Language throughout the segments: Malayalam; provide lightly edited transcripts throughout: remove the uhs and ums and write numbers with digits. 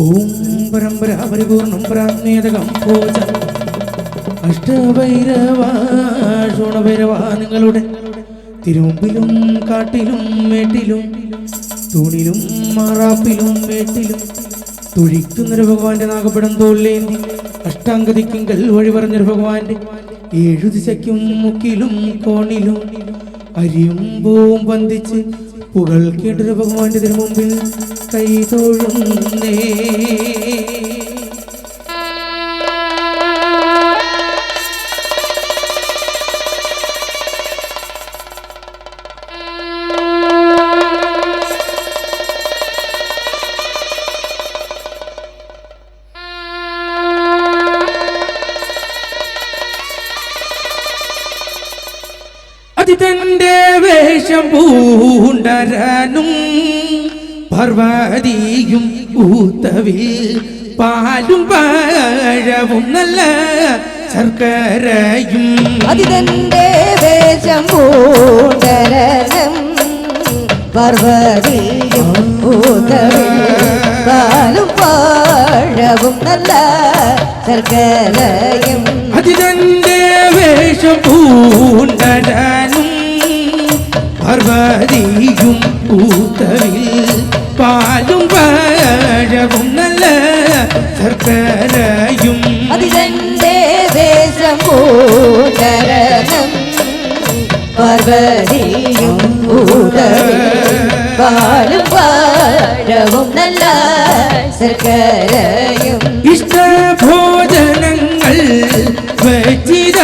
ഓം പരമ്പരാപരിപൂർണം പ്രാജ്ഞേതകം പൂജ അഷ്ടഭൈരവാഷോണഭൈരവ നിങ്ങളുടെ തിരുമുമ്പിലും കാട്ടിലും മേട്ടിലും തൂണിലും മാറാപ്പിലും മേട്ടിലും തുഴിക്കുന്നൊരു ഭഗവാന്റെ നാഗപ്പടം തോളിലേന്തി അഷ്ടാംഗതിക്കുങ്കൽ വഴി പറഞ്ഞൊരു ഭഗവാന്റെ 7 ദിശയ്ക്കും മുക്കിലും കോണിലും അരിയും പൂവും ബന്ധിച്ച് പുകൾ കേട്ടൊരു ഭഗവാന്റെ തിരുമുമ്പിൽ കൈ തൊഴുന്നേ. അതിതന്റെ വേഷം പൂണ്ടരനും പാർവതിയും ഊത്തവിൽ പാലും പഴവും നല്ല ശർക്കരയും. അതിതന്റെ വേഷം പൂണ്ടരനും പാർവതിയും ഊത്തവിൽ പാലും പഴവും നല്ല ശർക്കരയും. അതിതന്റെ വേഷം പൂണ്ടരനും പാർവതിയും ഊത്തവിൽ പാലും പഴവും നല്ല ശർക്കരയും. അതിതന്റെ വേഷം പൂണ്ടരനും പാർവതിയും ഊത്തവിൽ പാലും പഴവും നല്ല ശർക്കരയും. ഇഷ്ടഭോജനങ്ങൾ വച്ചിത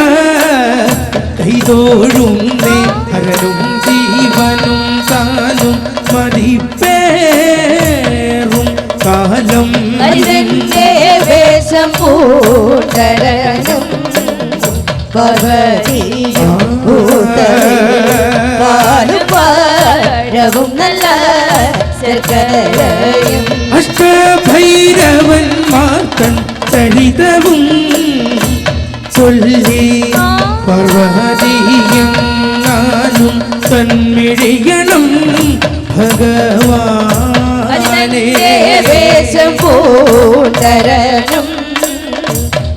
കൈതോഴുന്നേ ഹരനും ജീവനും താനും മതിപ്പേറും കാലം. അതിതന്റെ വേഷം പൂണ്ടരനും പാർവതിയും ഊത്തവിൽ പാലും പഴവും നല്ല ശർക്കരയും. അഷ്ടഭൈരവന്മാർക്കൻ ചരിതവും ചൊല്ലി പാർവതിയും തന്മിഴിയണം ഭഗവാനെ. വേഷം പൂണ്ടരനും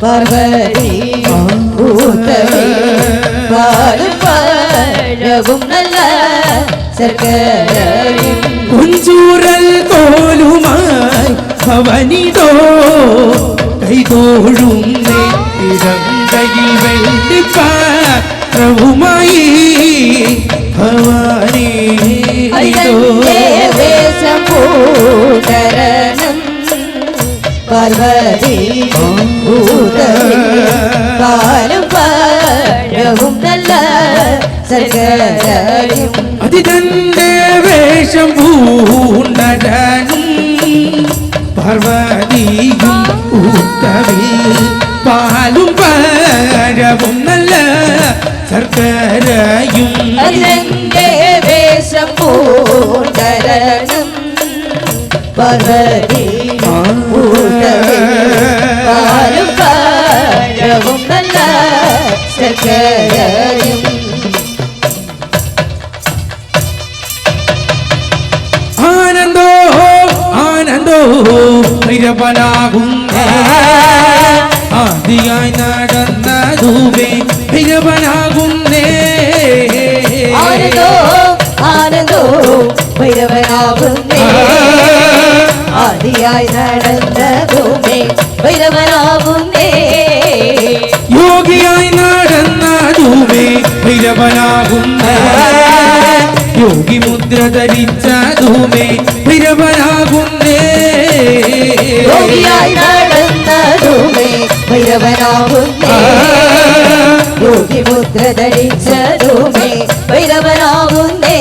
പാർവതിയും ഊത്തവിൽ പാലും പഴവും നല്ല ശർക്കരയും. കുഞ്ചൂരൽ കോലുമായി ഭവനിതോ കൈതോഴുന്നേ ഇടം കയ്യിൽ വെള്ളിപ്പാത്രവുമായി ഭവാനേ. വേഷം പൂണ്ടരനും പാർവതിയും ഊത്തവിൽ പാലും പഴവും നല്ല ശർക്കരയും. അതിതന്റെ വേഷം പൂണ്ടരനും പാർവതിയും ഊത്തവിൽ പാലും പഴവും നല്ല ശർക്കരയും. അതിന്റെ വേഷം പൂണ്ടരനും പാർവതിയും ഊത്തവിൽ പാലും പഴവും നല്ല ശർക്കരയും. ആനന്ദോ ആനന്ദോ ഭൈരവനാകുന്നേ ആദിയായി നടന്നതുവേ ഭൈരവനാകുന്നേ. ആനന്ദോ ആനന്ദോ ഭൈരവനാകുന്നേ ആദിയായി നടന്നതുമേ ഭൈരവനാകുന്നേ. യോഗിയായി നടന്നതുവേ ഭൈരവനാകുന്നേ യോഗി മുദ്ര ധരിച്ചതുമേ ഭൈരവനാകുന്നേ. യോഗിയായി നടന്നതുമേ ഭൈരവനാകുന്നേ യോഗി മുദ്ര ധരിച്ചതുമേ ഭൈരവനാകുന്നേ.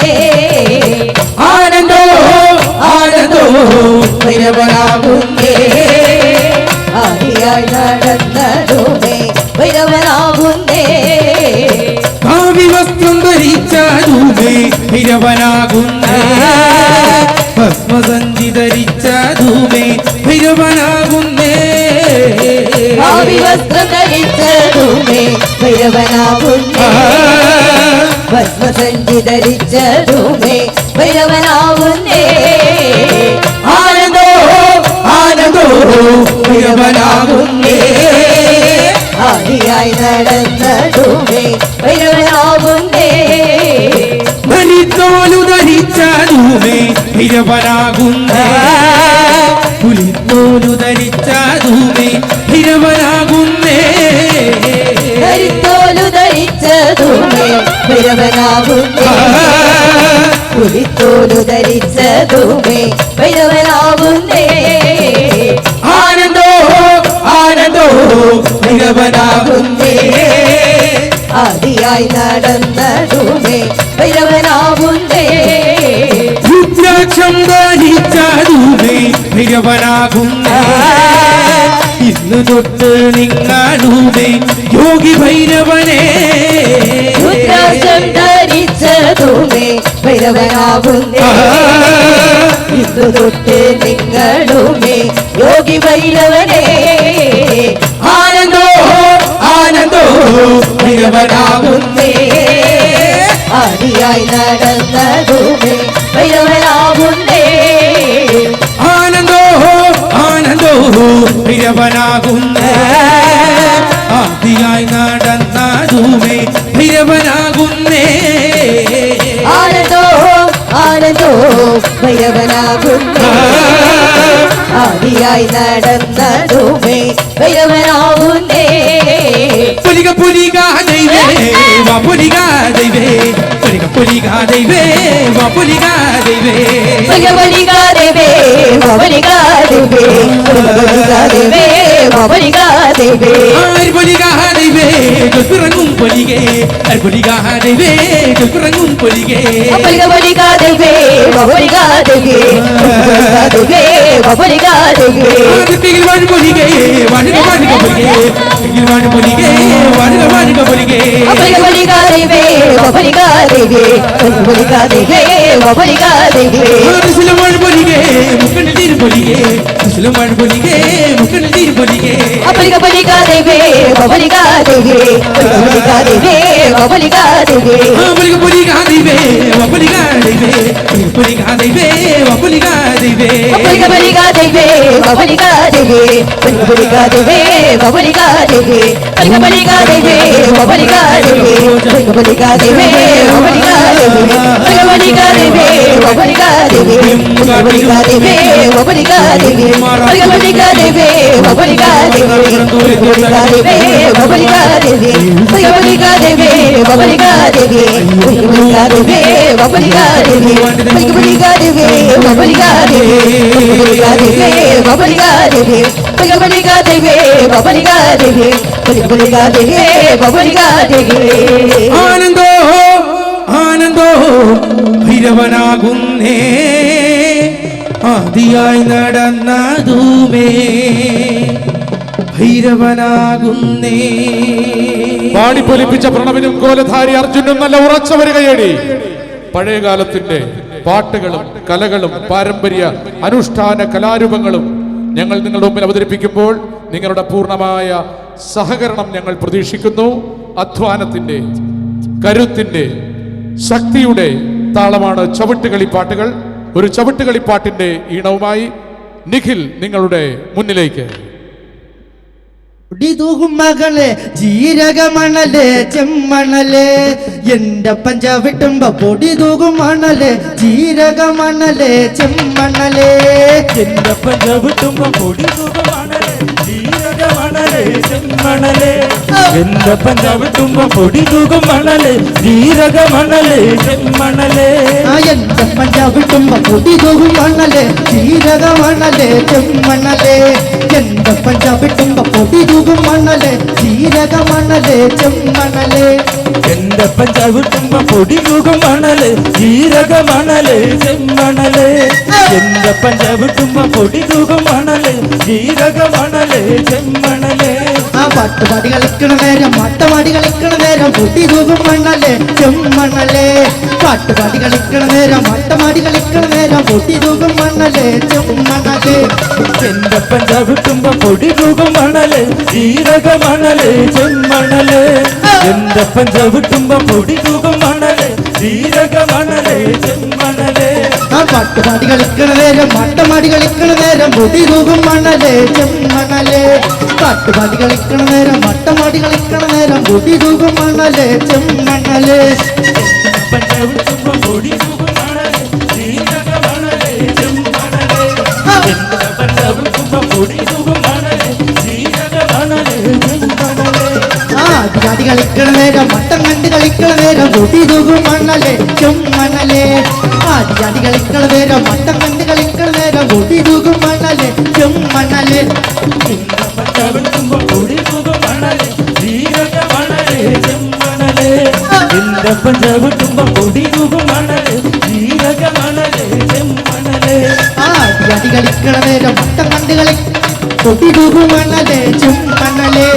ആനന്ദോ ആനന്ദോ ഭൈരവനാകുന്നേ ആദിയായി നടന്നതുമേ ഭൈരവനാകുന്നേ. കാവ്യവസ്ത്രം ധരിച്ചതുമേ ഭൈരവനാകുന്നേ ഭസ്മസഞ്ചി ധരിച്ചതുമേ ഭൈരവനാകുന്നേ. വസ്ത്രം ധരിച്ചതുമേ ഭൈരവനാകുന്നേ ഭസ്മസഞ്ചി ധരിച്ചതുമേ ഭൈരവനാകുന്നേ. ആനന്ദോ ആനന്ദോ ഭൈരവനാകുന്നേ ആദിയായി നടന്നതുമേ ഭൈരവനാകുന്നേ ബലിത്തോലു ധരിച്ചതുമേ ഭൈരവനാകുന്നേ പുലിത്തോലു ധരിച്ചതുമേ ഭൈരവനാകുന്നേ ധരിത്തോലു ധരിച്ചതുമേ ഭൈരവനാകുന്നേ പുലിത്തോലു ധരിച്ചതുമേ ഭൈരവനാകുന്നേ ആനന്ദോ ആനന്ദോ ഭൈരവനാകുന്നേ ആദിയായി നടന്നതുമേ ഭൈരവനാകുന്നേ രുദ്രാക്ഷം ധരിച്ചതുമേ ഭൈരവനാകുന്നേ ഇന്ന് തൊട്ട് നിങ്ങളുമേ യോഗി ഭൈരവനേ രുദ്രാക്ഷം ധരിച്ചതുമേ ഭൈരവനാകുന്നേ ഇന്നു തൊട്ട് നിങ്ങളുമേ യോഗി ഭൈരവനേ ആനന്ദോ ആനന്ദോ ഭൈരവനാകുന്നേ ആദിയായി നടന്നതുമേ ഭൈരവനാകുന്നേ ആനന്ദോ ആനന്ദോ ഭൈരവനാകുന്നേ ആദിയായി നടന്നതുമേ ഭൈരവനാകുന്നേ ആനന്ദോ ആനന്ദോ ഭൈരവനാകുന്നേ ആദിയായി നടന്നതുമേ ഭൈരവനാകുന്നേ പുലിക പുലിക ദൈവേ വാ പുലിക ദൈവേ പുലിക പുലിക ദൈവേ വാ പുലിക ദൈവേ ഭഗവലികാദേവേ ഭവലികാദേവേ ഭഗവലികാദേവേ ഭവലികാദേവേ ആര് പുലിക ദൈവേ ദുൽപിറങ്ങും പുലികേ ആര് പുലിക ദൈവേ ദുൽപിറങ്ങും പുലികേ ഭഗവലികാദേവേ ഭവലികാദേവേ ഭഗവലികാദേവേ ഭവലികാദേവേ ആദിത്യയിൽ വാഴ് പുലികേ വാഴുക വാഴുക പുലികേ ആദിത്യയിൽ വാഴ് പുലികേ വാഴുക വാഴുക പുലികേ ഭഗവലികാദേവേ ഭവലികാദേവേ ഭഗവലികാദേവേ ഭവലികാദേവേ മുസ്ലിം വാഴ് പുലികേ മുക്കണ്ണിൽ തീരും പുലികേ മുസ്ലിം വാഴ് പുലികേ മുക്കണ്ണിൽ തീരും പുലികേ ഭഗവലികാദേവേ ഭവലികാദേവേ ഭഗവലികാദേവേ ഭവലികാദേവേ പുലിക പുലിക ദൈവേ വാ പുലിക ദൈവേ പുലിക ദൈവേ വാ പുലിക ദൈവേ ഭഗവലികാദേവേ ഭവലികാദേവേ ഭഗവലികാദേവേ ഭവലികാദേവേ ഭഗവലികാദേവേ ഭവലികാദേവേ ഭഗവലികാദേവേ ഭവലികാദേവേ ഭഗവലികാദേവേ ഭവലികാദേവേ ഭഗവലികാദേവേ ഭവലികാദേവേ ഭഗവലികാദേവേ ഭവലികാദേവേ ഭഗവലികാദേവേ ഭവലികാദേവേ ഭഗവലികാദേവേ ഭവലികാദേവേ ഭഗവലികാദേവേ ഭവലികാദേവേ ഭഗവലികാദേവേ ഭവലികാദേവേ ഭഗവലികാദേവേ ഭവലികാദേവേ ഭഗവലികാദേവേ ഭവലികാദേവേ ഭഗവലികാദേവേ ഭവലികാദേവേ ആനന്ദോ ആനന്ദോ ഭൈരവനാകുന്നേ ആദിയായി നടന്നതുമേ ഭൈരവനാകുന്നേ പാടിപ്പൊലിപ്പിച്ച പ്രണവിനും കോലധാരി അർജുനും നല്ല ഉറച്ച വരികയേടി പഴയകാലത്തിന്റെ പാട്ടുകളും കലകളും പാരമ്പര്യ അനുഷ്ഠാന കലാരൂപങ്ങളും ഞങ്ങൾ നിങ്ങളുടെ മുമ്പിൽ അവതരിപ്പിക്കുമ്പോൾ നിങ്ങളുടെ പൂർണ്ണമായ സഹകരണം ഞങ്ങൾ പ്രതീക്ഷിക്കുന്നു. അധ്വാനത്തിന്റെ, കരുത്തിന്റെ, ശക്തിയുടെ താളമാണ് ചവിട്ടുകളിപ്പാട്ടുകൾ. ഒരു ചവിട്ടുകളിപ്പാട്ടിന്റെ ഈണവുമായി നിഖിൽ നിങ്ങളുടെ മുന്നിലേക്ക്. മകളെ ജീരകമണല് ചെമ്മണല് എന്റെ പഞ്ചവിട്ടുമ്പോ പൊടി തൂകുമണല് ജീരകമണല് ചെമ്മണല് എന്റെ പഞ്ചവിട്ടുമ്പോ പൊടി തൂകുമണല് ജീരകമണല് ചെമ്മണല് എന്റെ പഞ്ചവിട്ടുമ്പോ പൊടി തൂകുമണല് ജീരകമണല് ചെമ്മണല് എന്റെ പഞ്ചവിട്ടുമ്പോ പൊടി തൂകുമണല് ജീരകമണല് ചെമ്മണല് എന്റെ പഞ്ചവിട്ടുമ്പോ പൊടി തൂകുമണല് ജീരകമണല് ചെമ്മണല് എന്റെ പഞ്ചവിട്ടുമ്പോ പൊടി തൂകുമണല് ജീരകമണല് ചെമ്മണല് എന്റെ പഞ്ചവിട്ടുമ്പോ പൊടി തൂകുമണല് ജീരകമണല് ചെമ്മണല് പാട്ടുപാടി കളിക്കണ നേരം മട്ടമാടി കളിക്കണ നേരം പൊടി തൂകുമണല് ചെമ്മണല് പാട്ടുപാടി കളിക്കണ നേരം മട്ടമാടി കളിക്കണ നേരം പൊടി തൂകുമണല് ചെമ്മണല് എന്റെ പഞ്ചവിട്ടുമ്പോ പൊടി തൂകുമണല് ജീരകമണല് ചെമ്മണല് എന്റെ പഞ്ചവിട്ടുമ്പോ പൊടി തൂകുമണല് ജീരകമണല് ചെമ്മണല് പാട്ടുപാടി കളിക്കണ നേരം മട്ടമാടി കളിക്കണ നേരം പൊടി തൂകും മണലേ ചെമ്മണലേ പാട്ടുപാടി കളിക്കണ നേരം മട്ടമാടി കളിക്കണ നേരം പൊടി തൂകും മണലേ ചെമ്മണലേ ആടി കളിക്കണ നേരം മട്ടം കണ്ട് കളിക്കണ നേരം പൊടി തൂകും മണലേ ചെമ്മണലേ ആടി കളിക്കണ നേരം മട്ടം കണ്ട് കളിക്കണ നേരം പൊടി തൂകും മണലേ ചെമ്മണലേ ആടി കളിക്കണ നേരം മട്ടം കണ്ട് പൊടി തൂകും മണലേ ചെമ്മണലേ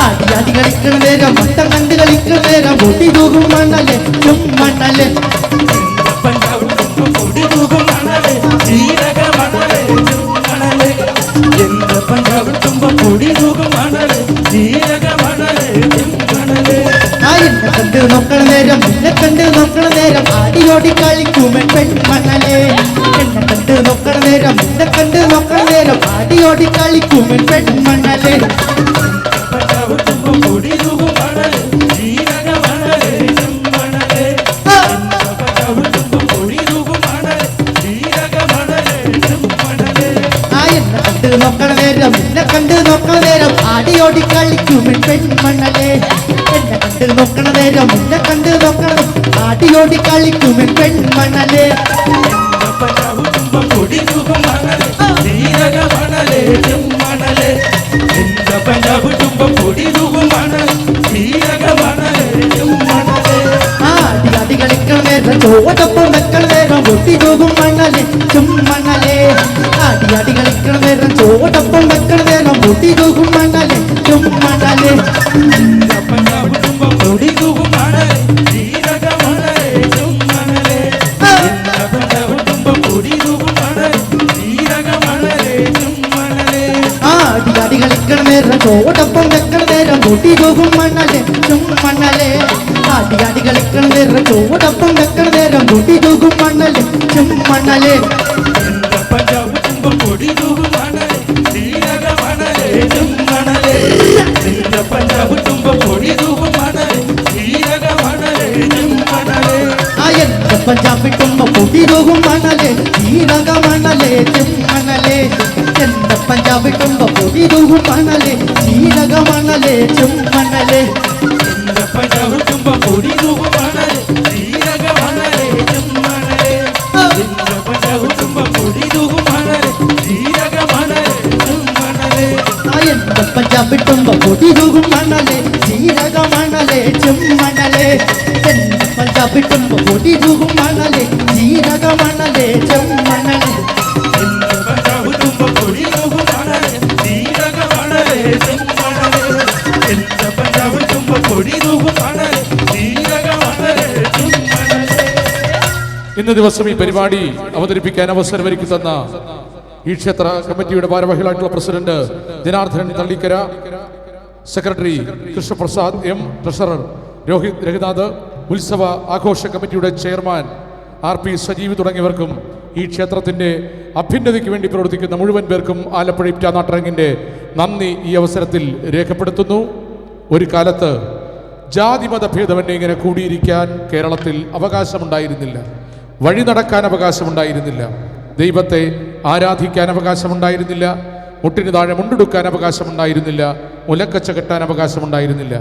ആടി കളിക്കണ നേരം മട്ടം കണ്ട് കളിക്കണ നേരം പൊടി തൂകും മണലേ ചെമ്മണലേ എന്നെ കണ്ട് നോക്കണ നേരം എന്നെ കണ്ട് നോക്കണ നേരം ആടിയോടി കളിക്കുമൻ പെൺമണലേ എന്നെ കണ്ട് നോക്കണ നേരം എന്നെ കണ്ട് നോക്കണ നേരം ആടിയോടി കളിക്കുമൻ പെൺമണലേ എന്നെ കണ്ട് നോക്കണ നേരം എന്നെ കണ്ട് നോക്കണ നേരം ആടിയോടി കളിക്കുമൻ പെൺമണലേ എന്നെ കണ്ട് നോക്കണ നേരം എന്നെ കണ്ട് നോക്കണ ആടിയോടി കളിക്കുമൻ പെൺമണലേ ആടി കളിക്കണ നേരം ചോടൊപ്പം വെക്കണ നേരം പൊട്ടി തൂകും മണലേ ചുമ്മണലേ ആടി കളിക്കണ നേരം ചോടൊപ്പം വെക്കണ നേരം പൊട്ടി തൂകും മണലേ ചുമ്മണലേ ആടി കളിക്കണ നേരം ചോടൊപ്പം വെക്കണ നേരം പൊട്ടി തൂകും മണലേ ചുമ്മണലേ ആടി കളിക്കണ നേരം ചോടൊപ്പം വെക്കണ നേരം പൊട്ടി തൂകും മണലേ ചുമ്മണലേ പഞ്ചാബിട്ടുമ്പോ പൊടി തൂകും മണലേ ജീരക മണലേ ചെമ്മണലേ എന്റെ പഞ്ചാബിട്ടുമ്പോ പൊടി തൂകും മണലേ ജീരക മണലേ ചെമ്മണലേ എന്റെ പഞ്ചാബിട്ടുമ്പോ പൊടി തൂകും മണലേ ജീരക മണലേ ചെമ്മണലേ എന്റെ പഞ്ചാബിട്ടുമ്പോ പൊടി തൂകും മണലേ ജീരക മണലേ ചെമ്മണലേ ഇന്ന് ദിവസം ഈ പരിപാടി അവതരിപ്പിക്കാൻ അവസരമൊരുക്കി തന്ന ഈ ക്ഷേത്ര കമ്മിറ്റിയുടെ ഭാരവാഹികളായിട്ടുള്ള president Janardhanan Thallikkara, secretary Krishnaprasad M, treasurer Rohith Raghunath, ഉത്സവ ആഘോഷ കമ്മിറ്റിയുടെ ചെയർമാൻ RP സജീവ് തുടങ്ങിയവർക്കും ഈ ക്ഷേത്രത്തിന്റെ അഭ്യുന്നതിക്ക് വേണ്ടി പ്രവർത്തിക്കുന്ന മുഴുവൻ പേർക്കും ആലപ്പുഴ ഇറ്റാനാട്ടരങ്ങിന്റെ നന്ദി ഈ അവസരത്തിൽ രേഖപ്പെടുത്തുന്നു. ഒരു കാലത്ത് ജാതിമത ഭേദമന്യേ ഇങ്ങനെ കൂടിയിരിക്കാൻ കേരളത്തിൽ അവകാശമുണ്ടായിരുന്നില്ല, വഴി നടക്കാൻ അവകാശമുണ്ടായിരുന്നില്ല, ദൈവത്തെ ആരാധിക്കാൻ അവകാശമുണ്ടായിരുന്നില്ല, മുട്ടിന് താഴെ മുണ്ടെടുക്കാൻ അവകാശമുണ്ടായിരുന്നില്ല, മുലക്കച്ച കെട്ടാൻ അവകാശമുണ്ടായിരുന്നില്ല.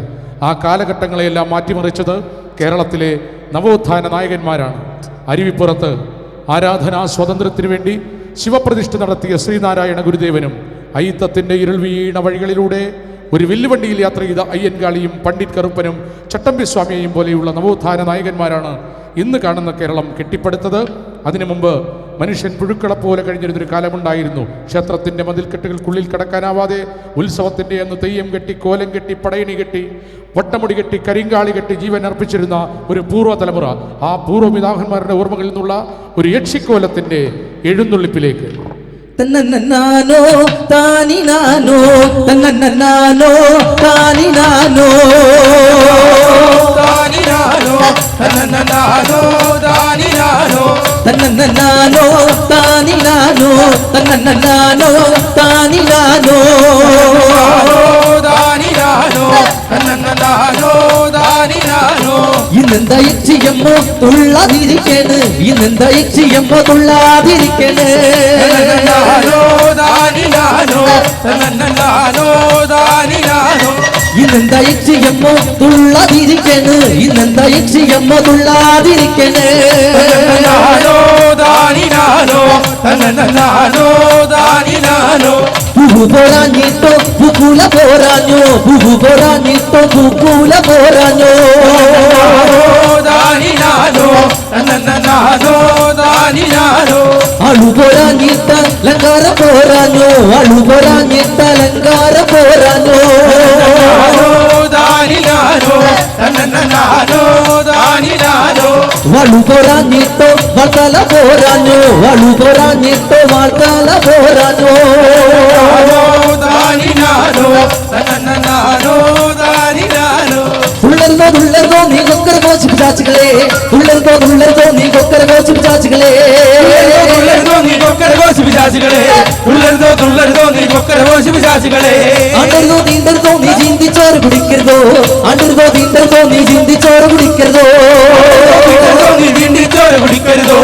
ആ കാലഘട്ടങ്ങളെയെല്ലാം മാറ്റിമറിച്ചത് കേരളത്തിലെ നവോത്ഥാന നായകന്മാരാണ്. അരുവിപ്പുറത്ത് ആരാധനാ സ്വാതന്ത്ര്യത്തിനു വേണ്ടി ശിവപ്രതിഷ്ഠ നടത്തിയ ശ്രീനാരായണ ഗുരുദേവനും അയിത്തത്തിൻ്റെ ഇരുൾ വീണ വഴികളിലൂടെ ഒരു വില്ലുവണ്ടിയിൽ യാത്ര ചെയ്ത അയ്യൻകാളിയും പണ്ഡിറ്റ് കറുപ്പനും ചട്ടമ്പിസ്വാമിയെയും പോലെയുള്ള നവോത്ഥാന നായകന്മാരാണ് ഇന്ന് കാണുന്ന കേരളം കെട്ടിപ്പടുത്തത്. അതിനു മുമ്പ് മനുഷ്യൻ പുഴുക്കളെപ്പോലെ കഴിഞ്ഞിരുന്നൊരു കാലമുണ്ടായിരുന്നു. ക്ഷേത്രത്തിൻ്റെ മതിൽക്കെട്ടുകൾക്കുള്ളിൽ കടക്കാനാവാതെ ഉത്സവത്തിൻ്റെ അന്ന് തെയ്യം കെട്ടി, കോലം കെട്ടി, പടയണി കെട്ടി, വട്ടമുടി കെട്ടി, കരിങ്കാളി കെട്ടി ജീവൻ അർപ്പിച്ചിരുന്ന ഒരു പൂർവ്വതലമുറ, ആ പൂർവ്വപിതാക്കന്മാരുടെ ഓർമ്മകളിൽ നിന്നുള്ള ഒരു യക്ഷിക്കോലത്തിൻ്റെ എഴുന്നള്ളിപ്പിലേക്ക് തന്നന്നാനോ താനിനാനോ തന്നന്നാനോ താനിനാനോ താനിനാനോ തന്നന്നാനോ താനിനാനോ തന്നന്നാനോ താനിനാനോ തന്നന്നാനോ താനിനാനോ ദാനിനാനോ തന്നന്നാനോ ദാനിനാനോ ഇന്നെന്താ യക്ഷിയമ്മോ തുള്ളാതിരിക്കണ് ഇന്നെന്താ യക്ഷിയമ്മോ തുള്ളാതിരിക്കണ് തന്നന്നാനോ ദാനിനാനോ തന്നന്നാനോ ദാനിനാനോ ഇന്നെന്താ യക്ഷിയമ്മോ തുള്ളാതിരിക്കണ് ഇന്നെന്താ യക്ഷിയമ്മോ തുള്ളാതിരിക്കണ് തന്നന്നാനോ ദാനിനാനോ തന്നന്നാനോ ദാനിനാനോ പൂവു പോരാഞ്ഞിട്ടോ പൂക്കുല പോരാഞ്ഞോ പൂവു പോരാഞ്ഞിട്ടോ പൂക്കുല പോരാഞ്ഞോ ദാനിനാനോ തന്നന്നാനോ ദാനിനാനോ അളു പോരാഞ്ഞിട്ട ലങ്കാര പോരാഞ്ഞോ അളു പോരാഞ്ഞിട്ട ലങ്കാര പോരാഞ്ഞോ ദാനിനാനോ തന്നന്നാനോ ദാനിനാനോ വളു പോരാഞ്ഞിട്ടോ വാർത്തല പോരാഞ്ഞോ വളു പോരാഞ്ഞിട്ടോ വാർത്തല പോരാഞ്ഞോ ദാനിനാനോ തന്നന്നാനോ ദാനിനാനോ തുള്ളരുതോ നീ കൊക്കര കോച്ചു പിശാചുകളെ തുള്ളരുതോ നീ കൊക്കര കോച്ചു പിശാചുകളെ തുള്ളരുതോ നീ കൊക്കര കോച്ചു പിശാചുകളെ തുള്ളരുതോ നീ കൊക്കര കോച്ചു പിശാചുകളെ അണ്ടരുതോ തീണ്ടരുതോ നീ ചിന്തിച്ചോറ് കുടിക്കരുതോ അണ്ടരുതോ തീണ്ടരുതോ നീ ചിന്തിച്ചോറ് കുടിക്കരുതോ നീ വീണ്ടി ചോര കുടിക്കരുതോ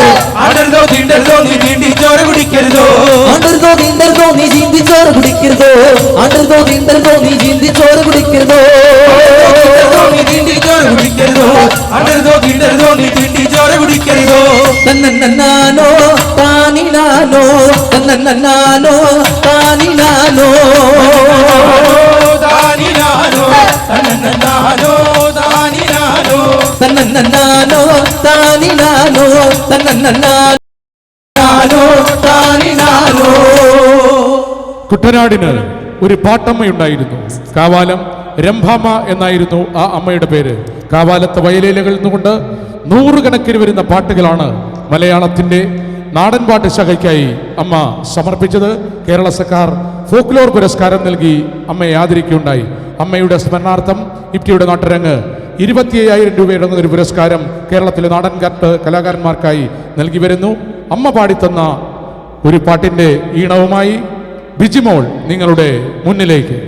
അടരുതോ തീണ്ടരുതോ നീ വീണ്ടി ചോര കുടിക്കരുതോ അണ്ടരുതോ തീണ്ടരുതോ നീ ചിന്തിച്ചോറ് കുടിക്കരുതോ അണ്ടരുതോ തീണ്ടരുതോ നീ ചിന്തിച്ചോറ് കുടിക്കരുതോ നീ വീണ്ടി ചോര കുടിക്കരുതോ അടരുതോ തീണ്ടരുതോ നീ വീണ്ടി ചോര കുടിക്കരുതോ തന്നന്നാനോ താനിനാനോ തന്നന്നാനോ താനിനാനോ ദാനിനാനോ തന്നന്നാനോ ദാനിനാനോ തന്നന്നാനോ താനിനാനോ തന്നന്നാനോ താനിനാനോ കുട്ടനാടിന് ഒരു പാട്ടമ്മയുണ്ടായിരുന്നു. കാവാലം രംഭാമ്മ എന്നായിരുന്നു ആ അമ്മയുടെ പേര്. കാവാലത്തെ വയലേലകളിൽ നിന്നുകൊണ്ട് നൂറുകണക്കിന് വരുന്ന പാട്ടുകളാണ് മലയാളത്തിൻ്റെ നാടൻ പാട്ട് ശാഖയ്ക്കായി അമ്മ സമർപ്പിച്ചത്. കേരള സർക്കാർ ഫോക്ലോർ പുരസ്കാരം നൽകി അമ്മയെ ആദരിക്കുകയുണ്ടായി. അമ്മയുടെ സ്മരണാർത്ഥം ഇപ്റ്റിയുടെ നാട്ടരങ്ങ് 25,000 രൂപയുടെ ഒരു പുരസ്കാരം കേരളത്തിലെ നാടൻ പാട്ട് കലാകാരന്മാർക്കായി നൽകി വരുന്നു. അമ്മ പാടിത്തന്ന ഒരു പാട്ടിൻ്റെ ഈണവുമായി ബിജിമോൾ നിങ്ങളുടെ മുന്നിലേക്ക്.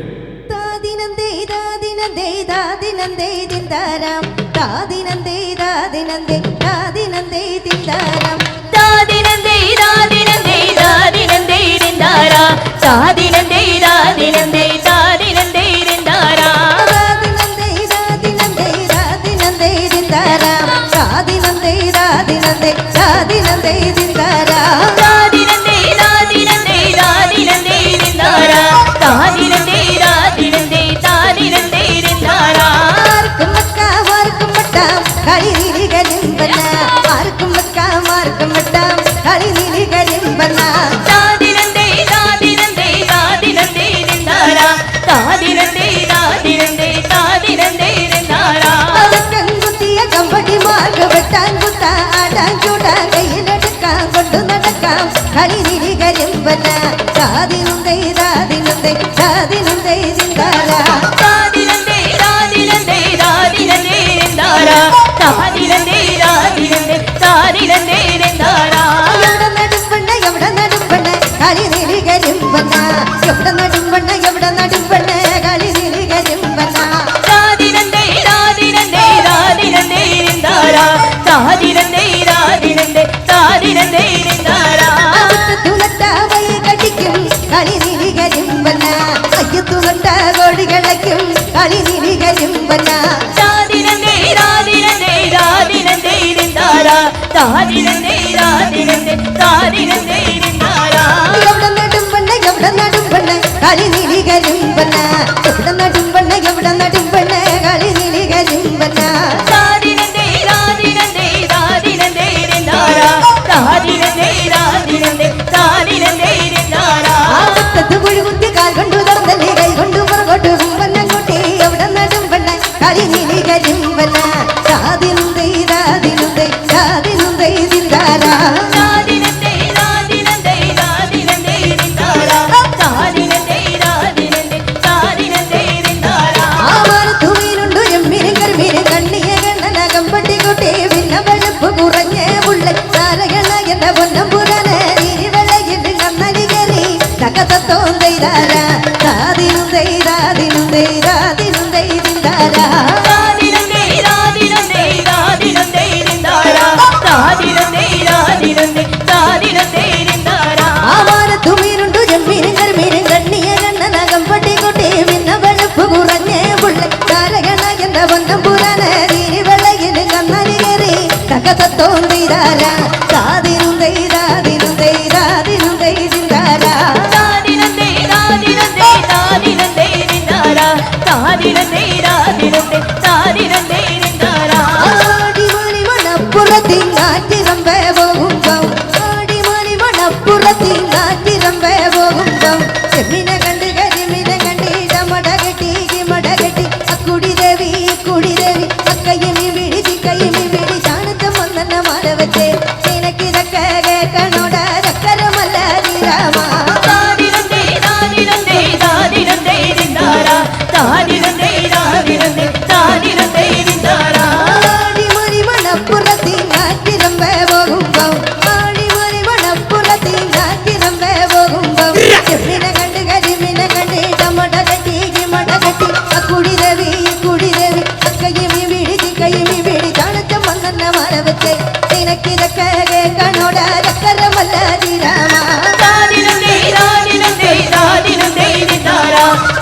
തകതത്തോം ദൈദാര ദാദിനും ദൈദാദിനും ദൈദാദിനും ദൈദിന്ദാര ദാദിനും ദൈദാദിനും ദൈദാദിനും ദൈദിന്ദാര ദാദിനും ദൈദാദിനും ദൈദാദിനും ദൈദിന്ദാര ആവാനത്തു മീനുണ്ടു ജമ്മീനും കരിമീനും കണ്ണിയ കണ്ണനകം പട്ടിക്കുട്ടി പിന്നെ വെളുപ്പ് കുറഞ്ഞേ പുള്ള താരകണ എന്ന ബന്ധം പുരാന തീരി വെള്ളയിന് കണ്ണനി കയറി തകതത്തോം ദൈദാര ദാദിനും ദൈദാദിനും ദൈദാദിനും ദൈദിന്ദാര ദാദിനും ദൈദാദിനും ദൈദാദിനും ദൈദിന്ദാര ദാദിനും ദൈദാദിനും ദൈദാദിനും ദൈദിന്ദാര ആടിമണി മണപ്പുറത്തിൻ കാറ്റിരമ്പേ പോകുമ്പം ആടിമണി മണപ്പുറത്തിൻ കാറ്റിരമ്പേ പോകുമ്പം ചെമ്മിനെ കണ്ട് കരിമിനെ കണ്ടിട മടകെട്ടി മടകെട്ടി അക്കുടി ദേവി അക്കയ്യമി വിളിച്ച് കയ്യമി വിളിച്ചാണത്തം വന്നെന്ന മാല വെച്ചേ നിനക്കിതൊക്കെ കേൾക്കണോട ചക്കരമല്ല രാമ താദിനം ദൈദാദിനം ദൈദാദിനം ദൈദിന്ദാര താദിനം ദൈദാദിനം ദൈദാദിനം ദൈദിന്ദാര ആടിമണി മണപ്പുറത്തിൻ കാറ്റിരമ്പേ പോകുമ്പം ആടിമണി മണപ്പുറത്തിൻ കാറ്റിരമ്പേ പോകുമ്പം ചെമ്മിനെ കണ്ട് കരിമിനെ കണ്ടിട മടകെട്ടി അക്കുടി ദേവി അക്കയ്യമി വിളിച്ച് കയ്യമി വിളിച്ചാണത്തം വന്നെന്ന മാല വെച്ചേ നിനക്കിതൊക്കെ കേൾക്കണോട ചക്കരമല്ല രാമ താദിനം ദൈദാദിനം ദൈദാദിനം ദൈദിന്ദാര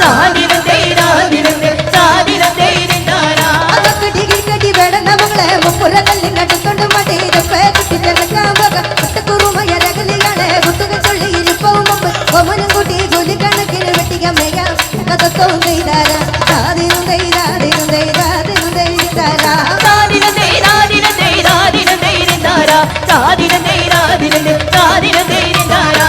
താദിനം ദൈദാദിനം ദൈദാദിനം ദൈദിന്ദാര അതൊക്കെ കടി വേടന്ന മകളെ മുപ്പുറ കല്ലും കണ്ടിക്കൊണ്ട് മടിയിലൊക്കെ കുട്ടിച്ചെടുക്കാൻ വക കുറുമയരകലികളെ കുത്തുക ചൊല്ലി ഇരിപ്പവും മുമ്പ് കൊമനും കൂട്ടി ജോലി കണക്കിന് വെട്ടിക്കമ്മയ കഥത്തോം ദൈദാര താദിനം ദൈദാദിനം ദൈദാദിനം ദൈദിന്ദാര താദിനം ദൈദാദിനം ദൈദാദിനം ദൈദിന്ദാര താദിനം ദൈദാദിനം ദൈദാദിനം ദൈദിന്ദാര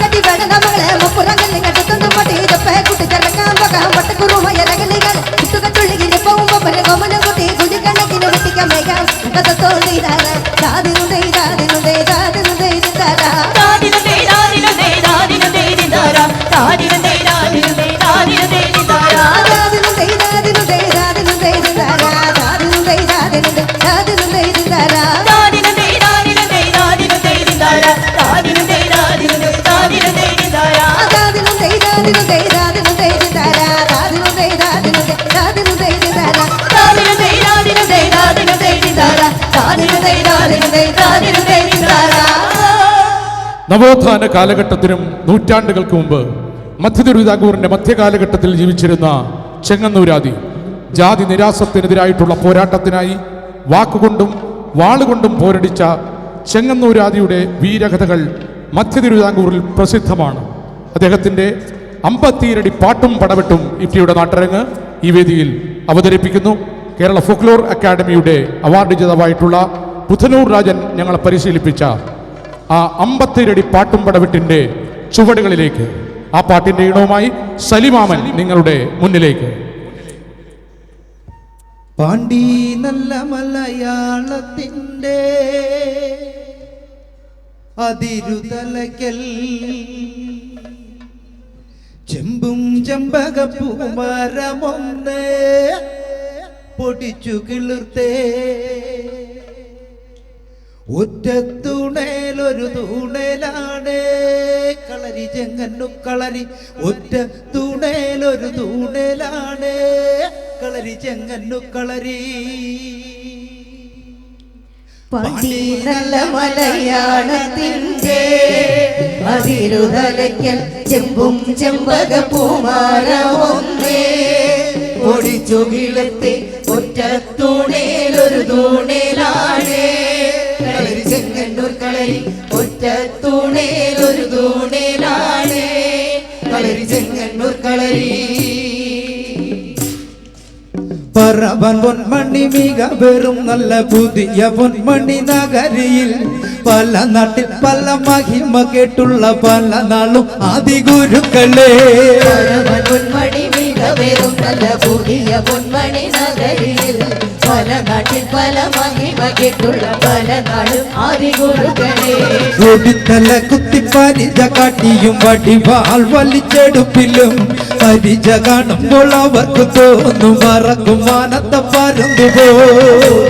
കട്ടി വേടന്ന മകളെ മുപ്പുറ കല്ലും കണ്ടിക്കൊണ്ട് മടിയിലൊക്കെ കുട്ടിച്ചെടുക്കാൻ വക കുറുമയരകലികളെ കുത്തുക ചൊല്ലി ഇരിപ്പവും മുമ്പ് കൊമനും കൂട്ടി ജോലി കണക്കിന് വെട്ടിക്കമ്മയ കഥത്തോം ദൈദാര താദിനം ദൈദാദിനം ദൈദാദിനം ദൈദിന്ദാര താദിനം ദൈദാദിനം ദൈദാദിനം ദൈദിന്ദാര താദിനം ദൈദാദിനം ദൈദാദിനം ദൈദിന്ദാര താദിനം ദൈദാദിനം ദൈദാദിനം ദൈദിന്ദാര താദിനം ദൈദാദിനം ദൈദാദിനം ദൈദിന്ദാര താദിനം ദൈദാദിനം ദൈദാദിനം ദൈദിന്ദാര താദിനം ദൈദാദിനം ദൈദാദിനം ദൈദിന്ദാര താദിനം ദൈദാദിനം ദൈദാദിനം ദൈദിന്ദാര താദിനം ദൈദാദിനം ദൈദാദിനം ദൈദിന്ദാര താദിനം ദൈദാദിനം ദൈദാദിനം ദൈദിന്ദാര താദിനം ദൈദാദിനം ദൈദാദിനം ദൈദിന്ദാര. നവോത്ഥാന കാലഘട്ടത്തിനും നൂറ്റാണ്ടുകൾക്ക് മുമ്പ് മധ്യതിരുവിതാംകൂറിന്റെ മധ്യകാലഘട്ടത്തിൽ ജീവിച്ചിരുന്ന ചെങ്ങന്നൂരാദി ജാതി നിരാസത്തിനെതിരായിട്ടുള്ള പോരാട്ടത്തിനായി വാക്കുകൊണ്ടും വാളുകൊണ്ടും പോരടിച്ച ചെങ്ങന്നൂരാദിയുടെ വീരകഥകൾ മധ്യതിരുവിതാംകൂറിൽ പ്രസിദ്ധമാണ്. അദ്ദേഹത്തിൻ്റെ അമ്പത്തീരടി പാട്ടും പടവെട്ടും ഇഫ്റ്റിയുടെ നാട്ടരങ്ങ് ഈ വേദിയിൽ അവതരിപ്പിക്കുന്നു. കേരള ഫോക്ലോർ അക്കാദമിയുടെ അവാർഡ് ജേതാവായിട്ടുള്ള പുത്തനൂർ രാജൻ ഞങ്ങളെ പരിശീലിപ്പിച്ച ആ അമ്പത്തീരടി പാട്ടും പടവെട്ടിൻ്റെ ചുവടുകളിലേക്ക് ആ പാട്ടിൻ്റെ ഈണവുമായി സലിമാമൻ നിങ്ങളുടെ മുന്നിലേക്ക്. പാണ്ടി നല്ല മലയാളത്തിൻ്റെ അതിരുതലയ്ക്കൽ ചെമ്പും ചെമ്പകപ്പൂമരമൊന്ന് പൊടിച്ചു കിളിർത്തേ ഒറ്റ തുണേലൊരു തൂണേലാണ് കളരി ചെങ്ങന്നു കളരി ഒറ്റ തുണേലൊരു തൂണേലാണ് കളരി ചെങ്ങന്നു കളരി. പാണ്ടി നല്ല മലയാളത്തിൻ്റെ അതിരുതലയ്ക്കൽ ചെമ്പും ചെമ്പകപ്പൂമരമൊന്നേ പൊടിച്ചു കിളത്തെ ഒറ്റ തൂണേലൊരു തൂണേലാണ് കളരി ചെങ്ങന്നൂർ കളരി ഒറ്റ തൂണേലൊരു തൂണേലാണ് കളരി ചെങ്ങന്നൂർ കളരി. പറവൻ പൊന്മണി മിക വെറും നല്ല പുതിയ പൊന്മണി നഗരിയിൽ പല നാട്ടിൽ പല മഹിമ കേട്ടുള്ള പല നാളും ആദിഗുരുക്കളെ. പറവൻ പൊന്മണി മിക വെറും നല്ല പുതിയ പൊന്മണി നഗരിയിൽ പല നാട്ടിൽ പല മഹിമ കേട്ടുള്ള പല നാളും ആദിഗുരുക്കളെ. ഒടിത്തല കുത്തി പരിച കാട്ടിയും വടിവാൾ വലിച്ചെടുപ്പിലും പരിച കാണുമ്പോൾ അവർക്ക് തോന്നും മറക്കും മാനത്തെ പരന്നുപോയി.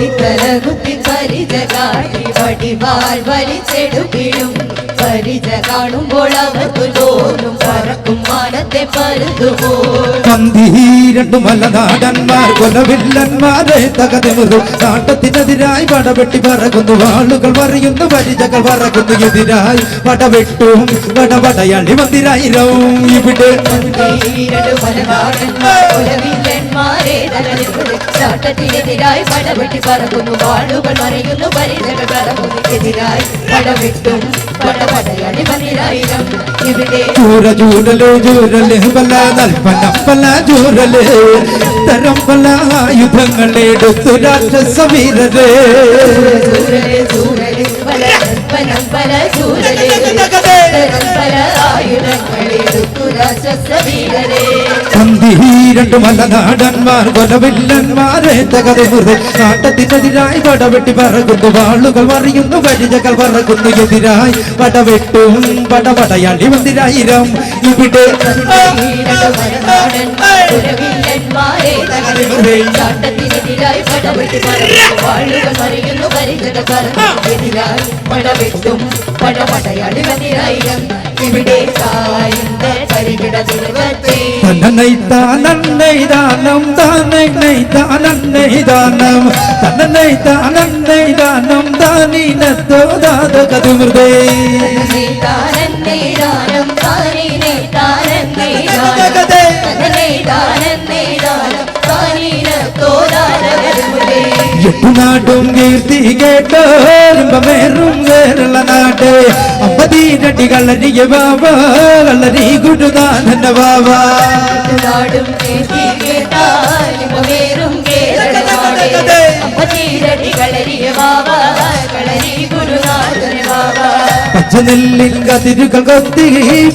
കുത്തി പരിച കാട്ടി വടിവാൾ വലിച്ചെടുപ്പിലും പരിച കാണുമ്പോൾ അവർക്ക് തോന്നും പറക്കും മാനത്തെ പരുതുപോൽ. പന്തിരണ്ടു മലനാടന്മാർ കൊലവില്ലന്മാരെ തകതിമുറും നാട്ടത്തിനെതിരായി പടവെട്ടി പറകുന്നു വാളുകൾ പറയുന്നു പരിചകൾ പറകുന്നു എതിരായി പടവെട്ടും പടപടയാളി മന്ദിരായിരവും ഇവിടെ ചാട്ടത്തിനെതിരായി പടവെട്ടി പറക്കുന്നു വാളുകൾ മറിയുന്നു പരിചകൾ പറക്കുന്നു എതിരായി പടവെട്ടും പടപടയാളി മന്ദിരായിരം ഇവിടെ ചൂരലേ പല നൽപ്പനപ്പല ചൂരലേ തരം പല ആയുധങ്ങളെടുത്തു രാക്ഷസ വീരരേ പല ചൂരലേ പല ആയുധങ്ങളെടുത്തു രാക്ഷസ വീരരേ. പന്തിരണ്ടു മലനാടന്മാർ കൊലവില്ലന്മാരെ തകർമുറി നാട്ടത്തിനെതിരായി പടവെട്ടി പറകുന്നു വാളുകൾ മറിയുന്നു പരിചകൾ പറകുന്നു എതിരായി പടവെട്ടും പടപടയാളി മന്ദിരായിരം ഇവിടെ ചാട്ടത്തിനെതിരായി പടവെട്ടി പറക്കുന്നു വാളുകൾ മറിയുന്നു പരിചകൾ പറക്കുന്നു എതിരായി പടവെട്ടും പടപടയാളി മന്ദിരായിരം ഇവിടെ പരികിട ദുർഗത്തെ തന്നൈതാനം താനൈതാനം തന്നൈതാനം താനീനത്തോ ദാതകതുമൃതേ എട്ടുനാടും കീർത്തി കേട്ടോരുമ്പമേറും കേരള നാട് അമ്പതിരട്ടി കളരിയ ബാബ കളരി ഗുരുനാഥന ബാബ നാടും കീർത്തി കേട്ടാലും കേരള നാട് അമ്പതിരട്ടി കളരിയ ബാബ കളരി ഗുരുനാഥന ബാബ പച്ചനെല്ലിൻ കതിരുകൾ കൊത്തി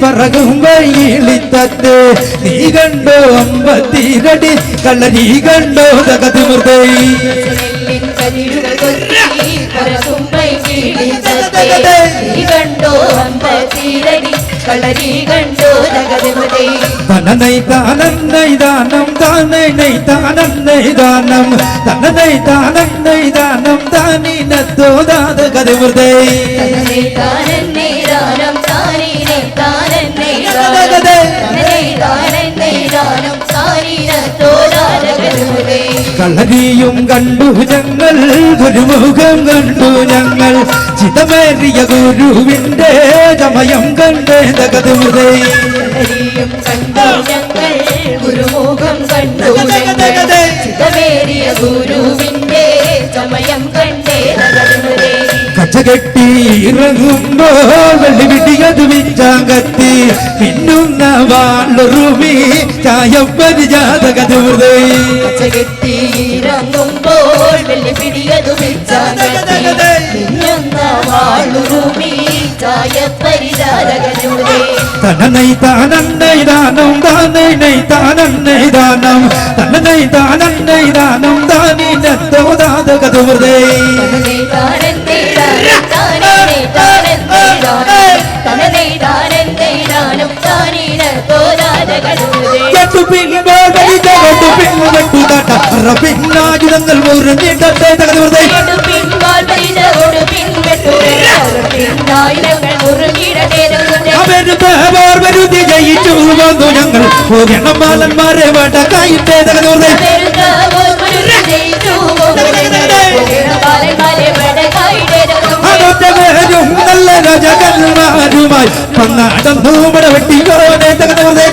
പറകും വഴിയിളിത്തത്ത് നീ കണ്ടോ അമ്പത്തിരടി കളരി കണ്ടോ തകതിമൃതേ തനനൈതാനം താനീനത്തോ ദാതകതിമൃതേ കളരിയും കണ്ടു ഞങ്ങൾ ഗുരുമുഖം കണ്ടു ഞങ്ങൾ ചിതമേറിയ ഗുരുവിന്റെ ചമയം കണ്ടേ തകതുമൃതേ ഗുരുമുഖം കണ്ടു ചിതമേറിയ ഗുരുവിന്റെ ചമയം കണ്ടേ തകതുമൃതേ കച്ചകെട്ടി ഇറങ്ങുമ്പോൾ വെള്ളിവിടിയത് വിച്ചാങ്കത്തി മിന്നുന്ന വാളുറുമി ചായപ്പരിജാതകതുമൃതേ കച്ചകെട്ടിയിറങ്ങുമ്പോൾ വെള്ളിപ്പിടിയതു വിച്ചാങ്കത്തി മിന്നുന്ന വാളുറുമി ചായപ്പരിജാതകതുമൃതേ തനനൈതാനം താനീനത്തോ ദാതകതുമൃതേ പിന്നായുധങ്ങൾ മുറിഞ്ഞിട്ടേ തകർന്നേ അവരുതി ജയിച്ചു വന്നു ഞങ്ങൾ പൂർണ്ണമാലന്മാരെ വേണ്ട കായിട്ടേ തകർന്നേ അതൊറ്റവരും നല്ല രാജകന്മാരുമായി പന്നാടം ധൂമട വെട്ടിയോനെ തകർന്നേ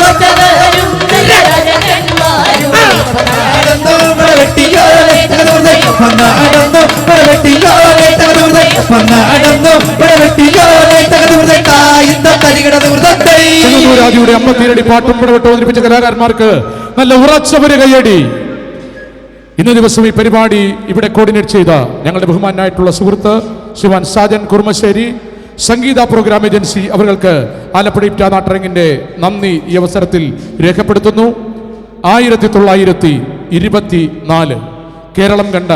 ചെങ്ങന്നൂരാദിയുടെ അമ്പത്തിരടി പാട്ടും പുറവിട്ട് അവതരിപ്പിച്ച കലാകാരന്മാർക്ക് നല്ല ഉറച്ചവര് കയ്യടി. ഇന്ന ദിവസം ഈ പരിപാടി ഇവിടെ കോർഡിനേറ്റ് ചെയ്ത ഞങ്ങളുടെ ബഹുമാനായിട്ടുള്ള സുഹൃത്ത് ശിവാൻ സാജൻ കുറുമശ്ശേരി, സംഗീത പ്രോഗ്രാം ഏജൻസി അവർക്ക് ആലപ്പുഴ നാട്ടരങ്ങിന്റെ നന്ദി ഈ അവസരത്തിൽ രേഖപ്പെടുത്തുന്നു. 1924 കേരളം കണ്ട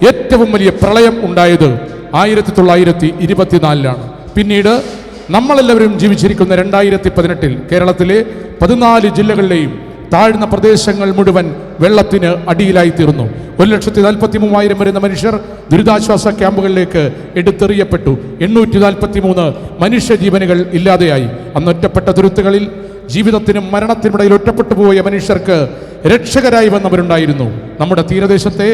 ഏറ്റവും വലിയ പ്രളയം ഉണ്ടായത് 1924 പിന്നീട് നമ്മളെല്ലാവരും ജീവിച്ചിരിക്കുന്ന 2018 കേരളത്തിലെ 14 ജില്ലകളിലെയും താഴ്ന്ന പ്രദേശങ്ങൾ മുഴുവൻ വെള്ളത്തിന് അടിയിലായി തീർന്നു. 1,43,000 വരുന്ന മനുഷ്യർ ദുരിതാശ്വാസ ക്യാമ്പുകളിലേക്ക് എടുത്തെറിയപ്പെട്ടു. 843 മനുഷ്യജീവനുകൾ ഇല്ലാതെയായി. അന്ന് ഒറ്റപ്പെട്ട തുരുത്തുകളിൽ ജീവിതത്തിനും മരണത്തിനുമിടയിൽ ഒറ്റപ്പെട്ടു പോയ മനുഷ്യർക്ക് രക്ഷകരായി വന്നവരുണ്ടായിരുന്നു. നമ്മുടെ തീരദേശത്തെ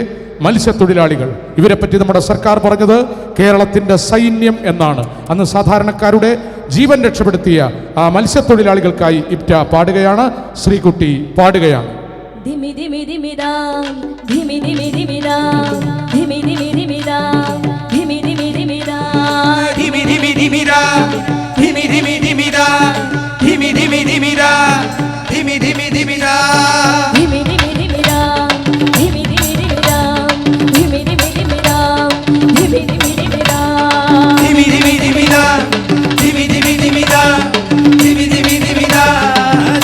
മത്സ്യത്തൊഴിലാളികൾ, ഇവരെപ്പറ്റി നമ്മുടെ സർക്കാർ പറഞ്ഞത് കേരളത്തിൻ്റെ സൈന്യം എന്നാണ്. അന്ന് സാധാരണക്കാരുടെ ജീവൻ രക്ഷപ്പെടുത്തിയ ആ മത്സ്യത്തൊഴിലാളികൾക്കായി ഇപ്റ്റ പാടുകയാണ്, ശ്രീകുട്ടി പാടുകയാണ്. ധിമി ധിമി ധിമിദാം ധിമി ധിമി ധിമിദാം ധിമി ധിമി ധിമിദാം ധിമി ധിമി ധിമിദാം ധിമി ധിമി ധിമിരാ ധിമി ധിമി ധിമിരാ ധിമി ധിമി ധിമിരാ ധിമി ധിമി ധിമിരാ ധിമി ധിമി ധിമിദാം ധിമി ധിമി ധിമിദാം ധിമി ധിമി ധിമിദാം ധിമി ധിമി ധിമിദാം ധിമി ധിമി ധിമിരാ ധിമി ധിമി ധിമിരാ ധിമി ധിമി ധിമിരാ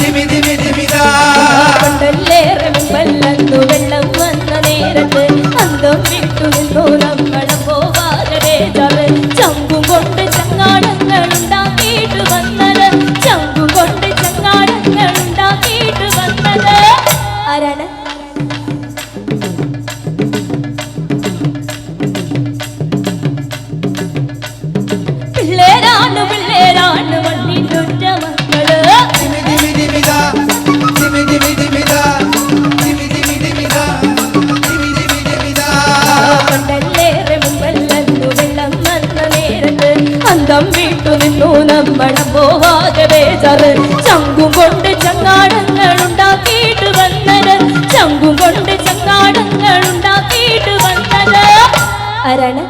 ധിമി ധിമി ധിമിരാ കൊണ്ടല്ലേറെ മുമ്പല്ലന്നു വെള്ളം വന്ന നേരത്ത് അന്തം വിട്ടു നിന്നു നമ്മളം പോവാതെ ബേജാറ്. ചങ്കും കൊണ്ട് ചങ്ങാടങ്ങൾ ഉണ്ടാക്കിയിട്ട് വന്നത്, ചങ്കും കൊണ്ട് ചങ്ങാടങ്ങൾ ഉണ്ടാക്കിയിട്ട് വന്നത് ആരാണ്? പിള്ളേരാണ് പിള്ളേരാണ് വണ്ടിട്ടുറ്റ മക്കള്. ധിമി ധിമി ധിമിരാ ധിമി ധിമി ധിമിരാ ധിമി ധിമി ധിമിരാ ധിമി ധിമി ധിമിരാ കൊണ്ടല്ലേറെ മുമ്പല്ലന്നു വെള്ളം വന്ന നേരത്ത് അന്തം വിട്ടു നിന്നു നമ്മളം പോവാതെ ബേജാറ്. ചങ്കും കൊണ്ട് ചങ്ങാടങ്ങൾ ഉണ്ടാക്കിയിട്ട് വന്നത്, ചങ്കും കൊണ്ട് ചങ്ങാടങ്ങൾ ഉണ്ടാക്കിയിട്ട് വന്നത് ആരാണ്?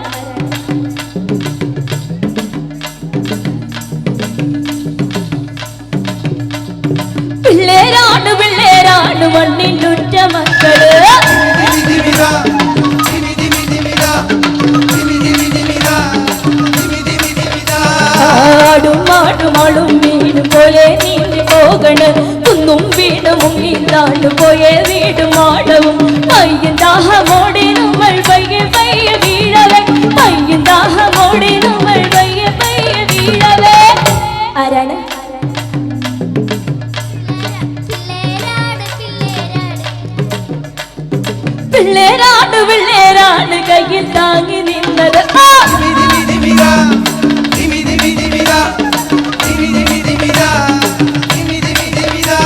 പിള്ളേരാണ് പിള്ളേരാണ് മണ്ണിലുറ്റ മക്കള്. ധിമി ധിമിരാ ധിമി ധിമി ധിമിരാ ധിമി ധിമി ധിമിരാ ധിമി ധിമി ധിമിരാ ആടും ആടും ആടും വീടും പോലെ നീന്തി പോകണ്, കുന്നും വീടും മുങ്ങി താണ്ടു പോയ വീടും ആടവും. പയ്യൻ ദാഹമോടെ നമ്മൾ പയ്യെ പയ്യെ വീഴവേ, പയ്യൻ ദാഹമോടെ നമ്മൾ പയ്യെ പയ്യെ വീഴവേ ആരാണ്? പിള്ളേരാണ് പിള്ളേരാണ് കയ്യിൽ താങ്ങി നിന്നത്. ധിമി ധിമി ധിമിരാ ധിമി ധിമി ധിമിരാ ധിമി ധിമി ധിമിരാ ധിമി ധിമി ധിമിരാ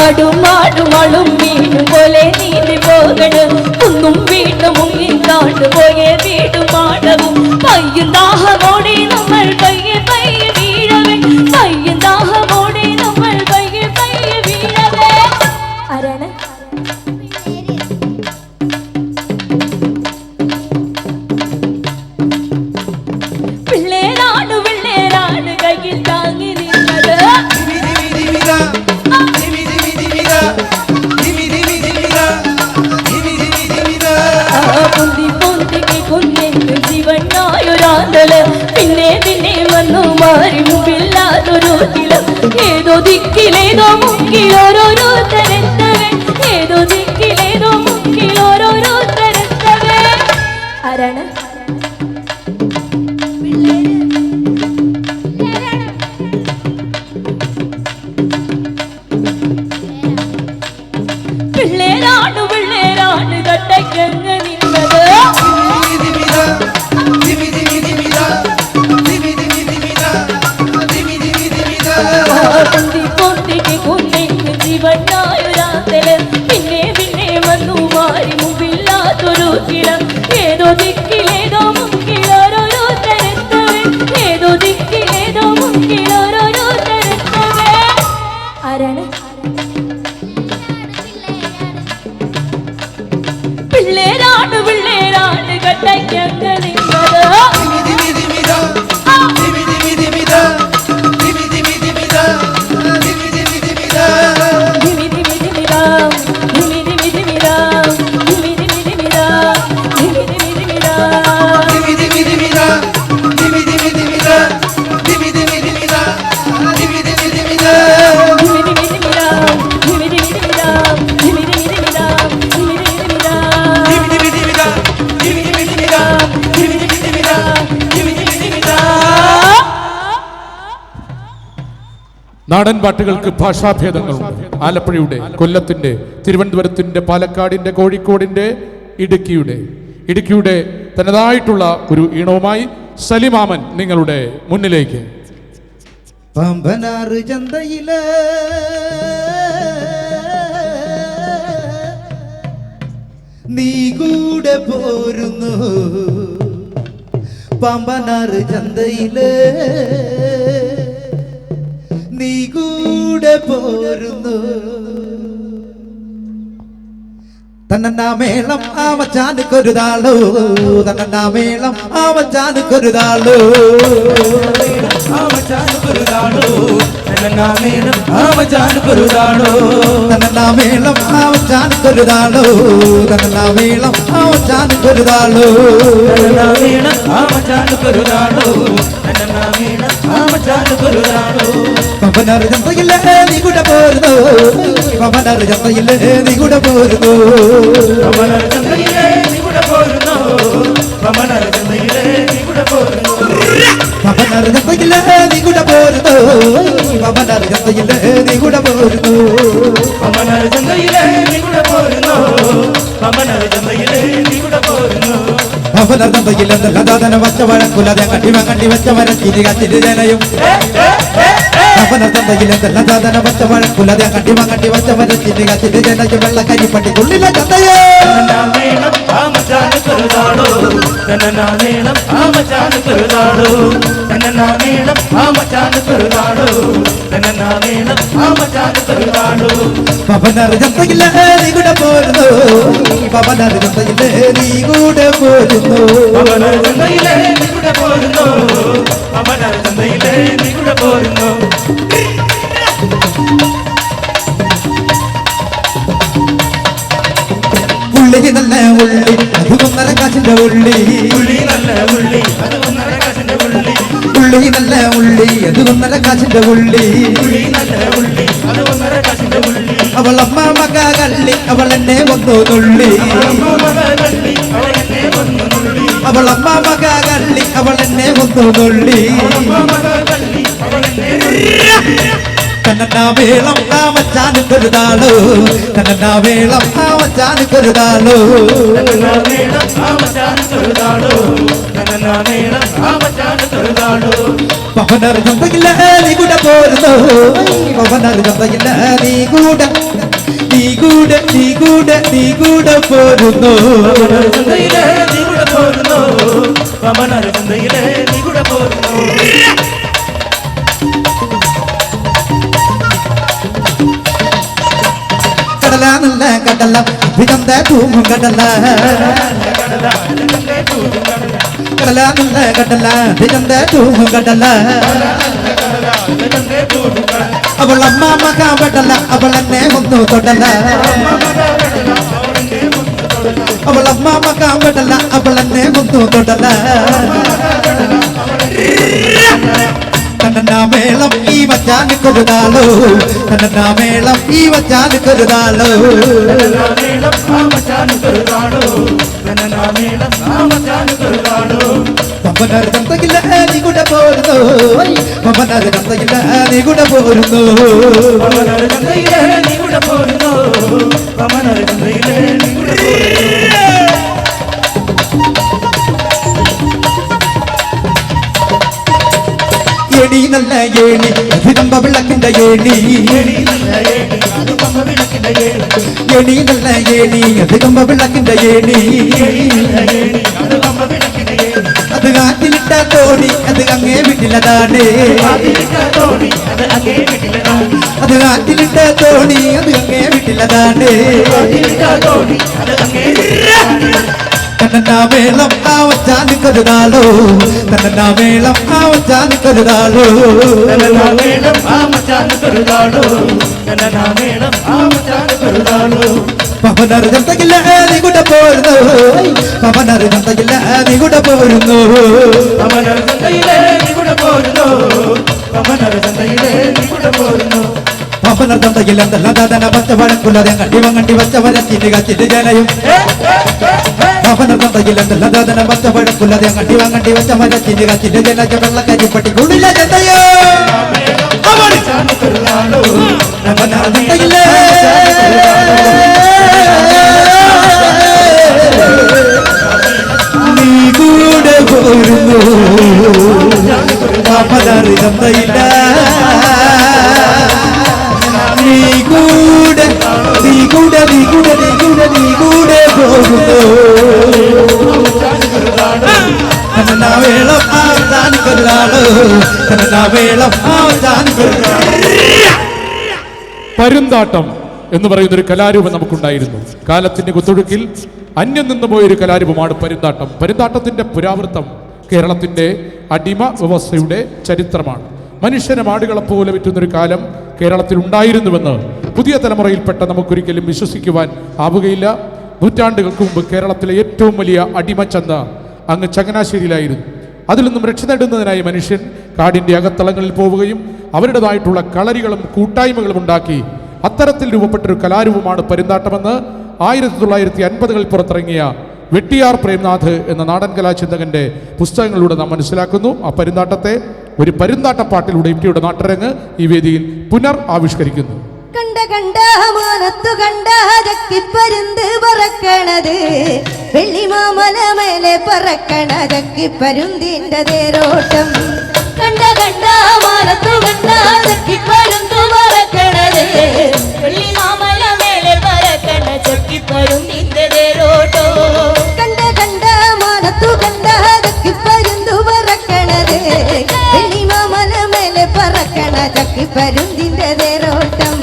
ആടും ആടും ആടും വീടും പോലെ നീന്തി പോകണ്, കുന്നും വീണ്ടും മുങ്ങി താണ്ടു പോയ വീടും ആടവും. പയ്യും ദാഹമോടെ നമ്മൾ പയ്യെ പയ്യെ വീഴവേ, പയ്യും ദാഹമോടെ നമ്മൾ പയ്യെ പയ്യെ വീഴവേ ആരാണ്? പിള്ളേരാണ് പിള്ളേരാണ് കയ്യിൽ താങ്ങി നിന്നത്. ധിമി ധിമി ധിമിരാ ധിമി ധിമി ധിമിരാ ധിമി ധിമി ധിമിരാ ധിമി ധിമി ധിമിരാ പൊന്തി പൊന്തിക്ക് കൊന്നെന്ന് ജീവനായൊരാന്തല്, പിന്നെ പിന്നെ വന്നു മാറി മുമ്പില്ലാതൊരു കിളം. ഏതോ ദിക്കിലേതോ മുക്കിൽ ഓരോരോ തരത്തവൻ, ഏതോ ദിക്കിലേതോ മുക്കിൽ ഓരോരോ തരത്തവൻ ആരാണ്? പിള്ളേരാണ് പിള്ളേരാണ് കട്ടക്കങ്ങ് നിന്നത്. ധിമി ധിമിരാ ധിമി ധിമി ധിമിരാ ധിമി ധിമി ധിമിരാ ധിമി ധിമി ധിമിരാ പൊന്തി പൊന്തിക്ക് കൊന്നെന്ന് ജീവനായൊരാന്തല്, പിന്നെ പിന്നെ വന്നു മാറി മുമ്പില്ലാത്തൊരു കിളം. ഏതോ ദിക്കിലേതോ മുക്കിൽ ഓരോരോ തരത്തവൻ, ഏതോ ദിക്കിലേതോ മുക്കിൽ ഓരോരോ തരത്തവൻ ആരാണ്? പിള്ളേരാണ് പിള്ളേരാണ് കട്ടയ്ക്കങ്ങ് നിന്നത്. ധിമി ധിമി ധിമിരാ ധിമി ധിമി ധിമിരാ ധിമി ധിമി ധിമിരാ ധിമി ധിമി ധിമിരാ ധിമി ധിമി ധിമിദാം ധിമി ധിമി ധിമിദാം ധിമി ധിമി ധിമിദാം ധിമി ധിമി ധിമിദാം ധിമി ധിമി ധിമിരാ ധിമി ധിമി ധിമിരാ ധിമി ധിമി ധിമിരാ ധിമി ധിമി ധിമിരാ ധിമി ധിമി ധിമിദാം ധിമി ധിമി ധിമിദാം ധിമി ധിമി ധിമിദാം ധിമി ധിമി ധിമിദാം ധിമി ധിമി ധിമിരാ ധിമി ധിമി ധിമിരാ ധിമി നാടൻ പാട്ടുകൾക്ക് ഭാഷാഭേദങ്ങളുണ്ട്. ആലപ്പുഴയുടെ, കൊല്ലത്തിന്റെ, തിരുവനന്തപുരത്തിന്റെ, പാലക്കാടിന്റെ, കോഴിക്കോടിന്റെ, ഇടുക്കിയുടെ തനതായിട്ടുള്ള ഒരു ഈണവുമായി സലിമാമൻ നിങ്ങളുടെ മുന്നിലേക്ക്. പമ്പനാറ് ചന്തയില് നീ കൂടെ പോരുന്നു, പമ്പനാറ് ചന്തയില് നീ കൂടെ പോരുന്നു. തന്ന മേളം ആമച്ചാനുക്കൊരുതാളോ, തന്ന മേളം ആമച്ചാനുക്കൊരുതാളോ, ആമച്ചാനുക്കൊരുതാളോ, തന്ന മേളം ആമച്ചാനുക്കൊരുതാളോ, തന്ന മേളം ആമച്ചാനുക്കൊരുതാളോ, തന്ന മേളം ആമച്ചാനുക്കൊരുതാളോ, തന്ന മേളം ആമച്ചാനുക്കൊരുതാളോ, തന്ന മേളം ആമച്ചാനുക്കൊരുതാളോ. പമ്പനാറ് ചന്തയില് നീ കൂടെ പോരുന്നു, പമ്പനാറ് ചന്തയില് നീ കൂടെ പോരുന്നു, പമ്പനാറ് ചന്തയില് നീ കൂടെ പോരുന്നു, പമ്പനാറ് ചന്തയില് നീ കൂടെ പോരുന്നു, പമ്പനാറ് ചന്തയില് നീ കൂടെ പോരുന്നു, പമ്പനാറ് ചന്തയില് നീ കൂടെ പോരുന്നു, പമ്പനാറ് ചന്തയില് നീ കൂടെ പോരുന്നു, പമ്പനാറ് ചന്തയില് നീ കൂടെ പോരുന്നു. പമ്പനാറ് ചന്തയില് ലതാതന വച്ച വഴക്കുലതെ കണ്ടി വെച്ച വരച്ചിരി കച്ചിരി ജനയും, പമ്പനാറ് ചന്തയില് ലതാതന വച്ച വഴക്കുലതെ കണ്ടി വെച്ച വരച്ചിരി കച്ചിരി ജനയും, വെള്ളക്കരിപ്പട്ടിക്കുള്ളിലെ ചന്തയോ മേളം ആമച്ചാനുക്കൊരുതാളോ, തന്ന മേളം ആമച്ചാനുക്കൊരുതാളോ, തന്ന മേളം ആമച്ചാനുക്കൊരുതാളോ, തന്ന മേളം ആമച്ചാനുക്കൊരുതാളോ. പമ്പനാറ് ചന്തയില് നീ കൂടെ പോരുന്നു, പമ്പനാറ് ചന്തയില് നീ കൂടെ പോരുന്നു, പമ്പനാറ് ചന്തയില് നീ കൂടെ പോരുന്നു, പമ്പനാറ് ചന്തയില് നീ കൂടെ പോരുന്നു. ഉള്ളി നല്ല ഉള്ളി അത് 1.5 കാശിന്റെ ഉള്ളി, ഉള്ളി നല്ല ഉള്ളി അത് 1.5 കാശിന്റെ ഉള്ളി, ഉള്ളി നല്ല ഉള്ളി അത് 1.5 കാശിന്റെ ഉള്ളി, ഉള്ളി നല്ല ഉള്ളി അത് 1.5 കാശിന്റെ ഉള്ളി. അവളമ്മ മക കള്ളി അവൾ എന്നെ കൊന്നു തുള്ളി, കള്ളി അവൾ എന്നെ കൊന്നു നുള്ളി, അവളമ്മ മക കള്ളി അവൾ എന്നെ കൊന്നു തുള്ളി, കള്ളി അവൾ എന്നെ നുള്ളി. തന്ന വേളം ആമച്ചാനുക്കൊരുതാളോ, തന്ന വേളം ആമച്ചാനുക്കൊരുതാളോ, തന്ന മേളം ആമച്ചാനുക്കൊരുതാളോ, തന്ന മേളം ആമച്ചാനുക്കൊരുതാളോ. പമ്പനാറ് ചന്തയില് നീ കൂടെ പോരുന്നു, പമ്പനാറ് ചന്തയില് നീ കൂടെ പോരുന്നു, പമ്പനാറ് ചന്തയില് നീ കൂടെ പോരുന്നു, പമ്പനാറ് ചന്തയില് നീ കൂടെ പോരുന്നു. കടല നല്ല കടല വിടന്ത തൂങ്ങും കടല, കടല നല്ല കടല വിടന്ത തൂങ്ങും കടല, അവൾ അമ്മ മക പെടല അവൾ എന്നെ ഒന്നു തൊടല, അവൾ അമ്മ മക പെടല അവൾ എന്നെ ഒന്നു തൊടല, തന്ന മേളം ഈ വച്ചാനുക്കൊരുതാളോ, തന്ന മേളം ഈ വച്ചാനുക്കൊരുതാളോ, മേളം ആമച്ചാനുക്കൊരുതാളോ, തന്ന മേളം ആമച്ചാനുക്കൊരുതാളോ. പമ്പനാറ് ചന്തയില് നീ കൂടെ പോരുന്നു, പമ്പനാറ് ചന്തയില് നീ കൂടെ പോരുന്നു, പമ്പനാറ് ചന്തയില് നീ കൂടെ പോരുന്നു, പമ്പനാറ് ചന്തയില് നീ കൂടെ പോരുന്നു. ഏണി നല്ല ഏണി വിളമ്പ വിളക്കിന്റെ ഏണി, ഏണി നല്ല ഏണി അത് പമ്പ വിളക്കിന്റെ ഏണി, ഏണി നല്ല ഏണി വിളമ്പ വിളക്കിന്റെ ഏണി, ഏണി നല്ല ഏണി അത് പമ്പ വിളക്കിന്റെ ഏണി, അത് കാറ്റിലിട്ട തോണി അത് അങ്ങേ വീട്ടിലതാണ്, അതിലിട്ട തോണി അത് അങ്ങേ വീട്ടിലതാണ്, അത് കാറ്റിലിട്ട തോണി അത് അങ്ങേ വീട്ടിലതാണ്, അതിലിട്ട തോണി അത് അങ്ങേ വീട്ടിലതാണ്. തന്ന മേളം ആവച്ചാനുക്കൊരുതാളോ, തന്ന മേളം ആവച്ചാനുക്കൊരുതാളോ, തന്ന മേളം ആമച്ചാനുക്കൊരുതാളോ, തന്ന മേളം ആമച്ചാനുക്കൊരുതാളോ. പമ്പനാറ് ചന്തയില് നീ കൂടെ പോരുന്നു, പമ്പനാറ് ചന്തയില് നീ കൂടെ പോരുന്നു, പമ്പനാറ് ചന്തയില് നീ കൂടെ പോരുന്നു, പമ്പനാറ് ചന്തയില് നീ കൂടെ പോരുന്നു. പമ്പനാറ് ചന്തയില് ലതാതന വച്ച വഴക്കുലതെ കണ്ടി വച്ച വരച്ചിരി കച്ചിരി ജനയും, പമ്പനാറ് ചന്തയില് ലതാതന വച്ച വഴക്കുലതെ കണ്ടി വച്ച വരച്ചിരി കച്ചിരി ജനയും, വെള്ളക്കരിപ്പട്ടിക്കുള്ളിലെ ചന്തയോ നീ കൂടെ പോരുന്നു ചന്തയില്ല നീ കൂടെ നീ കൂടെ നീ കൂടെ നീ കൂടെ നീ കൂടെ പോകുന്നു വേളം പരുന്താട്ടം എന്ന് പറയുന്ന ഒരു കലാരൂപം നമുക്കുണ്ടായിരുന്നു. കാലത്തിന്റെ കുത്തൊഴുക്കിൽ അന്യം നിന്ന് പോയൊരു കലാരൂപമാണ് പരുന്താട്ടം. പരുന്താട്ടത്തിന്റെ പുരാവൃത്തം കേരളത്തിന്റെ അടിമ വ്യവസ്ഥയുടെ ചരിത്രമാണ്. മനുഷ്യനെ മാടുകളെ പോലെ വിറ്റുന്നൊരു കാലം കേരളത്തിൽ ഉണ്ടായിരുന്നുവെന്ന് പുതിയ തലമുറയിൽപ്പെട്ട നമുക്കൊരിക്കലും വിശ്വസിക്കുവാൻ ആവുകയില്ല. നൂറ്റാണ്ടുകൾക്ക് മുമ്പ് കേരളത്തിലെ ഏറ്റവും വലിയ അടിമച്ചന്ത അങ്ങ് ചങ്ങനാശ്ശേരിയിലായിരുന്നു. അതിൽ നിന്നും രക്ഷ നേടുന്നതിനായി മനുഷ്യൻ കാടിന്റെ അകത്തളങ്ങളിൽ പോവുകയും അവരുടേതായിട്ടുള്ള കളരികളും കൂട്ടായ്മകളും ഉണ്ടാക്കി അത്തരത്തിൽ രൂപപ്പെട്ടൊരു കലാരൂപമാണ് പരുന്താട്ടമെന്ന് 1950കളിൽ പുറത്തിറങ്ങിയ വെട്ടിയാർ പ്രേംനാഥ് എന്ന നാടൻ കലാചിന്തകന്റെ പുസ്തകങ്ങളിലൂടെ നാം മനസ്സിലാക്കുന്നു. ആ പരുന്താട്ടത്തെ ഒരു പരുന്താട്ടപ്പാട്ടിലൂടെ ഇന്ത്യയുടെ നാട്ടരങ്ങ് ഈ വേദിയിൽ പുനർ ആവിഷ്കരിക്കുന്നു. കണ്ട കണ്ട മാനത്തു കണ്ട ചക്കിപ്പരുന്ത് പറക്കണത് വെള്ളിമാമല മേലെ പറക്കണ ചക്കിപ്പരുന്തിന്റെ തേരോട്ടം. കണ്ട കണ്ട മാനത്തു കണ്ട ചക്കിപ്പരുന്ത് പറക്കണത് വെള്ളിമാമല മേലെ പറക്കണ ചക്കിപ്പരുന്തിന്റെ തേരോട്ടം. കണ്ട കണ്ട മാനത്തു കണ്ട ചക്കിപ്പരുന്ത് പറക്കണത് വെള്ളിമാമല മേലെ പറക്കണ ചക്കിപ്പരുന്തിന്റെ തേരോട്ടം.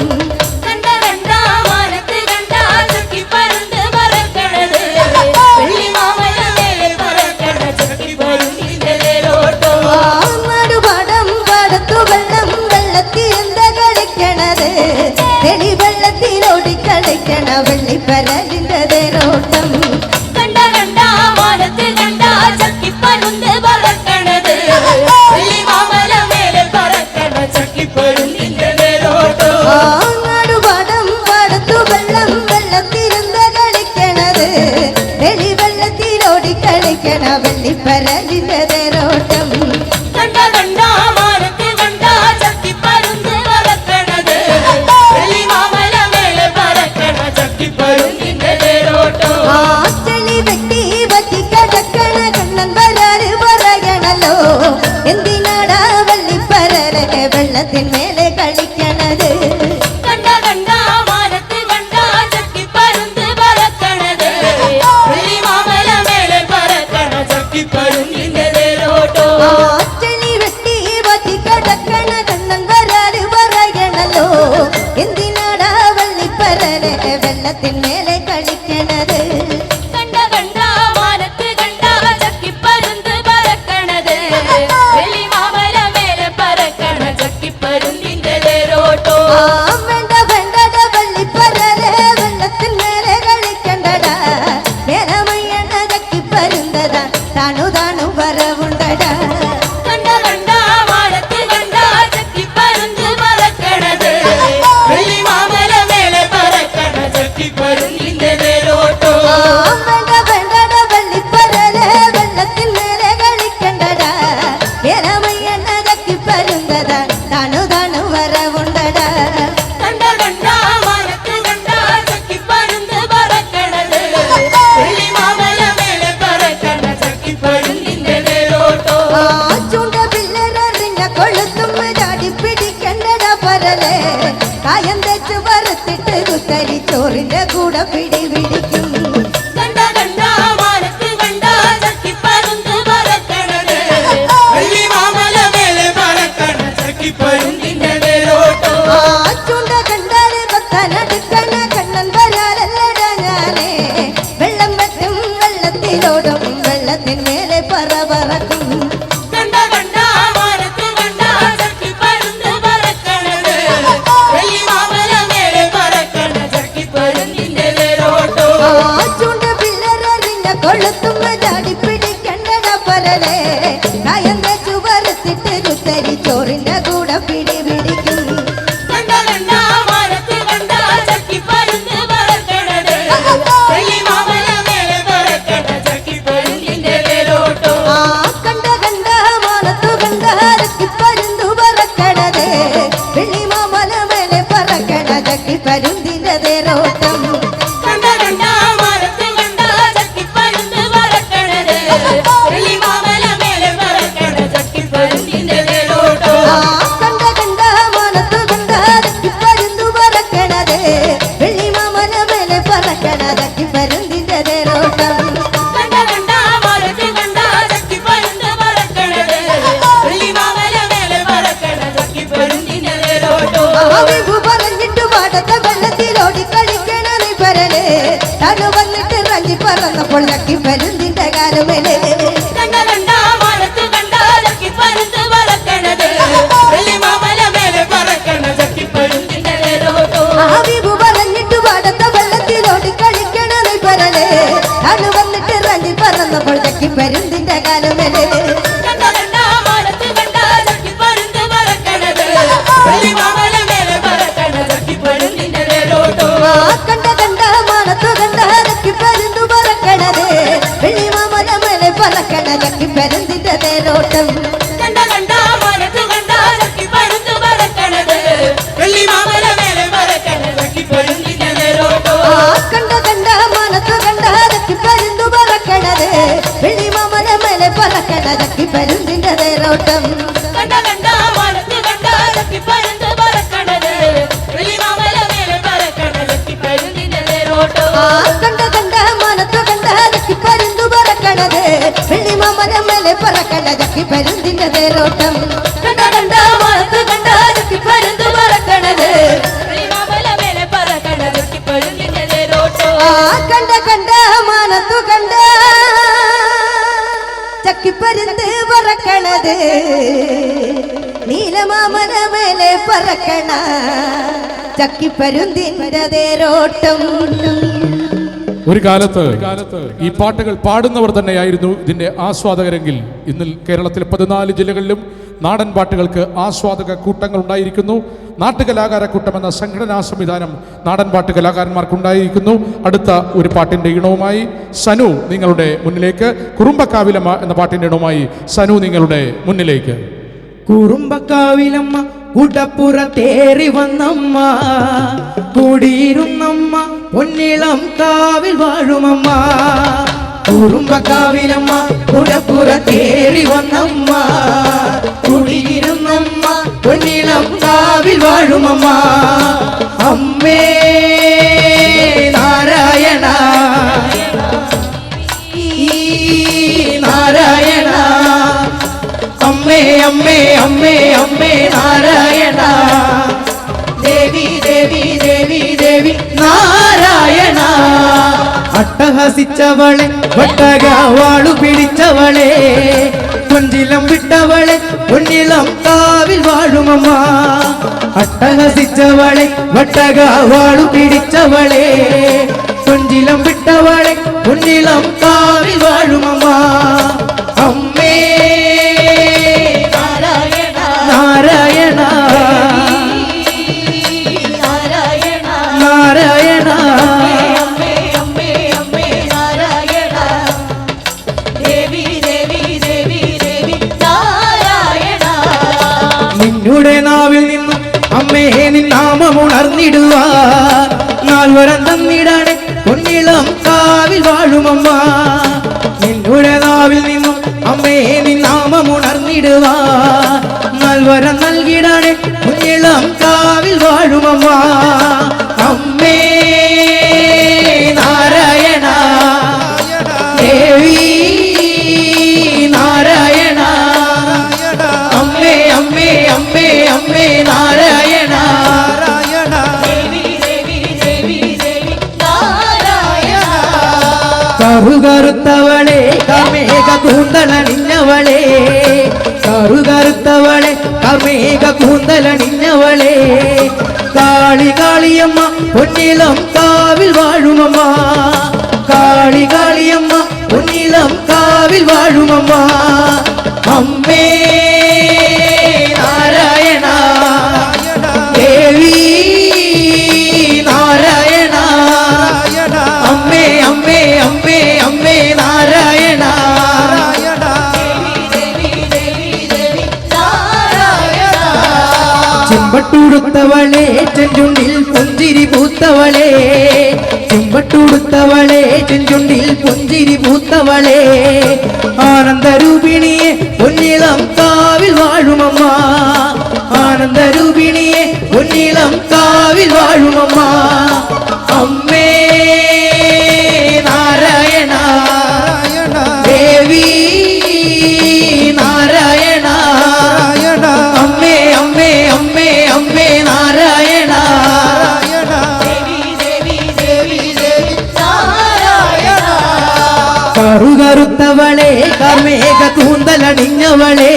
വെള്ളിപ്പരലിന്റെ തേരോട്ടം. കണ്ട കണ്ട മാനത്ത് കണ്ട ചക്കിപ്പരുന്ത് പറക്കണത് വെള്ളിമാമല മേലെ പറക്കണ ചക്കിപ്പരുന്തിന്റെ തേരോട്ടം. നാടുപാടം പാടത്തു വെള്ളം വെള്ളത്തിരുന്ന് കളിക്കണത് വെളി വെള്ളത്തിലോടി കളിക്കണ വെള്ളിപ്പരലിന്റെ തേരോട്ടം. കണ്ട കണ്ട മാനത്ത് കണ്ട ചക്കിപ്പരുന്ത് പറക്കണത് വെള്ളിമാമല മേലെ പറക്കണ ചക്കിപ്പരുന്തിന്റെ തേരോട്ടം. ചെളി വെട്ടി വറ്റി കടക്കണ കണ്ണൻ വരാറ് പറയണല്ലോ എന്തിനാടാ വെള്ളിപ്പരലെ വെള്ളത്തിന്മേലെ കളിക്കണത്. കണ്ട കണ്ട മാനത്ത് കണ്ട ചക്കിപ്പരുന്ത് പറക്കണത് വെള്ളിമാമല മേലെ പറക്കണ ചക്കിപ്പരുന്തിന്റെ തേരോട്ടം. ചെളി വെട്ടി വറ്റി കടക്കണ കണ്ണൻ വരാറ് പറയണല്ലോ എന്തിനാടാ വെള്ളിപ്പരലെ വെള്ളത്തിന്മേലെ കളിക്കണത്. കണ്ട കണ്ട മാനത്ത് കണ്ട ചക്കിപ്പരുന്ത് പറക്കണത് വെള്ളിമാമല മേലെ പറക്കണ ചക്കിപ്പരുന്തിന്റെ തേരോട്ടം. വേണ്ട വേണ്ടട വെള്ളിപ്പരലെ വെള്ളത്തിന്മേലെ കളിക്കണ്ടടാ നേരമയ്യണ ചക്കിപ്പരുന്തടാ താണു താണു വരവുണ്ടടാ. കണ്ട കണ്ട മാനത്ത് കണ്ട ചക്കിപ്പരുന്ത് പറക്കണത് വെള്ളിമാമല മേലെ പറക്കണ ചക്കിപ്പരുന്തിന്റെ തേരോട്ടം. വേണ്ട വേണ്ടട വെള്ളിപ്പരലെ വെള്ളത്തിന്മേലെ കളിക്കണ്ടടാ നേരമയ്യണ ചക്കിപ്പരുന്തടാ താണു താണു വരവുണ്ടടാ. കണ്ട കണ്ട മാനത്ത് കണ്ട ചക്കിപ്പരുന്ത് പറക്കണത് വെള്ളിമാമല മേലെ പറക്കണ ചക്കിപ്പരുന്തിന്റെ തേരോട്ടം. ചൂണ്ട പിള്ളേരറിഞ്ഞ കൊളുത്തും ചാടി പിടിക്കണ്ടട പരലെ കായം തെച്ച് വറുത്തിട്ട് കുത്തരി ചോറിന്റെ കൂടെ പിടി പിടിക്കും. കണ്ട കണ്ട മാനത്ത് കണ്ട ചക്കിപ്പരുന്ത് പറക്കണത് വെള്ളിമാമല മേലെ പറക്കണ ചക്കിപ്പരുന്തിന്റെ തേരോട്ടം. ചൂണ്ട കണ്ടാല് പത്തനടുക്കണ കണ്ണൻ വരാറല്ലട ഞാനേ വെള്ളം വെട്ടും വെള്ളത്തിലോടും വെള്ളത്തിന്മേലെ പറ പറക്കും. കണ്ട കണ്ട മാനത്ത് കണ്ട ചക്കിപ്പരുന്ത് പറക്കണത് വെള്ളിമാമല മേലെ പറക്കണ ചക്കിപ്പരുന്തിന്റെ തേരോട്ടം. ചക്കിപ്പരുന്തിന്റെ തേരോട്ടം കണ്ട കണ്ട മാനത്ത് കണ്ട ചക്കിപ്പരുന്ത് പറക്കണത് വെള്ളിമാമല മേലെ പറക്കണ ചക്കിപ്പരുന്തിന്റെ തേരോട്ടം കണ്ട കണ്ട മാനത്ത് കണ്ട ചക്കിപ്പരുന്ത് പറക്കണത് വെള്ളിമാമല മേലെ പറക്കണ ചക്കിപ്പരുന്തിന്റെ തേരോട്ടം പറഞ്ഞിട്ട് പാടത്തെ വെള്ളത്തിലോടി കളിക്കണേ പരനെ താനു വന്നിട്ട് റഞ്ചി പറന്നപ്പോൾ ചക്കിപ്പരുന്തിന്റെ കാലുമേലെ പറഞ്ഞിട്ട് പാടത്തെ വെള്ളത്തിലോടി കളിക്കണേ പരനെ താനു വന്നിട്ട് റഞ്ചി പറന്നപ്പോൾ ചക്കിപ്പരുന്തിന്റെ കാലുമേലെ കണ്ട കണ്ട മാനത്തു കണ്ട ചക്കിപ്പരുന്തു പറക്കണത് വെള്ളിമാമല മേലെ പറക്കണ ചക്കിപ്പരുന്തിന്റെ തേരോട്ടം കണ്ട കണ്ട മാനത്ത് കണ്ട ചക്കിപ്പരുന്ത് പറക്കണത് വെള്ളിമാമല മേലെ പറക്കണ ചക്കിപ്പരുന്തിന്റെ തേരോട്ടം കണ്ട കണ്ട മാനത്തു കണ്ട ചക്കിപ്പരുന്തു പറക്കണത് വെള്ളിമാമല മേലെ പറക്കണ ചക്കിപ്പരുന്തിന്റെ തേരോട്ടം കണ്ട കണ്ട മാനത്ത് കണ്ട ചക്കിപ്പരുന്ത് പറക്കണത് വെള്ളിമാമല മേലെ പറക്കണ ചക്കിപ്പരുന്തിന്റെ തേരോട്ടം കണ്ട കണ്ട മാനത്തു കണ്ട ചക്കിപ്പരുന്തു പറക്കണത് വെള്ളിമാമല മേലെ പറക്കണ ചക്കിപ്പരുന്തിന്റെ തേരോട്ടം കണ്ട കണ്ട മാനത്ത് കണ്ട ചക്കിപ്പരുന്ത് പറക്കണത് വെള്ളിമാമല മേലെ പറക്കണ ചക്കിപ്പരുന്തിന്റെ തേരോട്ടം കണ്ട കണ്ട മാനത്തു കണ്ട ചക്കിപ്പരുന്ത് പറക്കണത് നീലമാമല മേലെ പറക്കണ ചക്കിപ്പരുന്തിന്റെ തേരോട്ടം ഒരു കാലത്ത് ഈ പാട്ടുകൾ പാടുന്നവർ തന്നെയായിരുന്നു ഇതിന്റെ ആസ്വാദകരെങ്കിൽ ഇന്ന് കേരളത്തിലെ 14 ജില്ലകളിലും നാടൻ പാട്ടുകൾക്ക് ആസ്വാദക കൂട്ടങ്ങൾ ഉണ്ടായിരിക്കുന്നു. നാട്ടുകലാകാര കൂട്ടം എന്ന സംഘടനാ സംവിധാനം നാടൻ പാട്ട് കലാകാരന്മാർക്കുണ്ടായിരിക്കുന്നു. അടുത്ത ഒരു പാട്ടിന്റെ ഇണവുമായി സനു നിങ്ങളുടെ മുന്നിലേക്ക്. കുറുമ്പക്കാവിലമ്മ എന്ന പാട്ടിന്റെ ഇണവുമായി സനു നിങ്ങളുടെ മുന്നിലേക്ക്. കുറുമ്പക്കാവിലമ്മ കുടപ്പുറത്തേറി വന്നമ്മ കൂടിയിരുന്നമ്മ പൊന്നിളം കാവിൽ വാഴുമമ്മ. കുറുമ്പക്കാവിലമ്മ കുടപ്പുറത്തേറി വന്നമ്മ കൂടിയിരുന്നമ്മ പൊന്നിളം കാവിൽ വാഴുമമ്മ. അമ്മേ നാരായണ നാരായണ അമ്മേ അമ്മേ അമ്മേ അമ്മേ നാരായണ ദേവി ദേവി ദേവി ദേവി നാരായണ. അട്ടഹസിച്ചവളെ വട്ടക വാളു പിടിച്ചവളെ കൊഞ്ചിലം വിട്ടവളെ പൊന്നിളം കാവിൽ വാഴുമമ്മ. അട്ടഹസിച്ചവളെ വട്ടക വാളു പിടിച്ചവളെ കൊഞ്ചിലം വിട്ടവളെ പൊന്നിളം കാവിൽ വാഴുമമ്മ. അമ്മേ നാരായണ നാരായണ നിന്നുടെ നാവിൽ നിന്നും അമ്മേ നിന്നാമമുണർന്നിടുവാൻ നാൽവരം തന്നിടാണ് പൊന്നിളം കാവിൽ വാഴുമമ്മ. നിന്നുടെ നാവിൽ നിന്നും അമ്മേ നിന്നാമമുണർന്നിടുവാൻ നാൽവരം നൽകിടാണ് പൊന്നിളം കാവിൽ വാഴുമമ്മ. അമ്മേ നാരായണ ദേവി നാരായണ അമ്മേ അമ്മേ അമ്മേ അമ്മേ നാരായണ കറുകറുത്തവളെ കമേക കൂന്തലണിഞ്ഞവളെ കറുകറുത്തവളെ കമേക കൂന്തലണിഞ്ഞവളെ കാളി കാളിയമ്മ പൊന്നിളം കാവിൽ വാഴുമമ്മ. കാളി കാളിയമ്മ പൊന്നിളം കാവിൽ വാഴുമമ്മ. അമ്മേ നാരായണ ദേവി നാരായണ അമ്മേ അമ്മേ അമ്മേ അമ്മേ നാരായണ ചെമ്പട്ടുടുത്തവളെ പൂത്തവളെ ചെഞ്ചുണ്ടിൽ പുഞ്ചിരി പൂത്തവളെ ചെമ്പട്ടുടുത്തവളെ ചെഞ്ചുണ്ടിൽ പുഞ്ചിരി പൂത്തവളെ ആനന്ദരൂപിണിയെ പൊന്നിളം കാവിൽ വാഴുമമ്മ ആനന്ദരൂപിണിയെ പൊന്നിളം കാവിൽ വാഴുമമ്മ അമ്മേ നാരായണ ദേവി നാരായണ അമ്മേ അമ്മേ അമ്മേ അമ്മേ നാരായണ കറുകറുത്തവളെ കാർമേഘ കൂന്തലണിഞ്ഞവളെ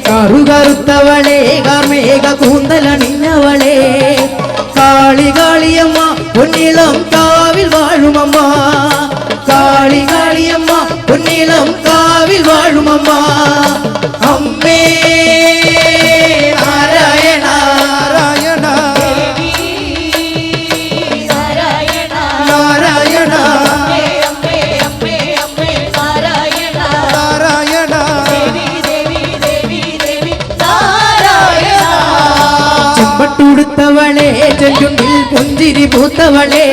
കറുകറുത്തവളെ കാർമേഘ കൂന്തലണിഞ്ഞവളെ കാളി കാളിയമ്മ പൊന്നിളം കാവിൽ വാഴുമമ്മ കാളി കാളിയമ്മ പൊന്നിളം കാവിൽ വാഴുമമ്മ അമ്മേ നാരായണ നാരായണ ചെമ്പട്ടുടുത്തവളെ ചെഞ്ചുണ്ടിൽ പുഞ്ചിരി പൂത്തവളെ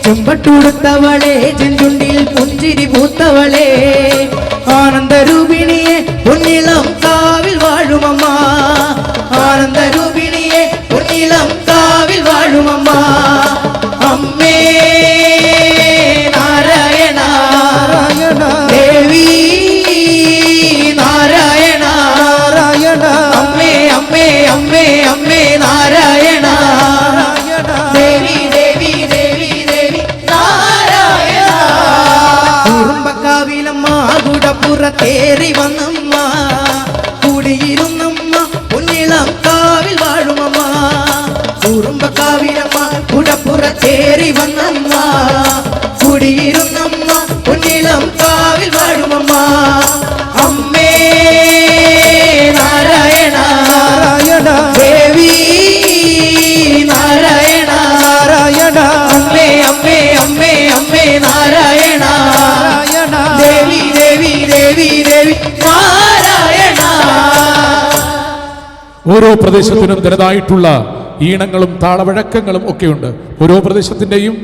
ചെമ്പട്ടുടുത്തവളെ ചെഞ്ചുണ്ടിൽ പുഞ്ചിരി പൂത്തവളെ ആനന്ദരൂപിണിയെ പൊന്നിളം കാവിൽ വാഴുമമ്മ ആനന്ദരൂപിണിയെ പൊന്നിളം കാവിൽ വാഴുമമ്മ അമ്മേ നാരായണ ദേവി നാരായണ അമ്മേ അമ്മേ അമ്മേ അമ്മേ നാരായണ ദേവി ദേവി ദേവി ദേവി നാരായണ കുറുമ്പക്കാവിലമ്മ കുടപ്പുറത്തേറി വന്നമ്മ കൂടിയിരുന്നമ്മ പൊന്നിളം കാവിൽ വാഴുമമ്മ കുറുമ്പക്കാവിലമ്മ കുടപ്പുറത്തേറി വന്നമ്മ കൂടിയിരുന്നമ്മ പൊന്നിളം കാവിൽ വാഴുമമ്മ അമ്മേ നാരായണ ദേവി നാരായണ അമ്മേ അമ്മേ അമ്മേ അമ്മേ നാരായണ ദേവി ദേവി ദേവി ദേവി നാരായണ. ഓരോ പ്രദേശത്തിനും തനതായിട്ടുള്ള ഈണങ്ങളും താളവഴക്കങ്ങളും ഒക്കെയുണ്ട്. ഓരോ പ്രദേശത്തിൻ്റെയും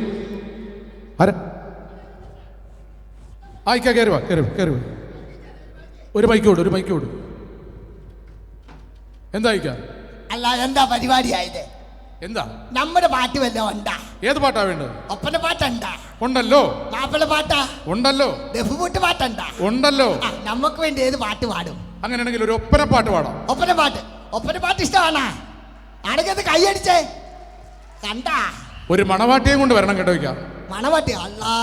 കയറി വാ ഒരു മൈക്കോട് എന്താ അല്ല എന്താ പരിപാടിയായത്? എന്താ നമ്മുടെ പാട്ട് വല്ലോ ഉണ്ടാ? ഏത് പാട്ടാ വേണ്ടത്? ഒപ്പന പാട്ടുണ്ടാ? ഉണ്ടല്ലോ. മാപ്പിള പാട്ടാ? ഉണ്ടല്ലോ. ദഫ്മുട്ട് പാട്ടുണ്ടാ? ഉണ്ടല്ലോ. നമുക്ക് വേണ്ടി ഏത് പാട്ട് പാടും? അങ്ങനെയാണെങ്കിൽ ഒരു ഒപ്പന പാട്ട് പാടാം. ഒപ്പന പാട്ട് ഇഷ്ടമാണാ? ആണെങ്കിൽ അത് കൈയടിച്ചേ കണ്ടാ. ഒരു മണവാട്ടിയെ കൊണ്ട് വരണം കേട്ടോ. മണവാട്ടി? അല്ലാ,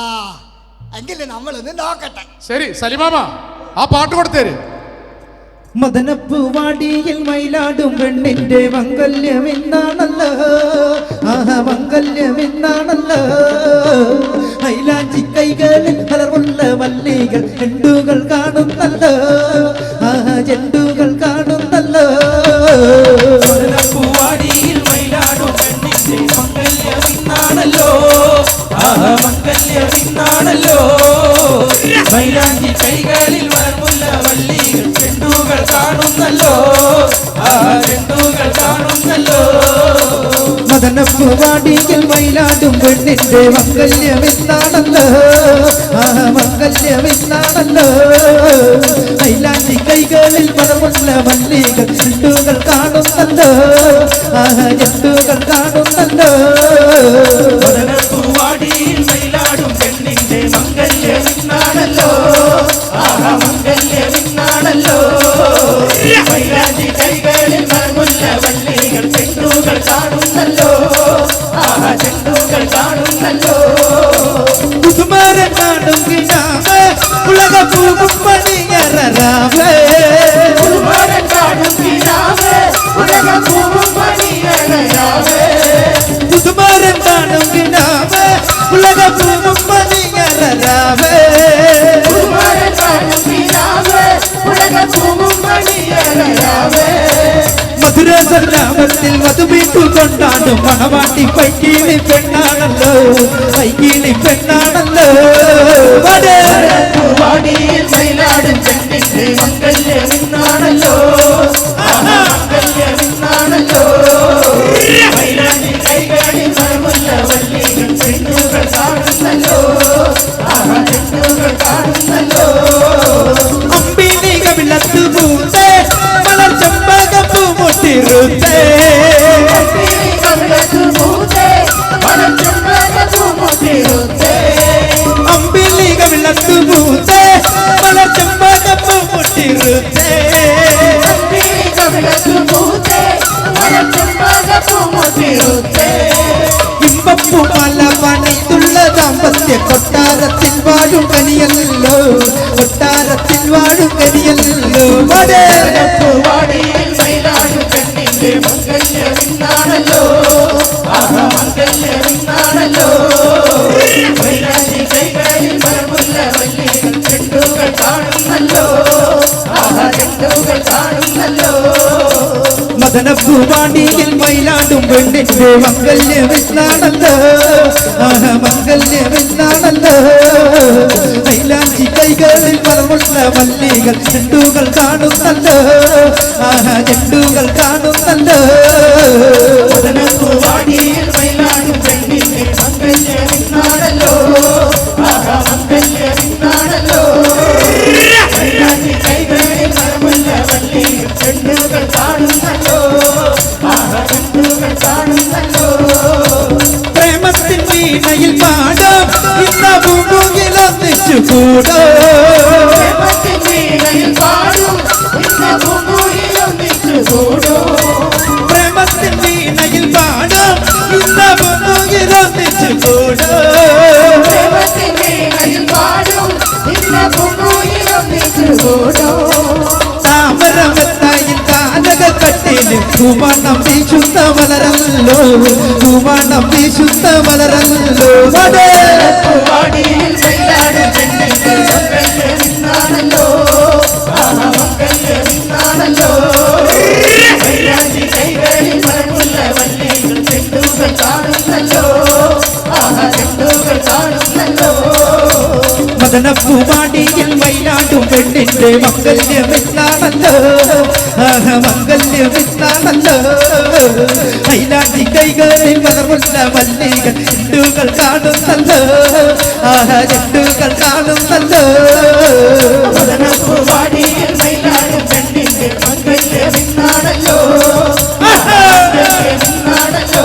എങ്കിലും നമ്മളൊന്ന് നോക്കട്ടെ. ശരി സലിമാമ, ആ പാട്ട് കൊടുത്തേര്. മദനപ്പൂവാടിയിൽ മയിലാടും പെണ്ണിന്റെ മംഗല്യം എന്നാണല്ലോ മംഗല്യം എന്നാണല്ലോ മൈലാഞ്ചി കൈകളിൽ വളർന്ന വല്ലികൾ ചെണ്ടുകൾ കാണുന്നല്ലോ ചെണ്ടുകൾ കാണുന്നല്ലോ മദനപ്പൂവാടിയിൽ മയിലാടും പെണ്ണിന്റെ മംഗല്യം എന്നാണല്ലോ മംഗല്യം എന്നാണല്ലോ മൈലാഞ്ചി കൈകളിൽ വളർന്ന വല്ലികൾ ചെണ്ടുകൾ കാണുന്നല്ലോ ചെണ്ടുകൾ കാണുന്നല്ലോ മദനപ്പൂവാടിയിൽ മയിലാടും പെണ്ണിന്റെ മംഗല്യം എന്നാണല്ലോ മംഗല്യം എന്നാണല്ലോ മൈലാഞ്ചി കൈകളിൽ വളർന്ന വല്ലികൾ ചെണ്ടുകൾ കാണുന്നല്ലോ ചെണ്ടുകൾ കാണുന്നല്ലോ മദനപ്പൂവാടിയിൽ മയിലാടും പെണ്ണിന്റെ മംഗല്യം എന്നാണല്ലോ മംഗല്യം എന്നാണല്ലോ മൈലാഞ്ചി കൈകളിൽ മറമുല്ല വല്ലികൾ ചെണ്ടുകൾ കാണുന്നല്ലോ ചെണ്ടുകൾ കാണുന്നല്ലോ പുതുമരം കാണും കിടാവേ ഉലക പൂവും പണിയറാവേ പുതുമരം കാണും കിടാവേ ഉലക പൂവും പണിയറാവേ പുതുമരം കാണും കിടാവേ ഉലക പൂവും പണിയറാവേ പുതുമരം കാണും കിടാവേ ഉലക പൂവും പണിയറാവേ മധുര സല്ലാപത്തിൽ മധുമീട്ടു കൊണ്ടാടും മണവാട്ടി പൈക്കിളി പെണ്ണാണല്ലോ പൈക്കിളി പെണ്ണാണല്ലോ മദനപ്പൂവാടിയിൽ മയിലാടും പെണ്ണിന്റെ മംഗല്യം എന്നാണല്ലോ മംഗല്യം എന്നാണല്ലോ വള്ളികൾ ചെണ്ടുകൾ കാണുന്നല്ലോ ചെണ്ടുകൾ കാണുന്നല്ലോ അമ്പിളിക വിളക്ക് പൂത്തേ മലർ ചെമ്പകപ്പൂ മുട്ടിരുത്തേ അമ്പിളിക വിളക്ക് പൂത്തേ മലർ ചെമ്പകപ്പൂ മുട്ടിരുത്തേ ഇമ്പപ്പൂ മല പണിതുള്ള ദാമ്പത്യ കൊട്ടാരത്തിൽ വാഴും കനിയല്ലോ കൊട്ടാരത്തിൽ വാഴും കനിയല്ലോ വാടിയിൽ മയിലാടും പെണ്ണിന്റെ മംഗല്യമിന്നാണല്ലോ മംഗല്യമിന്നാണല്ലോ മൈലാടി കൈകളിൽ മരമുല്ല വള്ളികൾ ചെണ്ടുകൾ കാണുന്നല്ലോ ചെണ്ടുകൾ കാണുന്നല്ലോ മദനപ്പൂവാടിയിൽ മയിലാടും പെണ്ണിന്റെ മംഗല്യമെന്നാണല്ലോ മംഗല്യമെന്നാണല്ലോ മൈലാഞ്ചി കൈകളിൽ മറമുള്ള വള്ളികൾ ചെണ്ടുകൾ കാണുന്നല്ലോ ചെണ്ടുകൾ കാണുന്നല്ലോ മദനപ്പൂവാടിയിൽ മയിലാടും പെണ്ണിന്റെ മംഗല്യമെന്നാണല്ലോ മംഗല്യമെന്നാണല്ലോ മൈലാഞ്ചി കൈകളിൽ മറമുള്ള വള്ളികൾ ചെണ്ടുകൾ കാണുന്നല്ലോ ചെണ്ടുകൾ കാണുന്നല്ലോ പ്രേമത്തിൻ വീണയിൽ പാടാം ഇന്ന ഭൂമുകിലൊന്നിച്ചു കൂടോ പ്രേമത്തിൻ വീണയിൽ പാടും ഇന്ന ഭൂമുകിലൊന്നിച്ചു കൂടോ പ്രേമത്തിൻ വീണയിൽ പാടാം ഇന്ന ഭൂമുകിലൊന്നിച്ചു കൂടോ പ്രേമത്തിൻ വീണയിൽ പാടും ഇന്ന ഭൂമുകിലൊന്നിച്ചു കൂടോ താമരമത്തായിൽ കാനകക്കട്ടിൽ കുമണം വീശുന്ന മലരല്ലോ കുമണം വീശുന്ന മലരല്ലോ വാടിയിൽ മയിലാടും പെണ്ണിന്റെ മംഗല്യമിന്നാണല്ലോ മംഗല്യമിന്നാണല്ലോ മൈലാഞ്ചി കൈകളിൽ മരമുള്ള വള്ളികൾ ചെണ്ടുകൾ കാണുന്നല്ലോ ചെണ്ടുകൾ കാണുന്നല്ലോ മദനപ്പൂവാടിയിൽ മയിലാടും പെണ്ണിന്റെ മംഗല്യമെന്നാണല്ലോ മംഗല്യമെന്നാണല്ലോ മൈലാഞ്ചി കൈകളിൽ മലർമുള്ള വള്ളികൾ ചെണ്ടുകൾ കാണുന്നല്ലോ ചെണ്ടുകൾ കാണുന്നല്ലോ മദനപ്പൂവാടിയിൽ മയിലാടും പെണ്ണിന്റെ മംഗല്യമിന്നാണല്ലോ മംഗല്യമിന്നാണല്ലോ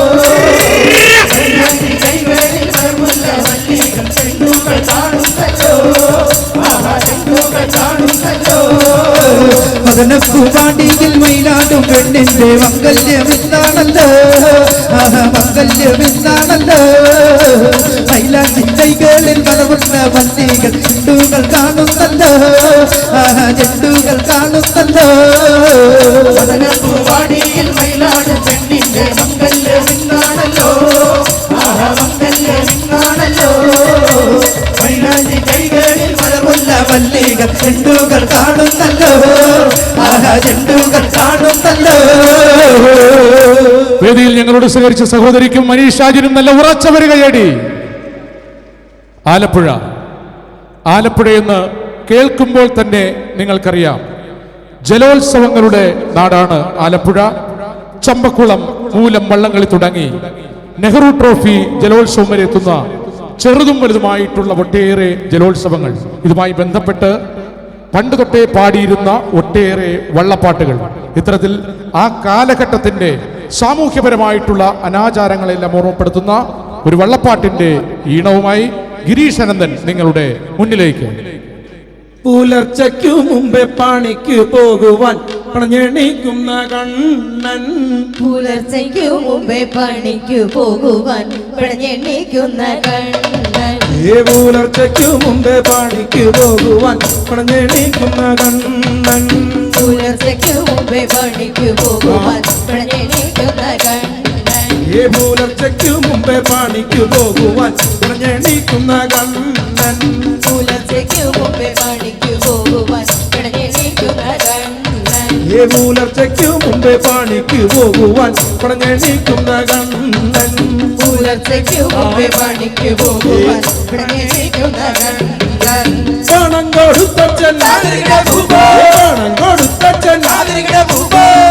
മൈലാഞ്ചി കൈകളിൽ മരമുള്ള വള്ളികൾ ചെണ്ടുകൾ കാണുന്നല്ലോ ചെണ്ടുകൾ കാണുന്നല്ലോ മദനപ്പൂവാടിയിൽ മയിലാടും പെണ്ണിന്റെ മംഗല്യമെന്നാണല്ലോ മംഗല്യമെന്നാണല്ലോ മൈലാഞ്ചി കൈകളിൽ മറമുള്ള വള്ളികൾ ചെണ്ടുകൾ കാണുന്നല്ലോ ചെണ്ടുകൾ കാണുന്നല്ലോ മദനപ്പൂവാടിയിൽ മയിലാടും പെണ്ണിന്റെ മംഗല്യമിന്നാണല്ലോ മംഗല്യമിന്നാണല്ലോ മൈലാഞ്ചി കൈകളിൽ മറമുള്ള വള്ളികൾ ചെണ്ടുകൾ കാണുന്നല്ലോ ചെണ്ടുകൾ കാണുന്നല്ലോ വേദിയിൽ ഞങ്ങളോട് സഹകരിച്ച സഹോദരിക്കും മനീഷാജിനും നല്ല ഉറച്ച വരികയടി. ആലപ്പുഴ ആലപ്പുഴയെന്ന് കേൾക്കുമ്പോൾ തന്നെ നിങ്ങൾക്കറിയാം, ജലോത്സവങ്ങളുടെ നാടാണ് ആലപ്പുഴ. ചമ്പക്കുളം, മൂലം, വള്ളംകളി തുടങ്ങി നെഹ്റു ട്രോഫി ജലോത്സവം വരെ എത്തുന്ന ചെറുതും വലുതുമായിട്ടുള്ള ഒട്ടേറെ ജലോത്സവങ്ങൾ. ഇതുമായി ബന്ധപ്പെട്ട് പണ്ട് തൊട്ടേ പാടിയിരുന്ന ഒട്ടേറെ വള്ളപ്പാട്ടുകൾ. ഇത്തരത്തിൽ ആ കാലഘട്ടത്തിന്റെ സാമൂഹ്യപരമായിട്ടുള്ള അനാചാരങ്ങളെല്ലാം ഓർമ്മപ്പെടുത്തുന്ന ഒരു വള്ളപ്പാട്ടിന്റെ ഈണവുമായി ഗിരീഷ് അനന്തൻ നിങ്ങളുടെ മുന്നിലേക്ക്. പുലർച്ചയ്ക്കു മുമ്പേ പണിക്ക് പോകുവാൻ പണഞ്ഞെണീക്കുന്ന കണ്ണൻ, പുലർച്ചയ്ക്കു മുമ്പേ പണിക്ക് പോകുവാൻ പണഞ്ഞെണീക്കുന്ന കണ്ണൻ, പുലർച്ചയ്ക്കു മുമ്പേ പണിക്ക് പോകുവാൻ പണഞ്ഞെണീക്കുന്ന കണ്ണൻ, പുലർച്ചയ്ക്കു മുമ്പേ പണിക്ക് പോകുവാൻ പണഞ്ഞെണീക്കുന്ന കണ്ണൻ, പുലർച്ചയ്ക്കു മുമ്പേ പണിക്ക് പോകുവാൻ പണഞ്ഞെണീക്കുന്ന കണ്ണൻ, പുലർച്ചയ്ക്കു മുമ്പേ പണിക്ക് പോകുവാൻ പണഞ്ഞെണീക്കുന്ന കണ്ണൻ, പുലർച്ചയ്ക്കു മുമ്പേ പണിക്ക് പോകുവാൻ പണഞ്ഞെണീക്കുന്ന കണ്ണൻ, പുലർച്ചയ്ക്കു മുമ്പേ പണിക്ക് പോകുവാൻ പണഞ്ഞെണീക്കുന്ന കണ്ണൻ, പണം കൊടുത്തച്ഛൻ പണം കൊടുത്തച്ഛൻ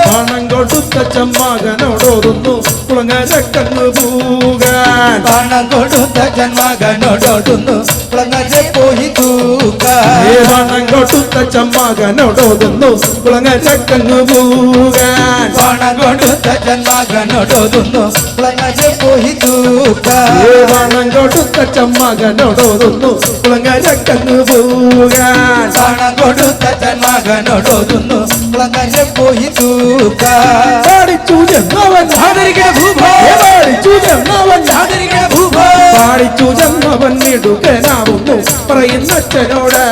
പണം കൊടുത്ത കൊടുത്തച്ഛൻ മകനോടോതുന്നു കുളങ്ങരക്കങ്ങ് പൂകാൻ പണം കൊടുത്തച്ഛൻ മകനോടോതുന്നു കുളങ്ങര പോയി തൂക്കാൻ പണം കൊടുത്തച്ഛൻ മകനോടോതുന്നു കുളങ്ങരക്കങ്ങ് പൂകാൻ പണം കൊടുത്തച്ഛൻ മകനോടോതുന്നു കുളങ്ങര പോയി തൂക്കാൻ പണം കൊടുത്തച്ഛൻ മകനോടോതുന്നു കുളങ്ങരക്കങ്ങ് പൂകാൻ പണം കൊടുത്തച്ഛൻ മകനോടോതുന്നു കുളങ്ങര പോയി തൂക്കാൻ പാടിച്ചു ജന്മവൻ പാടിച്ചു ജന്മവൻ പാടിച്ചു ജന്മവൻ മിടുക്കനാവുന്നു പറയുന്നച്ഛനോട്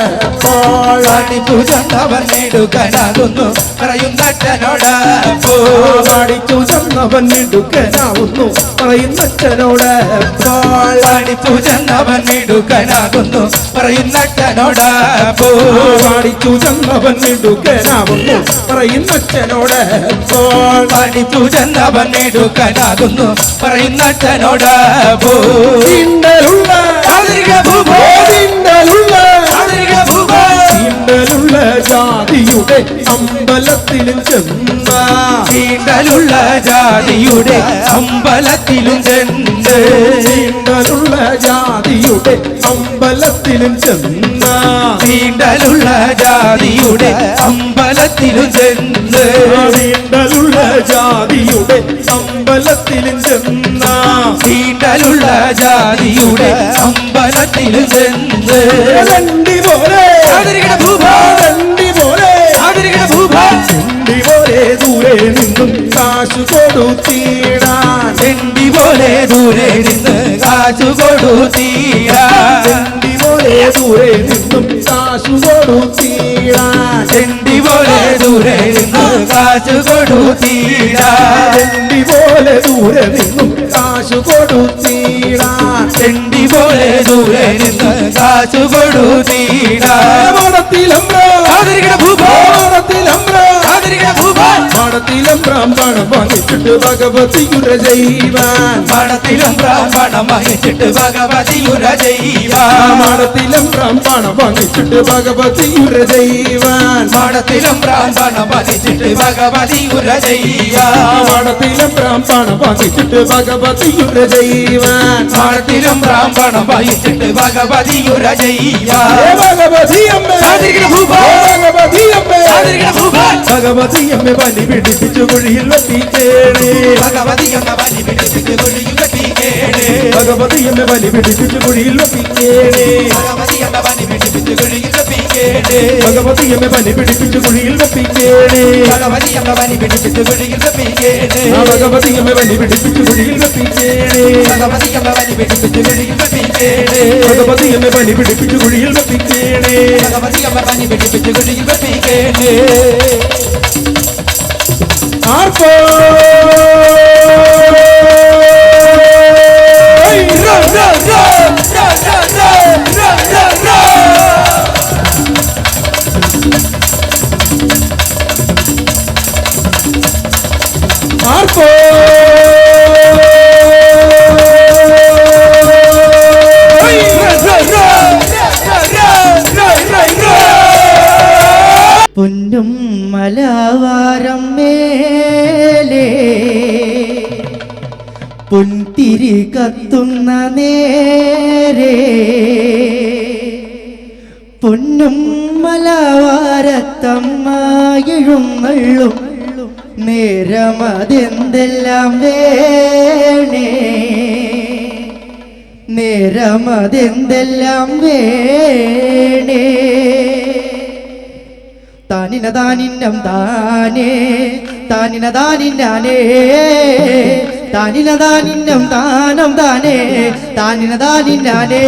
പാടിച്ചു ജന്മവൻ മിടുക്കനാകുന്നു പറയുന്നച്ഛനോട് പാടിച്ചു ജന്മവൻ മിടുക്കനാവുന്നു പറയുന്നച്ഛനോട് പാടിച്ചു ജന്മവൻ മിടുക്കനാകുന്നു പറയുന്നച്ഛനോട് പാടിച്ചു ജന്മവൻ മിടുക്കനാവുന്നു പറയുന്നച്ഛനോട് പാടിച്ചു ജന്മവൻ മിടുക്കനാകുന്നു പറയുന്നച്ഛനോട് ഇണ്ടലുള്ള ഇണ്ടലുള്ള ജാതിയുടെ അമ്പലത്തിലും ചെന്ന ഈണ്ടലുള്ള ജാതിയുടെ അമ്പലത്തിലും ചെന്ന് ഇണ്ടലുള്ള ജാതിയുടെ അമ്പലത്തിലും ചെന്ന ഈണ്ടലുള്ള ജാതിയുടെ അമ്പലത്തിലും ചെന്ന് ഇണ്ടലുള്ള ജാതിയുടെ അമ്പലത്തിലും ചെന്ന ഈണ്ടലുള്ള ജാതിയുടെ അമ്പലത്തിലും ചെന്ന് രണ്ടി പോലെ രണ്ടി പോലെ ചെണ്ടി പോലെ ദൂരെ നിന്നും കാശു കൊടുത്തിടാൻ ചെണ്ടി പോലെ ദൂരെ നിന്ന് കാശു കൊടുത്തീരാൻ ചെണ്ടി പോലെ ദൂരെ നിന്നും കാശു കൊടുത്തിടാൻ ചെണ്ടി പോലെ ദൂരെ നിന്ന് കാശു കൊടുത്തീരാൻ ചെണ്ടി പോലെ ദൂരെ നിന്നും കാശു കൊടുത്തിടാൻ ചെണ്ടി പോലെ ദൂരെ നിന്ന് കാശു കൊടുത്തീരാൻ മടത്തിലമ്പ്രാം പണം വാങ്ങിച്ചിട്ട് ഭഗവതിയുടെ ജൈവാൻ മടത്തിലമ്പ്രാം പണം വാങ്ങിച്ചിട്ട് ഭഗവതിയുടെ ജൈവാൻ മടത്തിലമ്പ്രാം പണം വാങ്ങിച്ചിട്ട് ഭഗവതിയുടെ ജൈവാൻ മടത്തിലമ്പ്രാം പണം വാങ്ങിച്ചിട്ട് ഭഗവതിയുടെ ജൈവാൻ മടത്തിലമ്പ്രാം പണം വാങ്ങിച്ചിട്ട് ഭഗവതിയുടെ ജൈവാൻ മടത്തിലമ്പ്രാം പണം വാങ്ങിച്ചിട്ട് ഭഗവതിയുടെ ജൈവാൻ ഭഗവതിയമ്മേ ഭഗവതിയമ്മേ ഭഗവതിയമ്മേ ബലി പിടിപ്പിച്ചു കുഴിയിൽ വെട്ടിക്കേണേ ഭഗവതിയമ്മ ബലി പിടിപ്പിച്ച് കുഴിയിൽ വെട്ടിക്കേണേ ഭഗവതിയമ്മേ ബലി പിടിപ്പിച്ചു കുഴിയിൽ വെട്ടിക്കേണേ ഭഗവതിയമ്മ ബലി പിടിപ്പിച്ച് കുഴിയിൽ വെട്ടിക്കേണേ ഭഗവതിയമ്മേ ബലി പിടിപ്പിച്ചു കുഴിയിൽ വെട്ടിക്കേണേ ഭഗവതിയമ്മ ബലി പിടിപ്പിച്ച് കുഴിയിൽ വെട്ടിക്കേണേ ഭഗവതിയമ്മേ ബലി പിടിപ്പിച്ചു കുഴിയിൽ വെട്ടിക്കേണേ ഭഗവതിയമ്മ ബലി പിടിപ്പിച്ച് കുഴിയിൽ വെട്ടിക്കേണേ ഭഗവതിയമ്മേ ബലി പിടിപ്പിച്ചു കുഴിയിൽ വെട്ടിക്കേണേ ഭഗവതിയമ്മ ബലി പിടിപ്പിച്ച് കുഴിയിൽ വെട്ടിക്കേണേ ആർപ്പോ ആർപ്പോ പൊന്നും മലവാരം മേലേ പൊൻതിരി കത്തുന്ന നേരേ പൊന്നും മലവാരത്തമ്മഴുന്നള്ളും നേരമതെന്തെല്ലാം വേണേ നേരമതെന്തെല്ലാം വേണേ താനിന താനിന്നം താനേ താനിന താനിന്നാനേ താനിന താനിന്നം താനം താനേ താനിന താനിന്നാനേ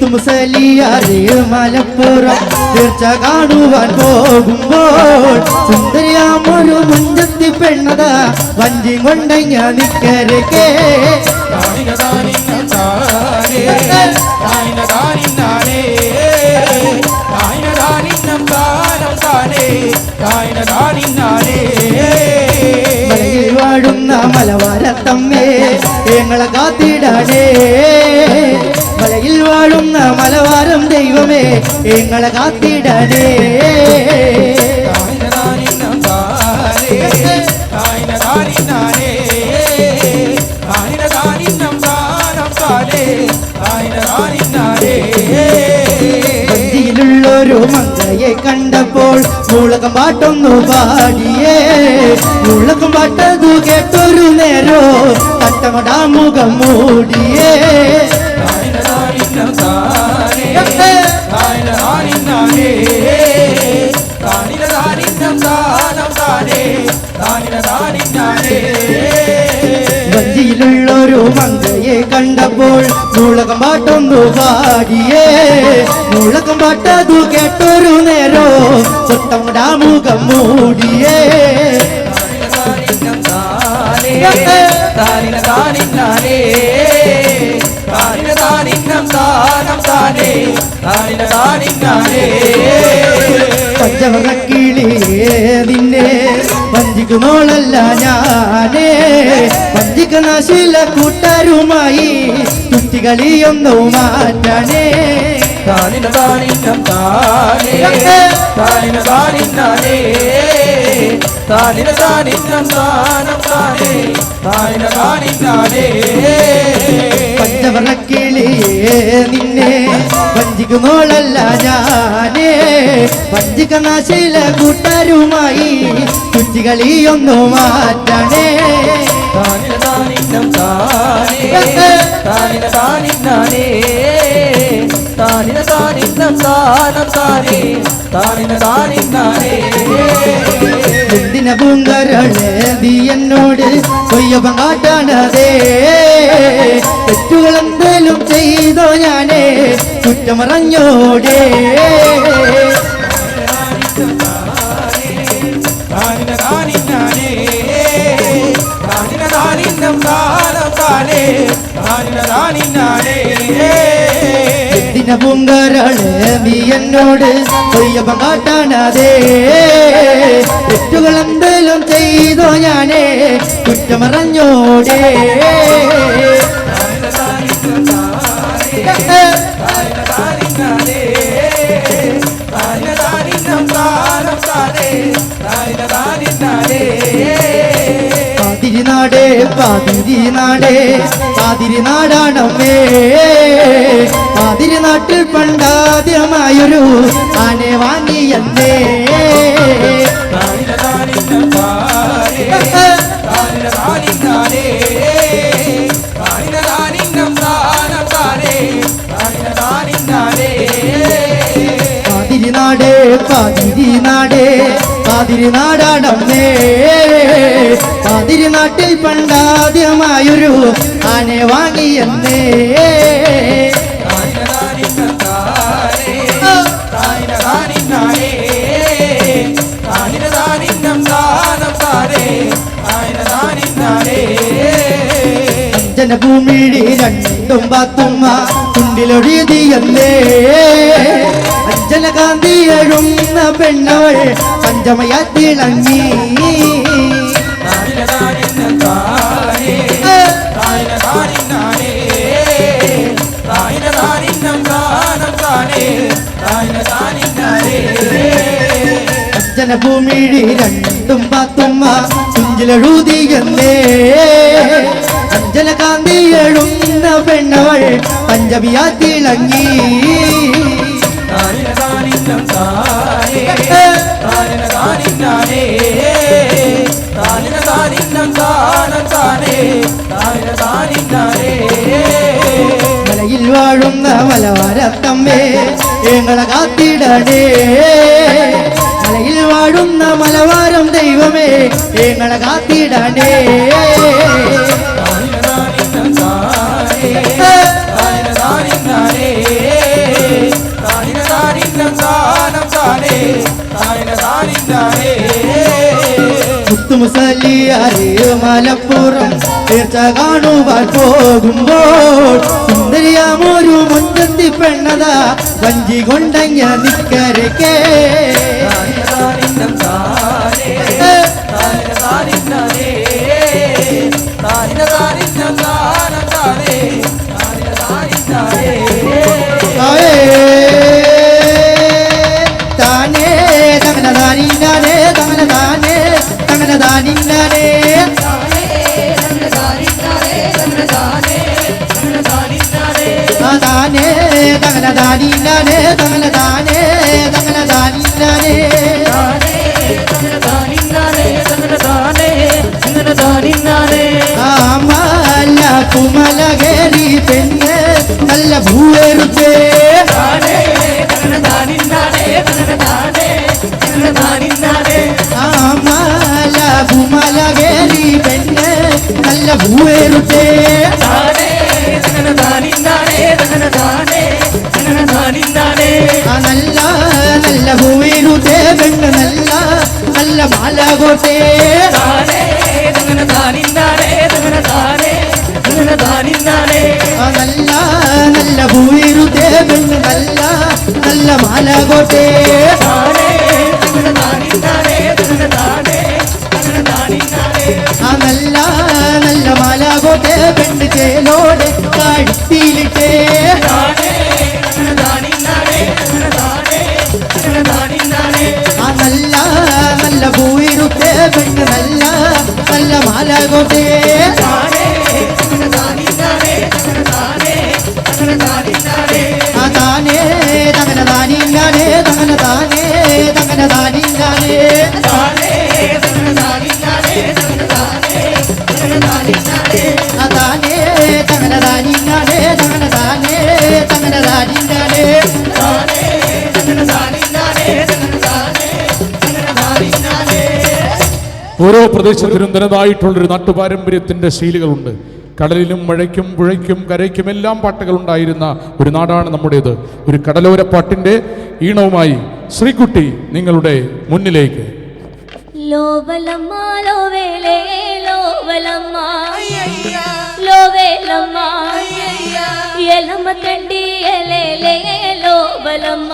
മുസലിയാറ് മലപ്പുറം തീർച്ച കാണുവാൻ പോകുമ്പോൾ സുന്ദരിയാമൊരു മുഞ്ചത്തി പെണ്ണത വഞ്ചി കൊണ്ടങ്ങ നിക്കരക്കേ വാഴുന്ന മലവാരത്തമ്മേ കാത്തിടണേ മലയിൽ വാഴുന്ന മലവാരം ദൈവമേ ഞങ്ങളെ കാത്തിടണേ വഞ്ചിയിലുള്ളൊരു മങ്കയെ കണ്ടപ്പോൾ മുളകം പാട്ടൊന്നു പാടിയേ മുളകം പാട്ടതു കേട്ടൊരു നേരോ തട്ടമടാ മുഖം മൂടിയേ വഞ്ചിയിലുള്ളൊരു മങ്കയെ കണ്ടപ്പോൾ മുളകം പാട്ടൊന്നു പാടിയേ മുളകം പാട്ടതു കേട്ടൊരു നേരോ തട്ടമടാ മുഖം മൂടിയേ പഞ്ചവറക്കിളിയേ നിന്നെ വഞ്ചിക്കുന്നോളല്ല ഞാനേ വഞ്ചിക്കുന്ന ശീല കൂട്ടരുമായി കുട്ടികളിയൊന്നു മാറ്റണേ പഞ്ചവറക്കിളിയേ നിന്നെ വഞ്ചിക്കുന്നോളല്ല ഞാനേ വഞ്ചിക്കുന്ന ശീല കൂട്ടരുമായി കുട്ടികളിയൊന്നു മാറ്റണേ എന്തിന പൂങ്കരളെ നീ എന്നോട് കൊയ്യപ്പം കാട്ടാണതേ തെറ്റുകളെന്തേലും ചെയ്തോ ഞാനേ കുറ്റമറഞ്ഞോടേ എന്തിന പൂങ്കരളെ നീ എന്നോട് കൊയ്യപ്പം കാട്ടാണതേ തെറ്റുകളെന്തേലും ചെയ്തോ ഞാനേ കുറ്റമറഞ്ഞോടേ പാതിരിനാടേ പാതിരിനാടേ പാതിരിനാടാണമ്മേ പാതിരിനാട്ടിൽ പണ്ടാദ്യമായൊരു ആനെ വാങ്ങിയല്ലേ പാതിരിനാടേ പാതിരിനാടേ പാതിരിനാടാണമ്മേ പാതിരിനാട്ടിൽ പണ്ടാദ്യമായൊരു ആനെ വാങ്ങിയെന്നേ ഭൂമിഴി രണ്ടും പാത്തുമ്മ കുണ്ടിലൊഴുതിയല്ലേ അഞ്ജനകാന്തി എഴുന്ന പെണ്ണവൾ പഞ്ചമയ തിളങ്ങി അഞ്ജനഭൂമിഴി രണ്ടും പാത്തുമ്മ കുഞ്ചിലെഴുതിയല്ലേ അഞ്ജനകാന്തി എഴുന്ന പെണ്ണവൾ പഞ്ചമിയ തിളങ്ങി മലയിൽ വാഴുന്ന മലവാരത്തമ്മേ ഞങ്ങളെ കാത്തിടണേ മലയിൽ വാഴുന്ന മലവാരം ദൈവമേ ഞങ്ങളെ കാത്തിടണേ മുത്തുമുസലിയാരെ മലപ്പുറം തീർച്ച കാണുവാൻ പോകുമ്പോൾ സുന്ദരിയാമൊരു മുഞ്ചത്തി പെണ്ണത വഞ്ചി കൊണ്ടങ്ങ നിക്കരക്കേ തങ്ങന താനിന്നാനേ തങ്ങന താനേ തങ്ങന താനിന്നാനേ ആമല്ല കുമലകേറി പെണ്ണ് നല്ല ഭൂവെറുത്തേ ആമല കുമലകേറി പെണ്ണ് നല്ല ഭൂവെറുത്തേ നല്ല നല്ല ഭൂവിരുത്തേ പെണ്ണ് നല്ല നല്ല മാലകോട്ടേ നല്ല നല്ല ഭൂവിരുത്തേ പെണ്ണ് നല്ല നല്ല മാലകോട്ടേ നല്ല നല്ല മാലകോട്ടേ പെണ്ണ് ചേലോടെ കാഴ്ത്തിയിലിട്ടേ നല്ല നല്ല ഭൂവിരുത്തേ പെണ്ണ് നല്ല നല്ല മാലകോട്ടേ താനേ തങ്ങന താനിന്നാനേ തങ്ങന താനേ തങ്ങന താനിന്നാനേ താനേ തങ്ങന താനിന്നാനേ തങ്ങന താനേ തങ്ങന താനിന്നാനേ ഓരോ പ്രദേശത്തിനും തനതായിട്ടുള്ളൊരു നാട്ടുപാരമ്പര്യത്തിന്റെ ശൈലികളുണ്ട്. കടലിലും മഴയ്ക്കും പുഴയ്ക്കും കരയ്ക്കും എല്ലാം പാട്ടുകൾ ഉണ്ടായിരുന്ന ഒരു നാടാണ് നമ്മുടേത്. ഒരു കടലോര പാട്ടിന്റെ ഈണവുമായി ശ്രീകുട്ടി നിങ്ങളുടെ മുന്നിലേക്ക്. ലോവലമ്മ ലോവേലേ ലോവലമ്മ ലോവേലമ്മ എലമ തണ്ടി എലേലേ ലോവലമ്മ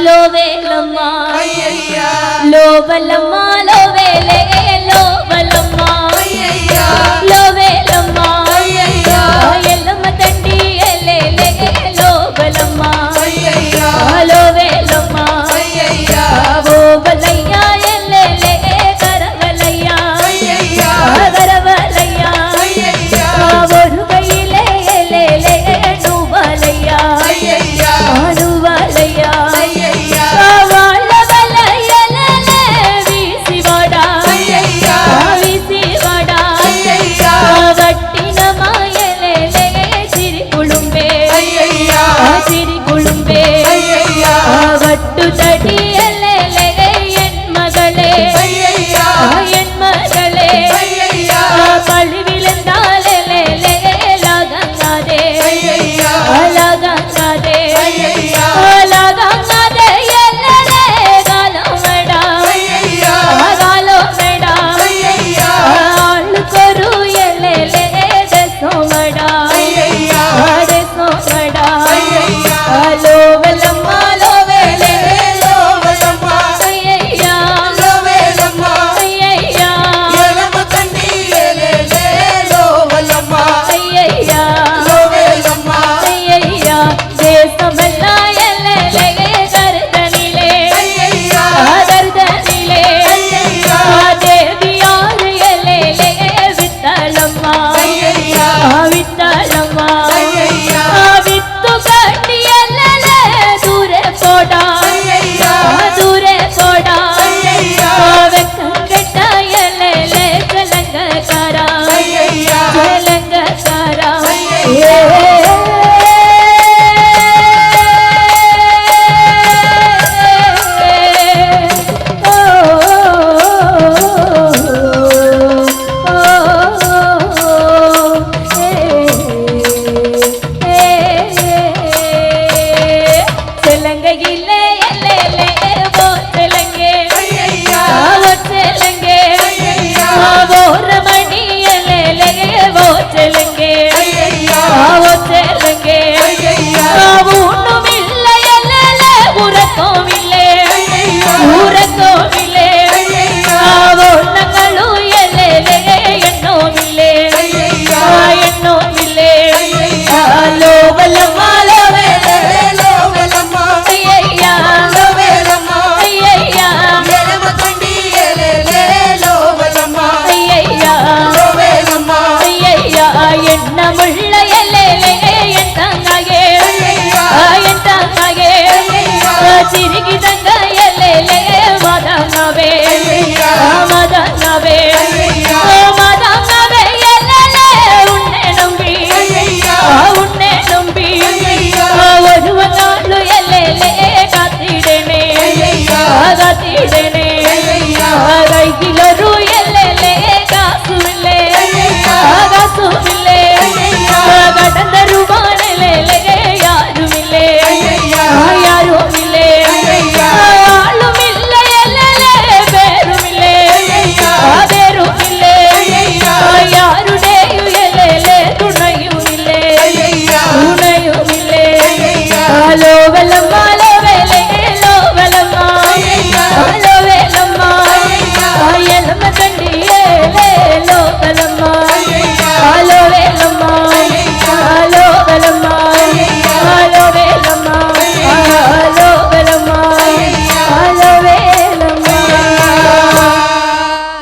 ലോവേലമ്മ ലോവലമ്മ ലോവേലേ ലോവലമ്മ ലോവേലമ്മ എലമ തണ്ടി എലേലേ ലോവലമ്മ ലോവേലമ്മ ഓവലയ്യ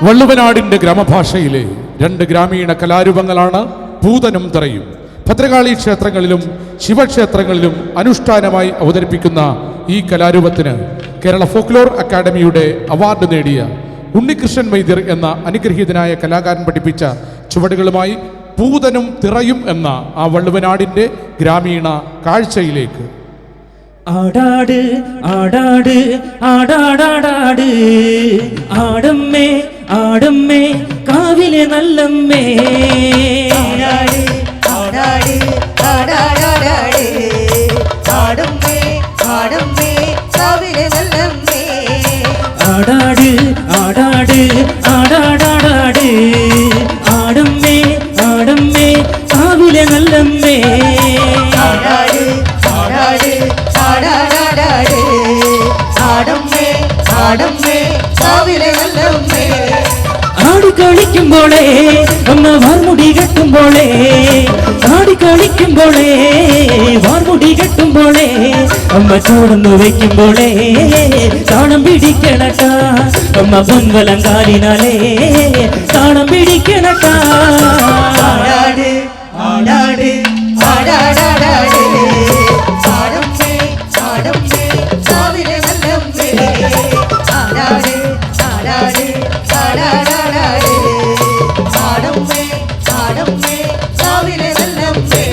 വള്ളുവനാടിന്റെ ഗ്രാമഭാഷയിലെ 2 ഗ്രാമീണ കലാരൂപങ്ങളാണ് പൂതനും തിറയും. ഭദ്രകാളി ക്ഷേത്രങ്ങളിലും ശിവക്ഷേത്രങ്ങളിലും അനുഷ്ഠാനമായി അവതരിപ്പിക്കുന്ന ഈ കലാരൂപത്തിന് കേരള ഫോക്ലോർ അക്കാദമിയുടെ അവാർഡ് നേടിയ ഉണ്ണികൃഷ്ണൻ വൈദ്യർ എന്ന അനുഗ്രഹീതനായ കലാകാരൻ പഠിപ്പിച്ച ചുവടുകളുമായി പൂതനും തിറയും എന്ന ആ വള്ളുവനാടിന്റെ ഗ്രാമീണ കാഴ്ചയിലേക്ക്. ആടാട് ആടാട് ആടാടാടാട് ആടമ്മേ ആടമ്മേ കാവിലെ നല്ലമ്മേ ആടാട് ആടാട് ആടാടാടാട് ആടമ്മേ ആടമ്മേ കാവിലെ നല്ലമ്മേ ആടാട് ആടാട് ആടാടാടാട് ആടമ്മേ ആടമ്മേ കാവിലെ നല്ലമ്മേ ആടാട് ആടാട് ആടാടാടാട് ആടമ്മേ ആടമ്മേ കാവിലെ നല്ലമ്മേ ആടിക്കളിക്കുമ്പോളേ അമ്മ വാർമുടി കെട്ടുമ്പോളേ ആടിക്കളിക്കുമ്പോളേ വാർമുടി കെട്ടുമ്പോളേ അമ്മ ചൂടന്നു വയ്ക്കുമ്പോളേ താളം പിടിക്കണട്ടാ അമ്മ പൊൻവലം കാലിനാലേ താളം പിടിക്കണട്ടാ ആടാട് ആടാട് ആടാടാടാട് ആടമ്മേ ആടമ്മേ കാവിലെ നല്ലമ്മേ ആടാട് ആടാട് ആടാടാടാട് ആടമ്മേ ആടമ്മേ കാവിലെ നല്ലമ്മേ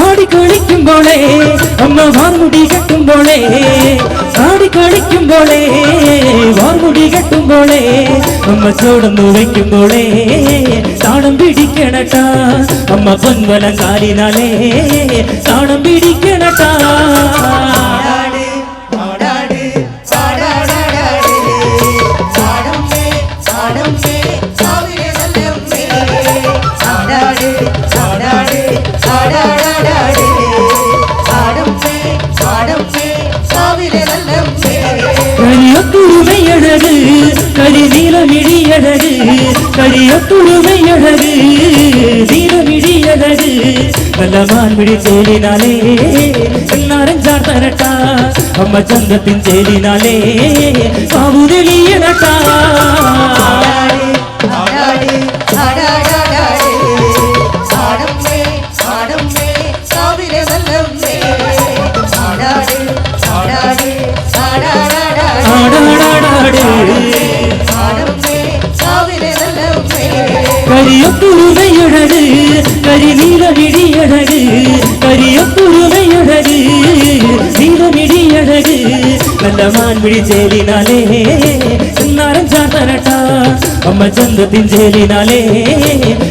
ആടിക്കളിക്കുമ്പോളേ അമ്മ വാർമുടി കെട്ടുമ്പോളേ ആടിക്കളിക്കുമ്പോളേ വാർമുടി കെട്ടുമ്പോളേ അമ്മ ചൂടന്നു വയ്ക്കുമ്പോളേ താളം പിടിക്കണട്ടാ അമ്മ പൊൻവലം കാലിനാലേ താളം പിടിക്കണട്ടാ ആടാട് ആടാട് ആടാടാടാട് ആടമ്മേ ആടമ്മേ കാവിലെ നല്ലമ്മേ ആടാട് ആടാട് ആടാടാടാട് ആടമ്മേ ആടമ്മേ കാവിലെ നല്ലമ്മേ കരിയൊത്തുരുമയഴക് കരിനീലമിഴിയഴക് കരിയൊത്തുരുമയഴക് നീലമിഴിയഴക് നല്ല മാൻമിഴി ചേലിനാലേ എന്നാരം ചാർത്തരട്ടാ അമ്മ ചന്തത്തിൻ ചേലിനാലേ കാവുതെളിയണട്ടാ ആടാട് ആടാട് ആടാടാടാട് ആടമ്മേ ആടമ്മേ കാവിലെ നല്ലമ്മേ ആടാട് ആടാട് ആടാടാടാട് ആടാടാടാട് ആടമ്മേ കാവിലെ നല്ലമ്മേ കരിയൊത്തുരുമയഴക് കരിനീലമിഴിയഴക് കരിയൊത്തുരുമയഴക് നീലമിഴിയഴക് നല്ല മാൻമിഴി ചേലിനാലേ എന്നാരം ചാത്തനട്ടാ അമ്മ ചന്തത്തിൻ ചേലിനാലേ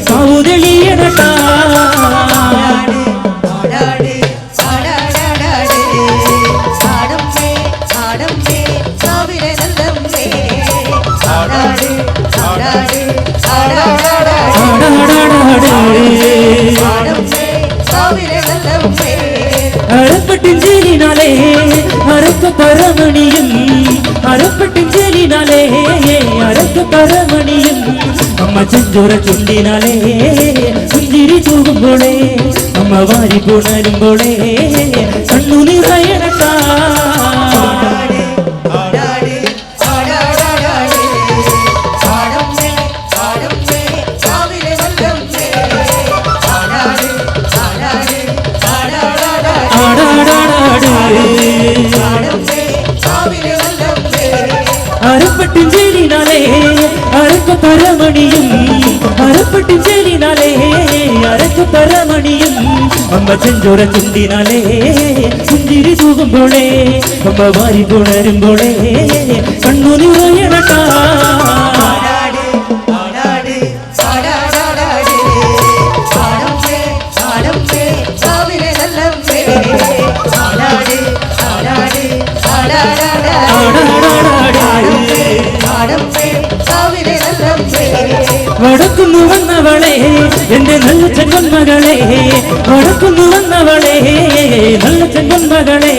കാവുതെളിയണട്ടാ ആടാട് ആടാട് ആടാടാടാട് ആടമ്മേ ആടമ്മേ കാവിലെ നല്ലമ്മേ ആടാട് ആടാട് ആടാടാടാട് ആടാടാടാട് ആടമ്മേ കാവിലെ നല്ലമ്മേ അരപ്പട്ടിൻ ചേലിനാലേ അരക്ക പരമണിയും അരപ്പട്ടിൻ ചേലിനാലേ അരക്ക പരമണിയും അമ്മ ചെഞ്ചോര ചുണ്ടിനാലേ പുഞ്ചിരി തൂകുമ്പോളേ അമ്മ വാരി പുണരുമ്പോളേ കണ്ണു നിറയണട്ടാ ആടാട് ആടാട് ആടാടാടാട് ആടമ്മേ ആടമ്മേ കാവിലെ നല്ലമ്മേ ആടാട് ആടാട് ആടാടാടാട് ആടാടാടാട് ആടമ്മേ കാവിലെ നല്ലമ്മേ അരപ്പട്ടിൻ ചേലിനാലേ അരക്ക പരമണിയും അരപ്പട്ടിൻ ചേലിനാലേ അരക്ക പരമണിയും അമ്മ ചെഞ്ചോര ചുണ്ടിനാലേ പുഞ്ചിരി തൂകുമ്പോളേ അമ്മ വാരി പുണരുമ്പോളേ കണ്ണു നിറയണട്ടാ ആടാട് ആടാട് ആടാടാടാട് ആടമ്മേ ആടമ്മേ കാവിലെ നല്ലമ്മേ ആടാട് ആടാട് ആടാടാടാട് ആടമ്മേ ആടമ്മേ കാവിലെ നല്ലമ്മേ വടക്കുന്നു വന്നവളെ എന്റെ നല്ല ചെങ്കന്മകളെ വടക്കുന്നു വന്നവളെ നല്ല ചെങ്കന്മകളെ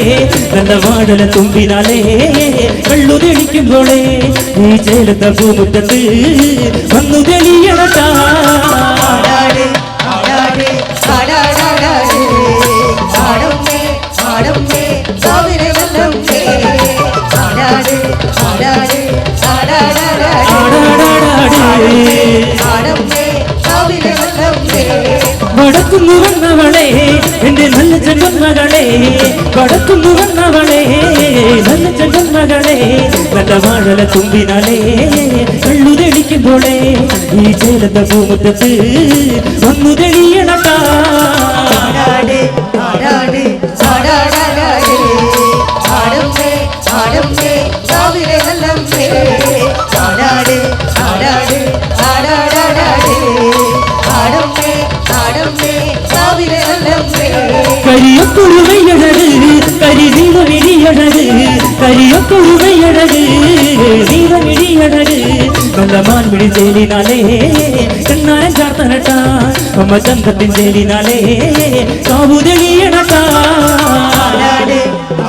നല്ല വാടല തുമ്പിനാലേ കള്ളു തെളിക്കുമ്പോളേ ഈ ചേലത്ത പൂമുറ്റത്ത് വന്നു തെളിയണട്ടാ ആടാട് ആടാട് ആടാടാടാട് ആടമ്മേ ആടമ്മേ കാവിലെ നല്ലമ്മേ ആടാട് ആടാട് ആടാടാടാട് ആടമ്മേ കാവിലെ വല്ലമ്മേ വടക്കുന്നു വന്നവളെ എന്റെ നല്ല ജന്മകളെ വടക്കുന്നു വന്നവളെ നല്ല ജന്മകളെ നല്ല വാഴല തുമ്പിനാലേ കള്ളു തെളിക്കുമ്പോളെ ഈ ചേലത്ത പൂമുറ്റത്ത് വന്നു തെളിയണട്ടാ ആടാട് ആടാട് ആടാടാടാട് ആടമ്മേ ആടമ്മേ കാവിലെ വല്ലമ്മേ ആടാട് ആടാട് ആടാടാടാട് ആടമ്മേ ആടമ്മേ കാവിലെ വല്ലമ്മേ കരിയൊക്കുഴുവയഴക് കരിനീലമിഴിയഴക് കരിയൊക്കുഴുവയഴക് നീലമിഴിയഴക് നല്ല മാൻമിഴി ചേലിനാലേ കണ്ണാരൻ ചാർത്തനട്ടാ അമ്മ ചന്തത്തിൻ ചേലിനാലേ കാവു തെളിയണട്ടാ ആടാട്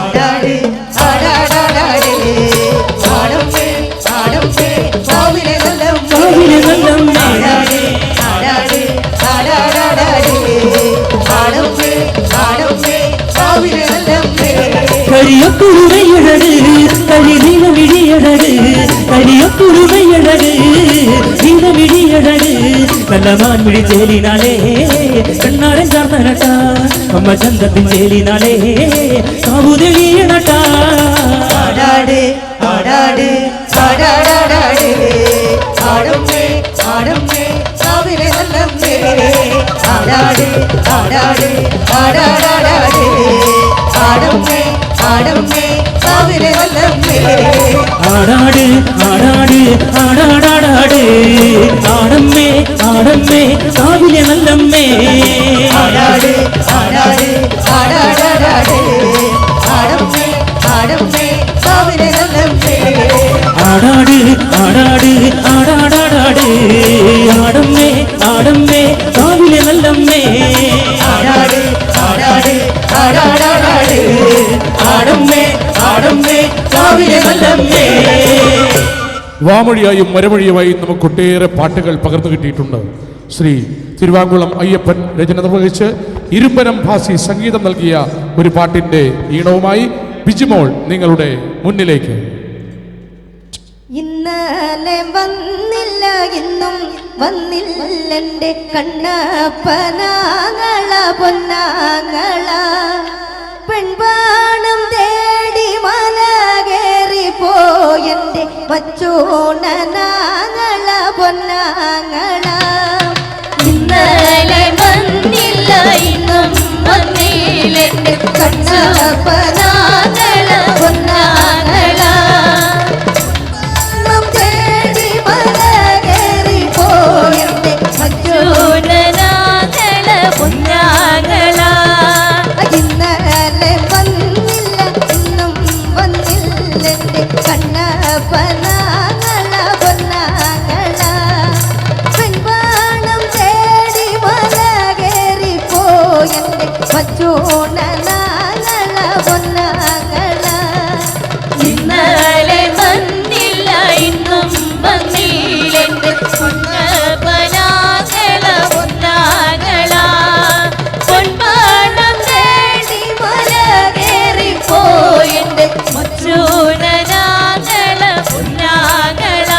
ആടാട് ആടാടാടാട് ആടമ്മേ ആടമ്മേ കാവിലെ വല്ലമ്മേ കാവിലെ വല്ലമ്മേ ആടാട് ആടാട് ആടാടാടാട് ആടമ്മേ ആടമ്മേ കാവിലെ വല്ലമ്മേ കരിയൊക്കുഴുവയഴക് കരിനീലമിഴിയഴക് കരിയൊക്കുഴുവയഴക് നീലമിഴിയഴക് നല്ല മാൻമിഴി ചേലിനാലേ കണ്ണാരൻ ചാർത്തനട്ടാ അമ്മ ചന്തത്തിൻ ചേലിനാലേ കാവു തെളിയണട്ടാ ആടാട് ആടാട് ആടാടാടാട് ആടമ്മേ ആടമ്മേ കാവിലെ വല്ലമ്മേ ആടാട് ആടാട് ആടാടാടാട് ആടമ്മേ ആടമ്മേ കാവിലെ വല്ലമ്മേ ആടാട് ആടാട് ആടാടാടാട് ആടമ്മേ ആടമ്മേ കാവിലെ നല്ലമ്മേ ആടാട് ആടാട് ആടാടാടാട് ആടമ്മേ ആടമ്മേ കാവിലെ വല്ലമ്മേ ആടാട് ആടാട് ആടാടാടാട് ആടമ്മേ ആടമ്മേ കാവിലെ നല്ലമ്മേ ആടാട് ആടാട് ആടാടാടാട് ആടമ്മേ ആടമ്മേ കാവിലെ വല്ലമ്മേ വാമൊഴിയായും മരമൊഴിയുമായും നമുക്ക് ഒട്ടേറെ പാട്ടുകൾ പകർന്നു കിട്ടിയിട്ടുണ്ട്. ശ്രീ തിരുവാങ്കുളം അയ്യപ്പൻ രചന നിർവഹിച്ച് ഇരുമ്പനം ഭാസി സംഗീതം നൽകിയ ഒരു പാട്ടിന്റെ ഈണവുമായി ബിജിമോൾ നിങ്ങളുടെ മുന്നിലേക്ക്. ഇന്നലെ വന്നില്ല ഇന്നും വന്നില്ലെന്റെ കണ്ണപ്പനാങ്ങള പൊന്നാങ്ങള പെൺപാണം തേടി മല കയറി പോയെന്റെ വച്ചോണനാങ്ങള പൊന്നാങ്ങള ഇന്നലെ വന്നില്ല ഇന്നും വന്നില്ലെന്റെ കണ്ണപ്പനാങ്ങള പൊന്നാങ്ങള തേടി മല കയറി പോയെന്റെ ചൂടനാകള പൊന്നാകള ഇന്നലെ വന്നില്ല ഇന്നും വന്നില്ലെന്റെ കണ്ണപ്പനാങ്ങള പൊന്നാങ്ങള പെൺപാണം തേടി മല കയറി പോയെന്റെ വച്ചോണനാങ്ങള പൊന്നാങ്ങള ഇന്നലെ വന്നില്ല ഇന്നും വന്നില്ലെന്റെ പൊന്നപ്പനാകള പൊന്നാകള പൊൻപാണം തേടി മല കയറി പോയെന്റെ മച്ചൂടനാകള പൊന്നാകള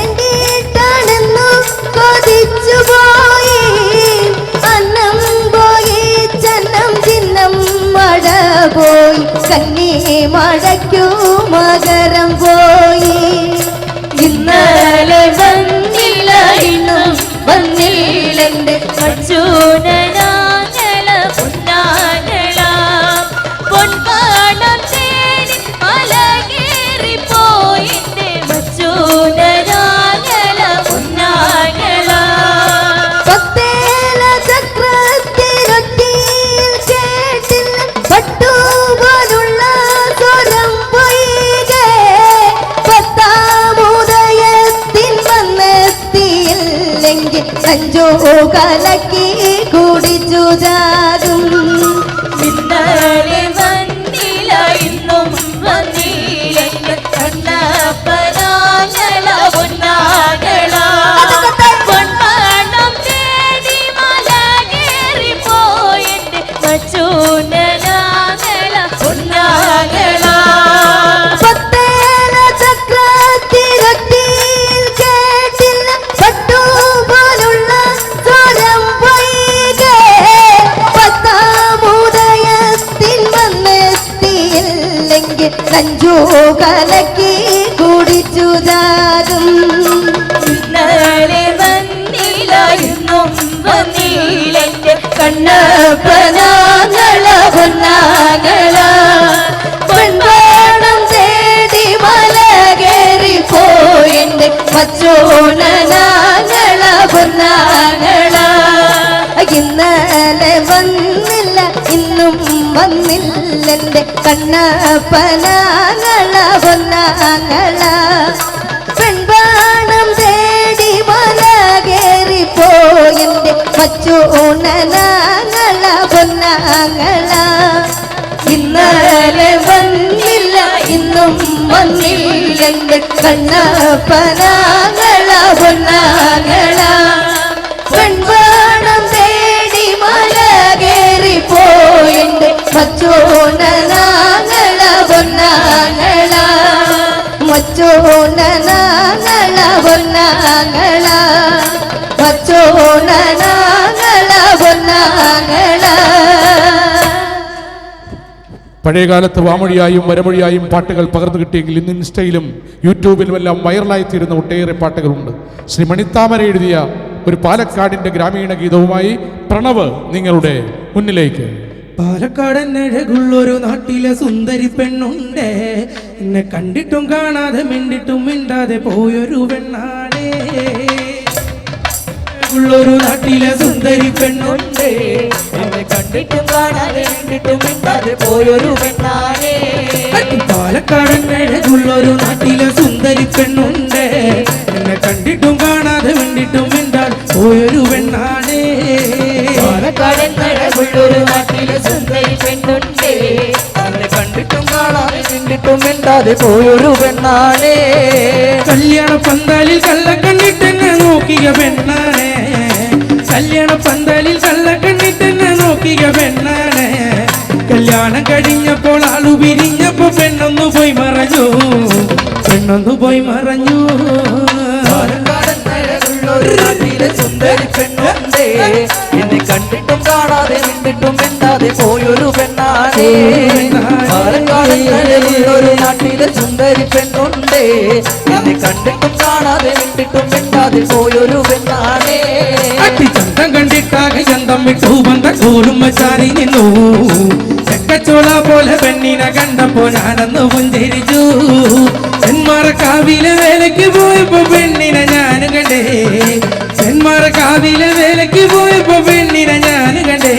വേണ്ടിയിട്ടാണെന്നു കൊതിച്ചുപോയി അന്നം പോയി ചന്നം ചിഹ്നം മഴ പോയി കന്നി മഴയ്ക്കു മകരം പോയി ഇന്നലെ വന്നില്ല ഇന്നും വന്നില്ലെന്റെ മച്ചൂടനാകള പൊന്നാകള പൊൻപാണം തേടി മല കയറി പോയെന്റെ മച്ചൂടനാകള പൊന്നാകള പത്തേല ചക്രത്തിരൊറ്റിയിൽ കേട്ടില്ല പട്ടുപോലുള്ള സ്വരം പൊയ്കെ പത്താമുദയത്തിൻ വന്നെത്തിയില്ലെങ്കിൽ അഞ്ചോ കലക്കി കുടിച്ചു ജാകും ഇന്നലെ വന്നില്ല ഇന്നും വന്നില്ലെന്റെ കണ്ണപ്പനാകള പൊന്നാകള പൊൻപാണം തേടി മല കയറി പോയെന്റെ മച്ചൂടനാകള പൊന്നാകള വന്നില്ലെന്റെ കണ്ണപ്പനാങ്ങള പൊന്നാങ്ങള പെൺപാണം തേടി മല കയറി പോയെന്റെ മച്ചോണനാങ്ങള പൊന്നാങ്ങള ഇന്നലെ വന്നില്ല ഇന്നും വന്നില്ലെന്റെ കണ്ണപ്പനാങ്ങള പൊന്നാങ്ങള പെൺപാണം തേടി മല കയറി പോയെന്റെ മച്ചോണനാങ്ങള പൊന്നാങ്ങള ഇന്നലെ വന്നില്ല ഇന്നും വന്നില്ലെന്റെ കണ്ണപ്പനാങ്ങള പൊന്നാങ്ങള പെൺപാണം തേടി മല കയറി പോയെന്റെ മച്ചോണനാങ്ങള പൊന്നാങ്ങള മച്ചോണനാങ്ങള പൊന്നാങ്ങള മച്ചോണനാങ്ങള പൊന്നാങ്ങള. പഴയകാലത്ത് വാമൊഴിയായും വരമൊഴിയായും പാട്ടുകൾ പകർന്നു കിട്ടിയെങ്കിൽ ഇന്ന് ഇൻസ്റ്റയിലും യൂട്യൂബിലുമെല്ലാം വൈറലായിത്തീരുന്ന ഒട്ടേറെ പാട്ടുകളുണ്ട്. ശ്രീ മണിത്താമര എഴുതിയ ഒരു പാലക്കാടിന്റെ ഗ്രാമീണ ഗീതവുമായി പ്രണവ് നിങ്ങളുടെ മുന്നിലേക്ക്. പാലക്കാടനഴകുള്ളൊരു നാട്ടിലെ സുന്ദരി പെണ്ണുണ്ടേ, എന്നെ കണ്ടിട്ടും കാണാതെ മിണ്ടിട്ടും മിണ്ടാതെ പോയൊരു പെണ്ണാടേ. ഉള്ളൊരു നാട്ടിലെ സുന്ദരി പെണ്ണുണ്ടേ, എന്നെ കണ്ടിട്ടും കാണാതെ മിണ്ടിട്ടും മിണ്ടാതെ പോയൊരു പെണ്ണാടേ. പാലക്കാടനഴകുള്ളൊരു നാട്ടിലെ സുന്ദരി പെണ്ണുണ്ടേ, എന്നെ കണ്ടിട്ടും കാണാതെ മിണ്ടിട്ടും മിണ്ടാതെ പോയൊരു പെണ്ണാടേ. പാലക്കാടനഴകുള്ളൊരു നാട്ടിലെ സുന്ദരി പെണ്ണുണ്ടേ, എന്നെ കണ്ടിട്ടും കാണാതെ മിണ്ടിട്ടും മിണ്ടാതെ പോയൊരു പെണ്ണാണേ. കല്യാണ പന്തലിൽ കള്ള കണ്ടിട്ടെന്നെ നോക്കിയ പെണ്ണാണേ, കല്യാണ പന്തലിൽ കള്ള കണ്ടിട്ടെന്നെ നോക്കിയ പെണ്ണാണേ. കല്യാണം കഴിഞ്ഞപ്പോൾ ആളു പിരിഞ്ഞപ്പോ പെണ്ണൊന്നു പോയി മറഞ്ഞു, പെണ്ണൊന്നു പോയി മറഞ്ഞു. പാലക്കാടനഴകുള്ളൊരു നാട്ടിലെ സുന്ദരി പെണ്ണുണ്ടേ, എന്നെ കണ്ടിട്ടും കാണാതെ മിണ്ടിട്ടും മിണ്ടാതെ പോയൊരു പെണ്ണാണേ. പാലക്കാടനഴകുള്ളൊരു നാട്ടിലെ സുന്ദരി പെണ്ണുണ്ടേ, എന്നെ കണ്ടിട്ടും കാണാതെ മിണ്ടിട്ടും മിണ്ടാതെ പോയൊരു പെണ്ണാണേ. ചന്തം കണ്ടിട്ടാകെ ചന്തം വിട്ടു ബന്ധ കോലും ചാരി നിന്നു, ചെക്കച്ചോള പോലെ പെണ്ണിനെ കണ്ടപ്പോ ഞാനന്ന് പുഞ്ചിരിച്ചു. ചെന്മാറക്കാവിലെ വേലയ്ക്ക് പോയപ്പോ പെണ്ണിനെ ഞാൻ കണ്ടേ, ചെന്മാറക്കാവിലെ വേലയ്ക്ക് പോയപ്പോ പെണ്ണിനെ ഞാൻ കണ്ടേ.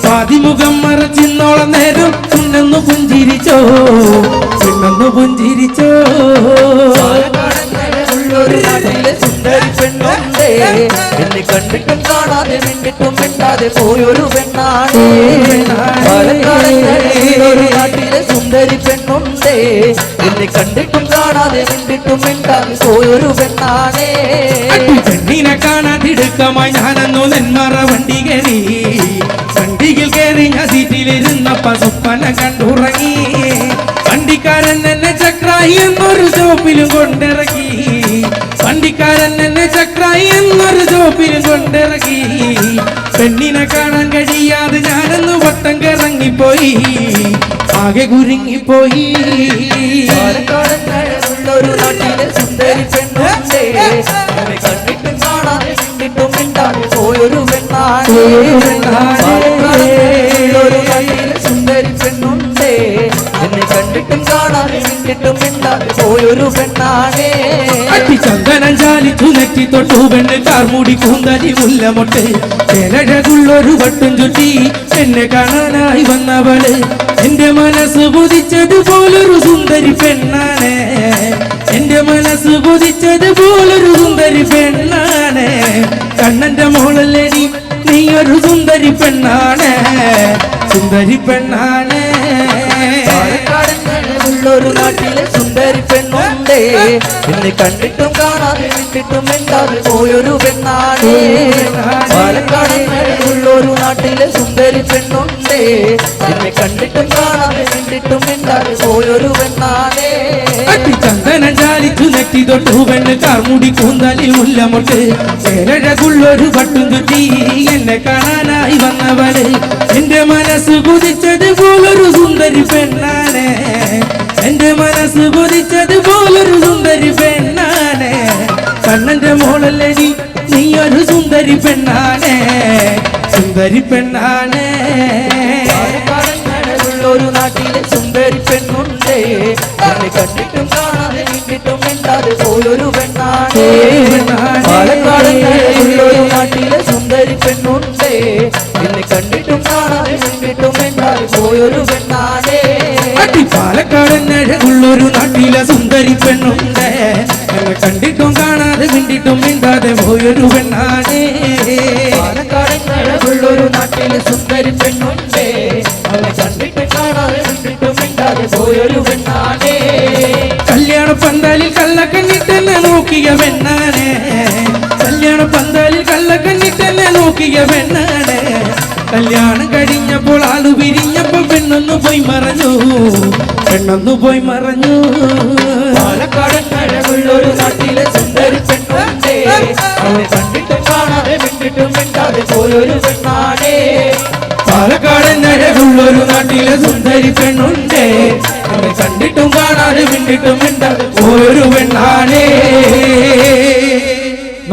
പാതിമുഖം മറച്ചിന്നോളം നേരം പെണ്ണൊന്നു പുഞ്ചിരിച്ചോ, പെണ്ണൊന്നു പുഞ്ചിരിച്ചോ. പാലക്കാടനഴകുള്ളൊരു നാട്ടിലെ സുന്ദരി പെണ്ണുണ്ടേ, എന്നെ കണ്ടിട്ടും കാണാതെ മിണ്ടിട്ടും മിണ്ടാതെ പോയൊരു പെണ്ണാണേ. പാലക്കാടനഴകുള്ളൊരു നാട്ടിലെ സുന്ദരി പെണ്ണുണ്ടേ, എന്നെ കണ്ടിട്ടും കാണാതെ മിണ്ടിട്ടും മിണ്ടാതെ പോയൊരു പെണ്ണാണേ. പെണ്ണിനെ കാണാതിടുക്കമായി ഞാനന്നു നെന്മറ വണ്ടി കയറി, വണ്ടിയിൽ കയറി ഞാൻ സീറ്റിലിരുന്നപ്പ സ്വപ്ന കണ്ടുറങ്ങി. വണ്ടിക്കാരൻ എന്നെ ചക്രായി എന്നൊരു ഷോപ്പിലും കൊണ്ടിറക്കി, വണ്ടിക്കാരൻ എന്നെ ചക്രായി എന്നൊരു ഷോപ്പിലും കൊണ്ടിറക്കി. പെണ്ണിനെ കാണാൻ കഴിയാതെ ഞാനന്ന് വട്ടം കറങ്ങിപ്പോയി, ആകെ കുരുങ്ങിപ്പോയി. പാലക്കാടനഴകുള്ളൊരു നാട്ടിലെ സുന്ദരി പെണ്ണുണ്ടേ, എന്നെ കണ്ടിട്ടും കാണാതെ മിണ്ടിട്ടും മിണ്ടാതെ പോയൊരു പെണ്ണാണേ. പാലക്കാടനഴകുള്ളൊരു നാട്ടിലെ സുന്ദരി പെണ്ണുണ്ടേ, എന്നെ കണ്ടിട്ടും കാണാതെ മിണ്ടിട്ടും മിണ്ടാതെ പോയൊരു പെണ്ണാണേ. ചന്ദനം ചാലിച്ചു നെറ്റി തൊട്ടു പെണ്ണ് കാർമുടി കൂന്തലി മുല്ലമൊട്ട് ചേലഴകുള്ളൊരു വട്ടും ചുറ്റി എന്നെ കാണാനായി വന്നവള് എന്റെ മനസ്സ് കൊതിച്ചതുപോലൊരു സുന്ദരി പെണ്ണാണ്, എന്റെ മനസ്സ് കൊതിച്ചതുപോലൊരു സുന്ദരി പെണ്ണാണ്. കണ്ണന്റെ മോളല്ലേടി നീ ഒരു സുന്ദരി പെണ്ണാണ്, സുന്ദരി പെണ്ണാണ്. പാലക്കാടനഴകുള്ളൊരു നാട്ടിലെ സുന്ദരി പെണ്ണുണ്ടേ, എന്നെ കണ്ടിട്ടും കാണാതെ മിണ്ടിട്ടും മിണ്ടാതെ പോയൊരു പെണ്ണാണേ. പാലക്കാടനഴകുള്ളൊരു നാട്ടിലെ സുന്ദരി പെണ്ണുണ്ടേ, എന്നെ കണ്ടിട്ടും കാണാതെ മിണ്ടിട്ടും മിണ്ടാതെ പോയൊരു പെണ്ണാണേ. ചന്ദനം ചാലിച്ചു നെറ്റി തൊട്ടു പെണ്ണ് കാർമുടി കൂന്തലി മുല്ലമൊട്ട് ചേലഴകുള്ളൊരു വട്ടും ചുറ്റി എന്നെ കാണാനായി വന്നവള് എന്റെ മനസ്സ് കൊതിച്ചതുപോലൊരു സുന്ദരി പെണ്ണാണ്, എന്റെ മനസ്സ് കൊതിച്ചതുപോലൊരു സുന്ദരി പെണ്ണാണ്. കണ്ണന്റെ മോളല്ലടി നീയൊരു സുന്ദരി പെണ്ണാണേ സുന്ദരി പെണ്ണാണേ ഒരു നാട്ടിലെ സുന്ദരി പെണ്ണുണ്ടേ എന്നെ കണ്ടിട്ടും കാണാതെ കണ്ടിട്ടും മിണ്ടാതെ പോയൊരു പെണ്ണാണേ പാലക്കാടുള്ളൊരു നാട്ടിലെ സുന്ദരി പെണ്ണുണ്ടേ എന്നെ കണ്ടിട്ടും കാണാതെ കണ്ടിട്ടും മിണ്ടാതെ പോയൊരു പെണ്ണാണേ പാലക്കാടനഴകുള്ളൊരു നാട്ടിലെ സുന്ദരി പെണ്ണുണ്ട് എന്നെ കണ്ടിട്ടും കാണാതെ കണ്ടിട്ടും മിണ്ടാതെ പോയൊരു പെണ്ണാണേ പാലക്കാടനഴകുള്ളൊരു നാട്ടിലെ സുന്ദരി പെണ്ണുണ്ടേ എന്നെ കണ്ടിട്ടും കാണാതെ കണ്ടിട്ടും മിണ്ടാതെ പോയൊരു പെണ്ണാണേ കല്യാണ പന്തലിൽ കള്ളക്കണ്ണിട്ടെന്നെ നോക്കിയ പെണ്ണാണ് കല്യാണ പന്തലിൽ കള്ളക്കണ്ണിട്ടെന്നെ നോക്കിയ പെണ്ണാണ് കല്യാണം കഴിഞ്ഞപ്പോൾ ആളു പിരിഞ്ഞപ്പോ പെണ്ണൊന്നു പോയി മറഞ്ഞു പെണ്ണൊന്നു പോയി മറഞ്ഞു പാലക്കാടനഴകുള്ളൊരു നാട്ടിലെ സുന്ദരി പെണ്ണുണ്ടേ അവളെ കണ്ടിട്ടും കാണാതെ കണ്ടിട്ടും മിണ്ടാതെ പോയൊരു പെണ്ണാണേ പാലക്കാടനഴകുള്ളൊരു നാട്ടിലെ സുന്ദരി പെണ്ണുണ്ട് അവളെ കണ്ടിട്ടും കാണാതെ കണ്ടിട്ടും മിണ്ടാതെ പോയൊരു പെണ്ണാണേ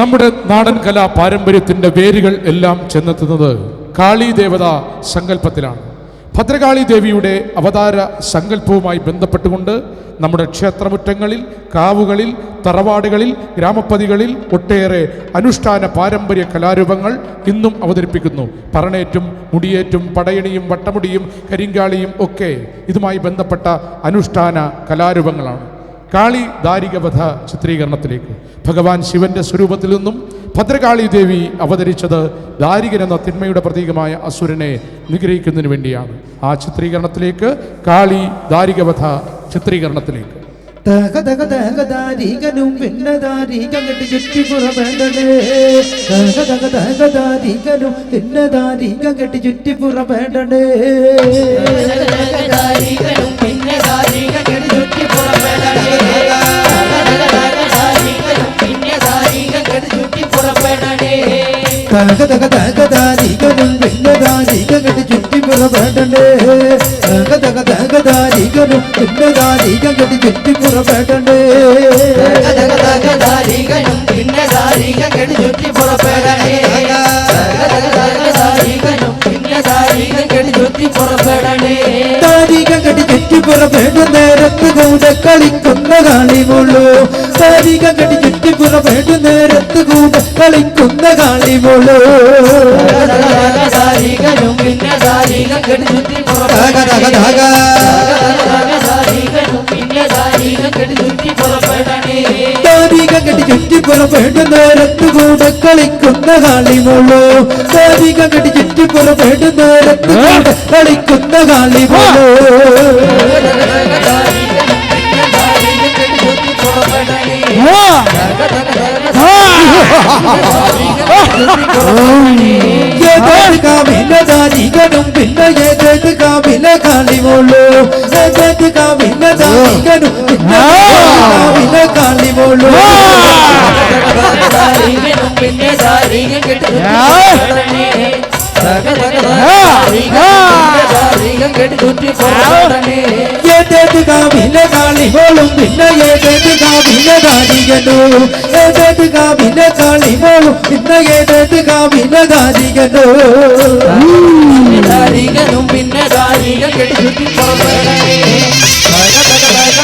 നമ്മുടെ നാടൻ കലാ പാരമ്പര്യത്തിന്റെ വേരുകൾ എല്ലാം ചെന്നെത്തുന്നത് കാളി ദേവത സങ്കല്പത്തിലാണ്. ഭദ്രകാളി ദേവിയുടെ അവതാര സങ്കല്പവുമായി ബന്ധപ്പെട്ടുകൊണ്ട് നമ്മുടെ ക്ഷേത്രമുറ്റങ്ങളിൽ, കാവുകളിൽ, തറവാടുകളിൽ, ഗ്രാമപ്പതികളിൽ ഒട്ടേറെ അനുഷ്ഠാന പാരമ്പര്യ കലാരൂപങ്ങൾ ഇന്നും അവതരിപ്പിക്കുന്നു. പറണേറ്റും, മുടിയേറ്റും, പടയണിയും, വട്ടമുടിയും, കരിങ്കാളിയും ഒക്കെ ഇതുമായി ബന്ധപ്പെട്ട അനുഷ്ഠാന കലാരൂപങ്ങളാണ്. കാളി ദാരികവധ ചിത്രീകരണത്തിലേക്ക് ഭഗവാൻ ശിവന്റെ സ്വരൂപത്തിൽ നിന്നും ഭദ്രകാളി ദേവി അവതരിച്ചത് ദാരികൻ എന്ന തിന്മയുടെ പ്രതീകമായ അസുരനെ നിഗ്രഹിക്കുന്നതിന് വേണ്ടിയാണ്. ആ ചിത്രീകരണത്തിലേക്ക്, കാളി ദാരികവധ ചിത്രീകരണത്തിലേക്ക്. തക തക തക ദാരികനും പിന്നെ ദാരികം കെട്ടി ചുറ്റിപ്പുറമേണ്ടേ തക തക തക ദാരികനും പിന്നെ ദാരികം കെട്ടി ചുറ്റിപ്പുറമേണ്ടേ ദാരികനും പിന്നെ ദാരികം കെട്ടി ചുറ്റിപ്പുറമേണ്ടേ പിന്നെ ദാരികം കെട്ടി ചുറ്റിപ്പുറമേണ്ടേ തക തക തക ദാരികനും പിന്നെ ദാരികം കെട്ടി ചുറ്റിപ്പുറമേണ്ടേ തക തക തക ദാരികനും പിന്നെ ദാരികം കെട്ടി ചുറ്റിപ്പുറമേണ്ടേ ദാരികനും പിന്നെ ദാരികം കെട്ടി ചുറ്റിപ്പുറമേണ്ടേ ദാരികനും പിന്നെ ദാരികം കെട്ടി ചുറ്റിപ്പുറമേണ്ടേ ദാരികം കെട്ടി ചുറ്റിപ്പുറമേണ്ട നേരത്ത് കൂടെ കളിക്കുന്ന കാളിമുള്ളു ദാരികം കെട്ടി ചുറ്റിപ്പുറമേണ്ട നേരത്ത് കൂടെ കളിക്കുന്ന കാളിമുള്ളു ദാരികനും പിന്നെ ദാരികം കെട്ടി ചുറ്റിപ്പുറമേണ്ടേ ദാരികനും പിന്നെ ദാരികം കെട്ടി ചുറ്റിപ്പുറമേണ്ടേ ദാരികം കെട്ടി ചുറ്റിപ്പുറമേണ്ട നേരത്ത് കൂടെ കളിക്കുന്ന കാളിമുള്ളു ദാരികം കെട്ടി ചുറ്റിപ്പുറമേണ്ട നേരത്ത് കൂടെ കളിക്കുന്ന കാളിമുള്ളു ദാരികനും പിന്നെ ഏത് കാവില കാളിമുള്ളു ഏത് കാവില ദാരികനും പിന്നെ കാവില കാളിമുള്ളു ദാരികനും പിന്നെ ദാരികം കെട്ടി ചുറ്റിപ്പുറമേണ്ടേ ദാരികം കെട്ടി ചുറ്റിപ്പുറമേണ്ടേ ഏത് കാവില കാളിമോളും പിന്നെ ഏത് കാവില ദാരികനു ഏത് കാവില കാളിമോളും പിന്നെ ഏത് കാവില ദാരികനു ദാരികനും പിന്നെ ദാരികം കെട്ടി ചുറ്റിപ്പുറമേണ്ടേ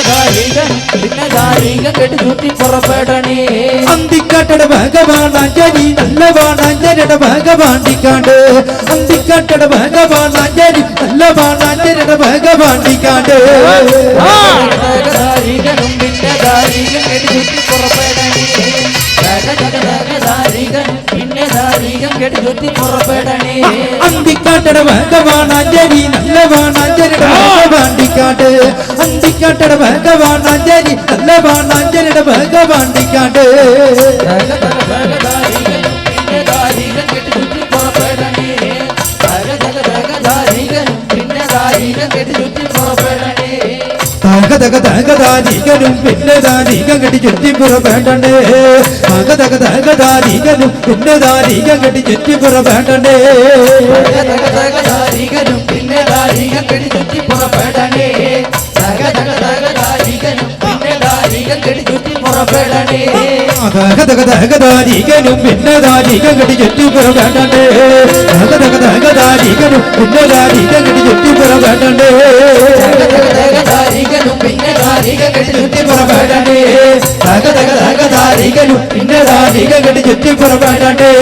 ദാരികനും പിന്നെ ദാരികം കെട്ടി ചുറ്റിപ്പുറമേണ്ടേ അന്തിക്കാട്ടട ഭഗവാനാഞ്ചരി നല്ലവാണാഞ്ചരിട ഭഗവാണ്ടിക്കാണ്ട് അന്തിക്കാട്ടട ഭഗവാനാഞ്ചരി നല്ലവാണാഞ്ചരിട ഭഗവാണ്ടിക്കാണ്ട് ദാരികനും പിന്നെ ദാരികം കെട്ടി ചുറ്റിപ്പുറമേണ്ടേ ദാരികനും പിന്നെ ദാരികം കെട്ടി ചുറ്റിപ്പുറമേണ്ടേ അന്തിക്കാട്ടട ഭഗവാനാഞ്ചരി നല്ലവാണാഞ്ചരിട ഭഗവാണ്ടിക്കാണ്ട് അന്തിക്കാട്ടട ഭഗവാനാഞ്ചരി നല്ലവാണാഞ്ചരിട ഭഗവാണ്ടിക്കാണ്ട് ദാരികനും പിന്നെ ദാരികം കെട്ടി ചുറ്റിപ്പുറമേണ്ടേ ദാരികനും പിന്നെ ദാരികം കെട്ടി ചുറ്റിപ്പുറമേണ്ടേ തക തക തക ദാരികനും പിന്നെ ദാരികം കെട്ടി ചുറ്റിപ്പുറമേണ്ടേ തക തക തക ദാരികനും പിന്നെ ദാരികം കെട്ടി ചുറ്റിപ്പുറമേണ്ടേ ദാരികനും പിന്നെ ദാരികം കെട്ടി ചുറ്റിപ്പുറമേണ്ടേ ദാരികനും പിന്നെ ദാരികം കെട്ടി ചുറ്റിപ്പുറമേണ്ടേ പുറപ്പെടണേ ഗതാഗതാരികനും ഭിന്നതാരികടി ചുറ്റിപ്പുറപ്പെടണ്ടേ ഗതാഗതാരികനും ഭിന്നതാരികടി ചുറ്റിപ്പുറപ്പെടണ്ടേ ധാരികനും പിന്നെ ധാരികടി ചുറ്റിപ്പുറപ്പെടണ്ടേ ഗതാഗതാരികനും ഭിന്നതാരികടി ചുറ്റിപ്പുറപ്പെടണ്ടേ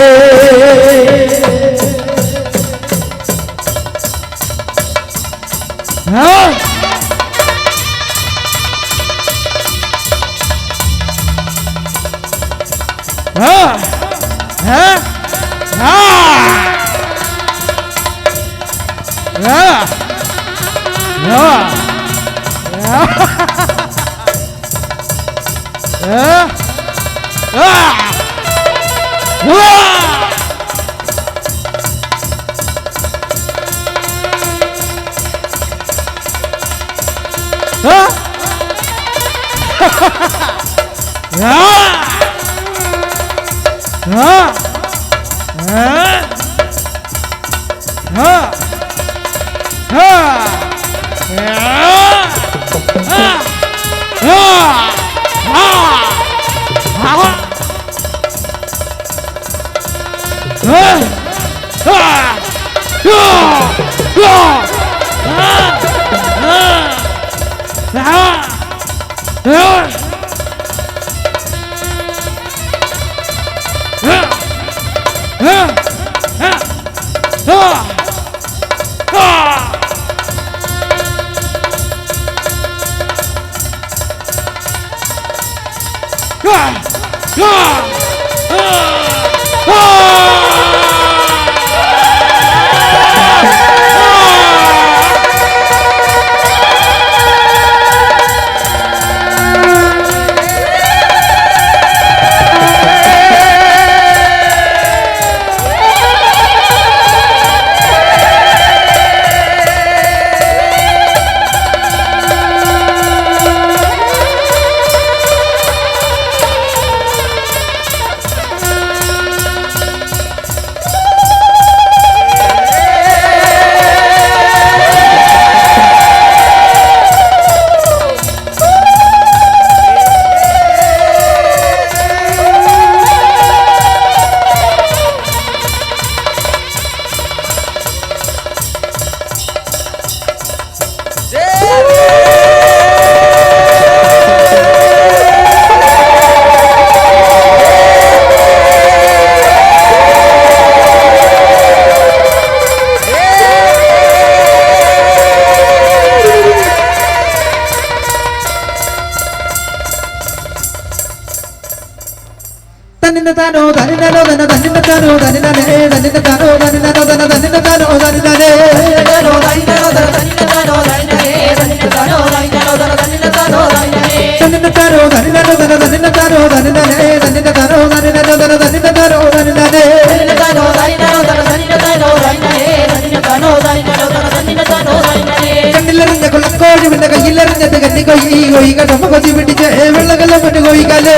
കണ്ണിലെറിഞ്ഞ കൊള്ളക്കോഴി പിന്നെ കയ്യിലെറിഞ്ഞത് കന്നി കൊയ്യി കൊയ്ക നമ്മ കൊതി പിടിച്ച് വെള്ളകല്ല മറ്റു കൊയ്ക്കാല്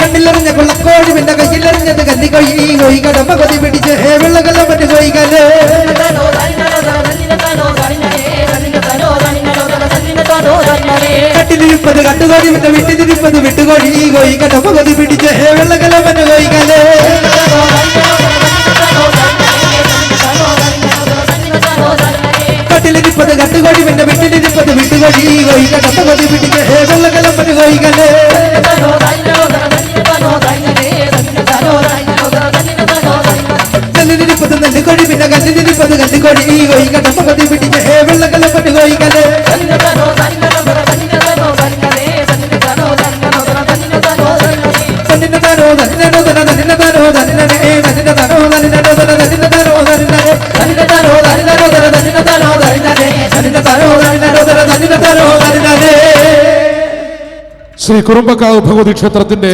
കണ്ണിലെറിഞ്ഞ കൊള്ളക്കോഴി പിന്നെ കയ്യിലെറിഞ്ഞത് കന്നി കൊയ്യി കൊയ്ക നമ്മ കൊതി പിടിച്ച് വെള്ളകല്ല മറ്റു കൊയ്ക്കാല് കട്ടിലിരിപ്പത് കട്ടുകോഴി പിന്നെ വിട്ടിരിപ്പത് വിട്ടുകോഴി കൊയ്ക നമ്മ കൊതി പിടിച്ച് വെള്ളകല്ല മറ്റു കൊയ്ക്കാല് കട്ടിലിരിപ്പത് കട്ടുകോഴി പിന്നെ വിട്ടിരിപ്പത് വിട്ടുകോഴി കൊയ്ക നമ്മ കൊതി പിടിച്ച് വെള്ളകല്ല മറ്റു കൊയ്ക്കാല് കല്ലിരിപ്പത് നെല്ലുകോഴി പിന്നെ കല്ലിരിപ്പത് കല്ലുകോഴി കൊയ്ക നമ്മ കൊതി പിടിച്ച് വെള്ളകല്ല മറ്റു കൊയ്ക്കാല് ശ്രീ കുറുമ്പക്കാവ് ഭഗവതി ക്ഷേത്രത്തിന്റെ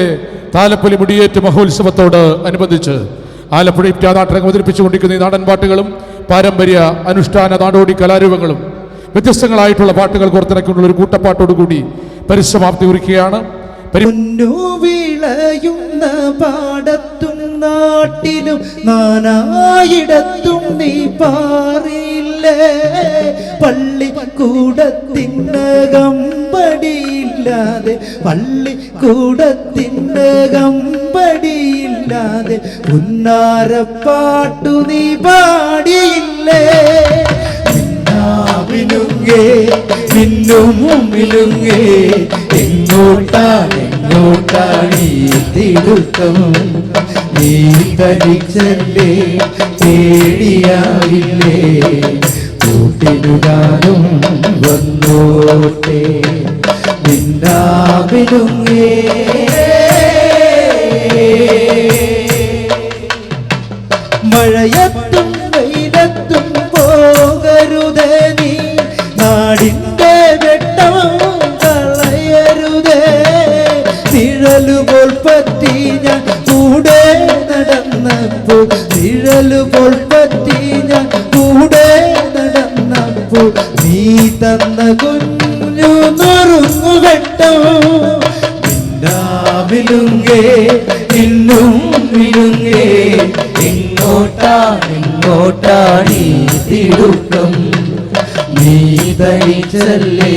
താലപ്പൊലി മുടിയേറ്റ് മഹോത്സവത്തോട് അനുബന്ധിച്ച് ആലപ്പുഴ ഇപ്റ്റാനാട്ടരങ്ങ് അവതരിപ്പിച്ചുകൊണ്ടിരിക്കുന്ന ഈ നാടൻ പാട്ടുകളും പാരമ്പര്യ അനുഷ്ഠാന നാടോടി കലാരൂപങ്ങളും വ്യത്യസ്തങ്ങളായിട്ടുള്ള പാട്ടുകൾ കോർത്തിണക്കിയുള്ള ഒരു കൂട്ടപ്പാട്ടോടുകൂടി പരിസമാപ്തി കുറിക്കുകയാണ്. വിളയുന്ന പാടത്തും നാട്ടിലും നാനായിടത്തും നീ പാറില്ല പള്ളിക്കൂടത്തിനകമ്പടിയില്ലാതെ പള്ളിക്കൂടത്തിനകമ്പടിയില്ലാതെ ഉന്നാരപ്പാട്ടു നീ പാടിയില്ലേ മിന്നുങ്ങേ മിന്നും മിനുങ്ങേ എങ്ങോട്ടാണീ തിടുക്കം നീ ധരിച്ചല്ലേ പേടിയാവില്ലേ കൂട്ടിനുകാനും വന്നോട്ടെ മിന്നാമിനുങ്ങേ മഴയത്തും വെയിലത്തും പോകരുതേ നീ നാടിൻ്റെ വെട്ടം കളയരുതേ നിഴലുപോൽ പറ്റി ഞാൻ കൂടെ നടന്നപ്പോൾ നിഴലുപോൽ പറ്റി ഞാൻ കൂടെ നടന്നപ്പോൾ നീ തന്ന കുഞ്ഞു നുറുങ്ങു വെട്ടം മിന്നാമിനുങ്ങേ മിന്നും മിനുങ്ങേ എങ്ങോട്ടാണീ തിടുക്കം നീ ധരിച്ചല്ലേ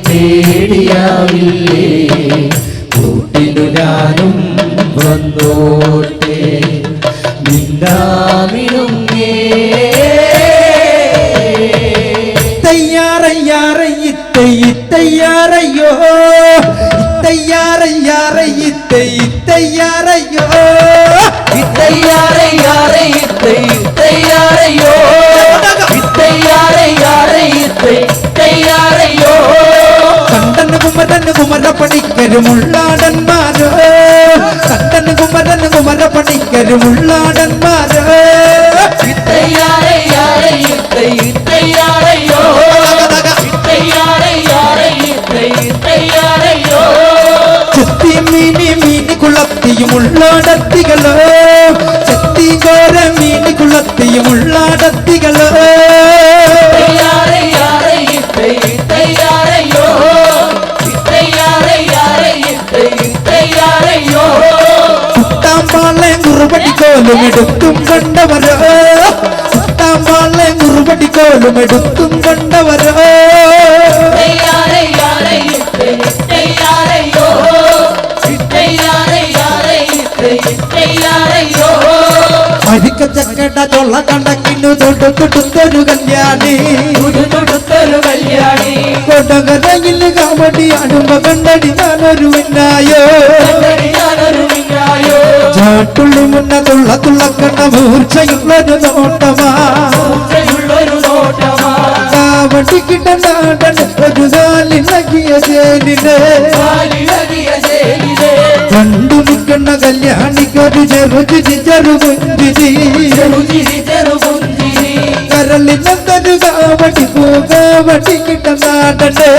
പേടിയാവില്ലേ കൂട്ടിനു ഞാനും വന്നോട്ടെ മിന്നാമിനുങ്ങേ തയ്യാറയ്യോ തയ്യാറയ്യോ കുമരപ്പണിക്കരുമുള്ളാടന്മാരോ കണ്ടന് കുമരപ്പണിക്കരുമുള്ളാടന്മാരോ ചെത്തി മീനി കുളത്തിയുമുള്ളാടത്തികളോ ചെത്തി കോര മീനി കുളത്തിയുമുള്ളാടത്തികളോ കുറുപടിക്കോലും എടുത്തും കണ്ടവരോ കുത്താമ്പാളെ കുറുപടിക്കോലും എടുത്തും കണ്ടവരോ അരിക്കച്ചക്കട ചൊള്ള കണ്ടക്കിനു തൊടുത്തൊടുത്തൊരു കല്യാണി കൊടകരയിൽ കാവടി ആടുമ്പോ കണ്ടടി ഞാനൊരു മിന്നായോ ചാട്ടുള്ളു മുന്ന തുള്ളക്കണ്ട മൂർച്ചയുള്ളൊരു നോട്ടമാ കാവടി കിട്ടനാടൻ ഒരു കാലിലകിയ ചേലിലെ കണ്ടു നിൽക്കുന്ന കല്യാണിക്കൊരു ചെറുചിരി കരളിനൊരു കാവടി പൂകാവടി കിട്ടനാടനെ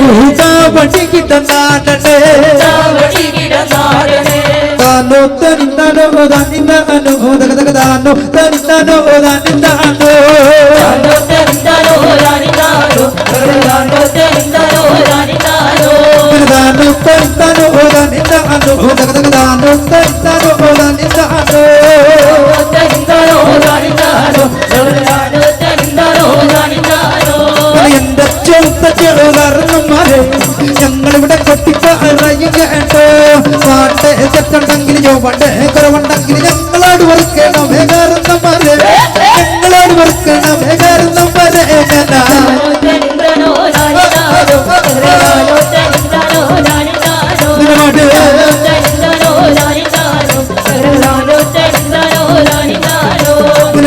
പൂകാവടി കിട്ടനാടനെ താനോ തനിന്താനോ താനിന്താനോ തകതകതാനോ തനിന്താനോ താനിന്താനോ തനിന്താനോ തനിന്താനോ താനിന്താനോ തകതകതാനോ തനിന്താനോ താനിന്താനോ എന്റെ ചെറുത്ത ചെറുകാരണന്മാരെ ഞങ്ങളിവിടെ കൊട്ടിപ്പറയും കേട്ടോ പാട്ട് തെറ്റുണ്ടെങ്കിൽ ചോപ്പണ്ട് കുറവുണ്ടെങ്കിൽ ഞങ്ങളോട് വെറുക്കണമേ കാരണന്മാരെ ഞങ്ങളോട് വെറുക്കണമേ കാരണന്മാരെ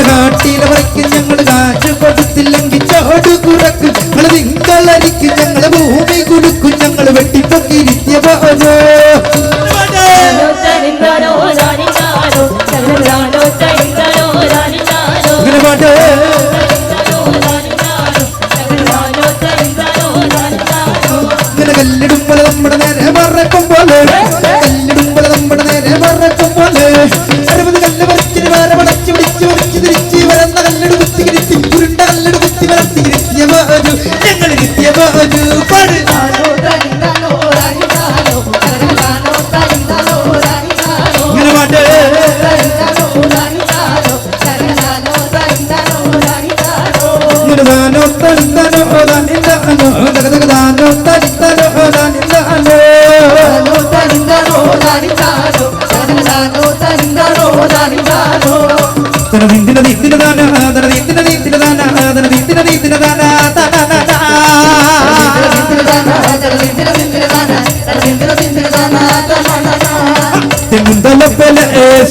കാട്ടിയിലെ വരയ്ക്ക് ഞങ്ങൾ കാറ്റ് കൊടുത്തില്ലെങ്കിൽ ചോട് കുറക്കും ഞങ്ങൾ തിങ്കളരിക്കും ഞങ്ങൾ ഭൂമി കുലുക്കും ഞങ്ങൾ വെട്ടിപ്പൊക്കിരിത്തിയ പോലോ ഇങ്ങനെ കല്ലിടുമ്പോൾ നമ്മുടെ നേരെ മറക്കും പോലെ കല്ലിടുമ്പോൾ നമ്മുടെ നേരെ മറക്കും പോലെ 60 കല്ല് പറിച്ചിന് വേറെ പടച്ചു പിടിച്ച് പറിച്ച് തിരിച്ച് വരുന്ന കല്ലട് കുത്തികിരുത്തി ഉരുണ്ട കല്ലട് കുത്തി വളർത്തികിരുത്തിയ പോരു ഞങ്ങൾ കിട്ടിയ പോരു പാട് ഇങ്ങനെ പാട്ട്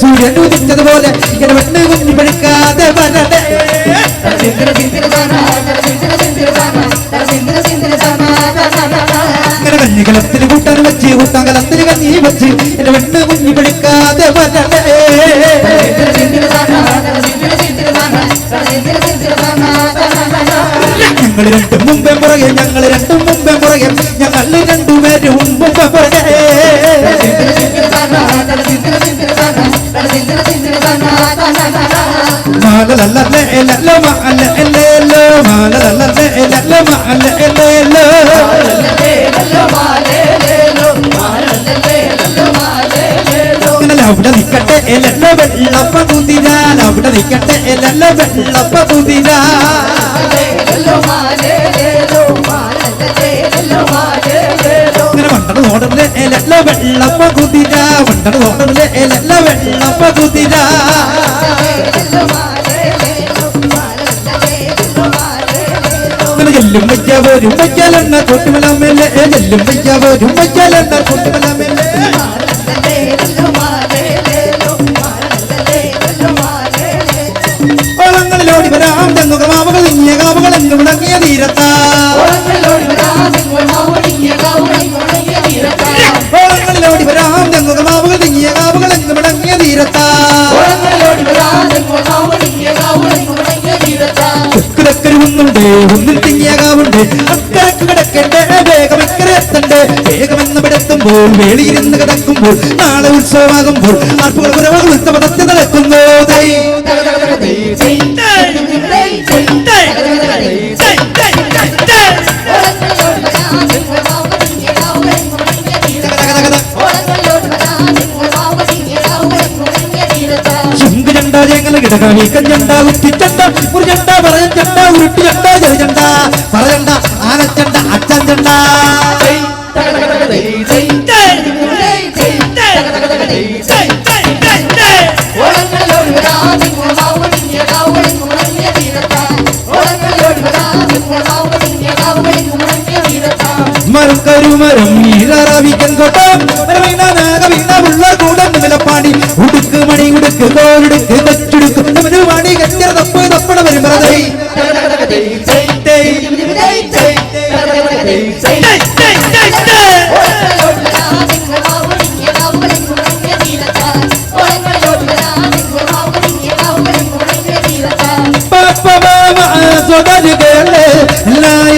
സൂര്യൻ ഉദിച്ചതുപോലെ ഇങ്ങനെ വെണ്ണ് കുഞ്ഞു പഴുക്കാതെ വരട്ടെ. ഇങ്ങനെ കഞ്ഞികലത്തിന് കൂട്ടാൻ വെച്ച് കൂട്ടാൻ കലത്തിന് കഞ്ഞി വെച്ച് എന്റെ വെണ്ണ് കുഞ്ഞു പഴുക്കാതെ വരട്ടെ. ഞങ്ങൾ രണ്ടും മുമ്പേ പുറകെ ഞങ്ങൾ രണ്ടും മുമ്പേ പുറകെ ഞങ്ങൾ രണ്ടുപേരും മുമ്പേ പുറകെ. അവിടെ നിൽക്കട്ടെ എല്ലാം വെള്ളപ്പ കുതിരാ, അവിടെ നിൽക്കട്ടെ എല്ലാം വെള്ളപ്പ കുതിരാ. ഇങ്ങനെ വണ്ടത് ഓടറിലെ എല്ലാം വെള്ളപ്പ കുതിരാ, വണ്ടത് ഓടറിലെ എല്ലാം വെള്ളപ്പ കുതിരാ. എല്ലും വയ്യ വരും വയ്യാലെണ്ണ കൊട്ടുമലമേലെ, എല്ലും വയ്യ വരും വയ്യാലെണ്ണ കൊട്ടുമലമേലെ. ഓളങ്ങളിലോടി വരാം തെങ്ങുക മാവുകൾ ഇങ്ങിയ കാവുകൾ എന്ന് മുടങ്ങിയ തീരത്താ. ഓളങ്ങളിലോടി വരാം തെങ്ങുക മാവുകൾ ഇങ്ങിയ കാവുകൾ എന്ന് മുടങ്ങിയ തീരത്താ. ഒന്നുണ്ട് ഒന്നിൽ തിങ്ങിയ കാവുണ്ട്, അക്കരക്ക് കിടക്കണ്ടേ വേഗം ഇക്കരെ എത്തണ്ടേ. വേഗമെന്ന് പിടെത്തുമ്പോൾ വേളിയിരുന്ന് കിടക്കുമ്പോൾ നാളെ ഉത്സവമാകുമ്പോൾ ആർപ്പുകൾ കുറവുകൾ ഉത്സവത്തെ നടക്കുന്നു. ചുങ്കുചണ്ട ഞങ്ങൾ കിടക്കാവിക്കഞ്ചണ്ട ഉറ്റിച്ചണ്ട മുറിചണ്ട പറയഞ്ചണ്ട ഉരുട്ടിച്ചണ്ട ചെറിചണ്ട പറയണ്ട ആനച്ചണ്ട അച്ചഞ്ചണ്ട. മരം കരുമരം ഈറവിക്കൻ കോട്ടം വീണ കൂടം വിലപ്പാടി ഉടുക്ക് മണി ഉടുക്ക് കോടുക്ക് കൊച്ചുടുക്ക് മണി കെട്ടിയ തപ്പ് തപ്പണ വരുമ്പറതേ.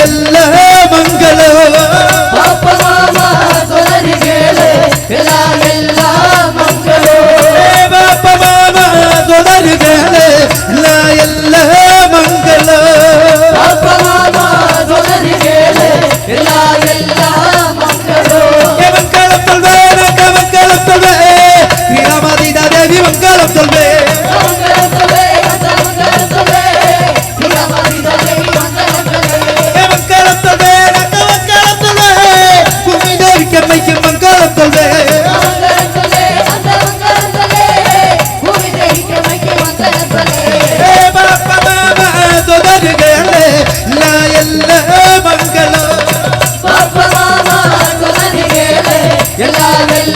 എല്ലാ മംഗളോ தேவி மங்களம் சொல்வே. ಎಲ್ಲ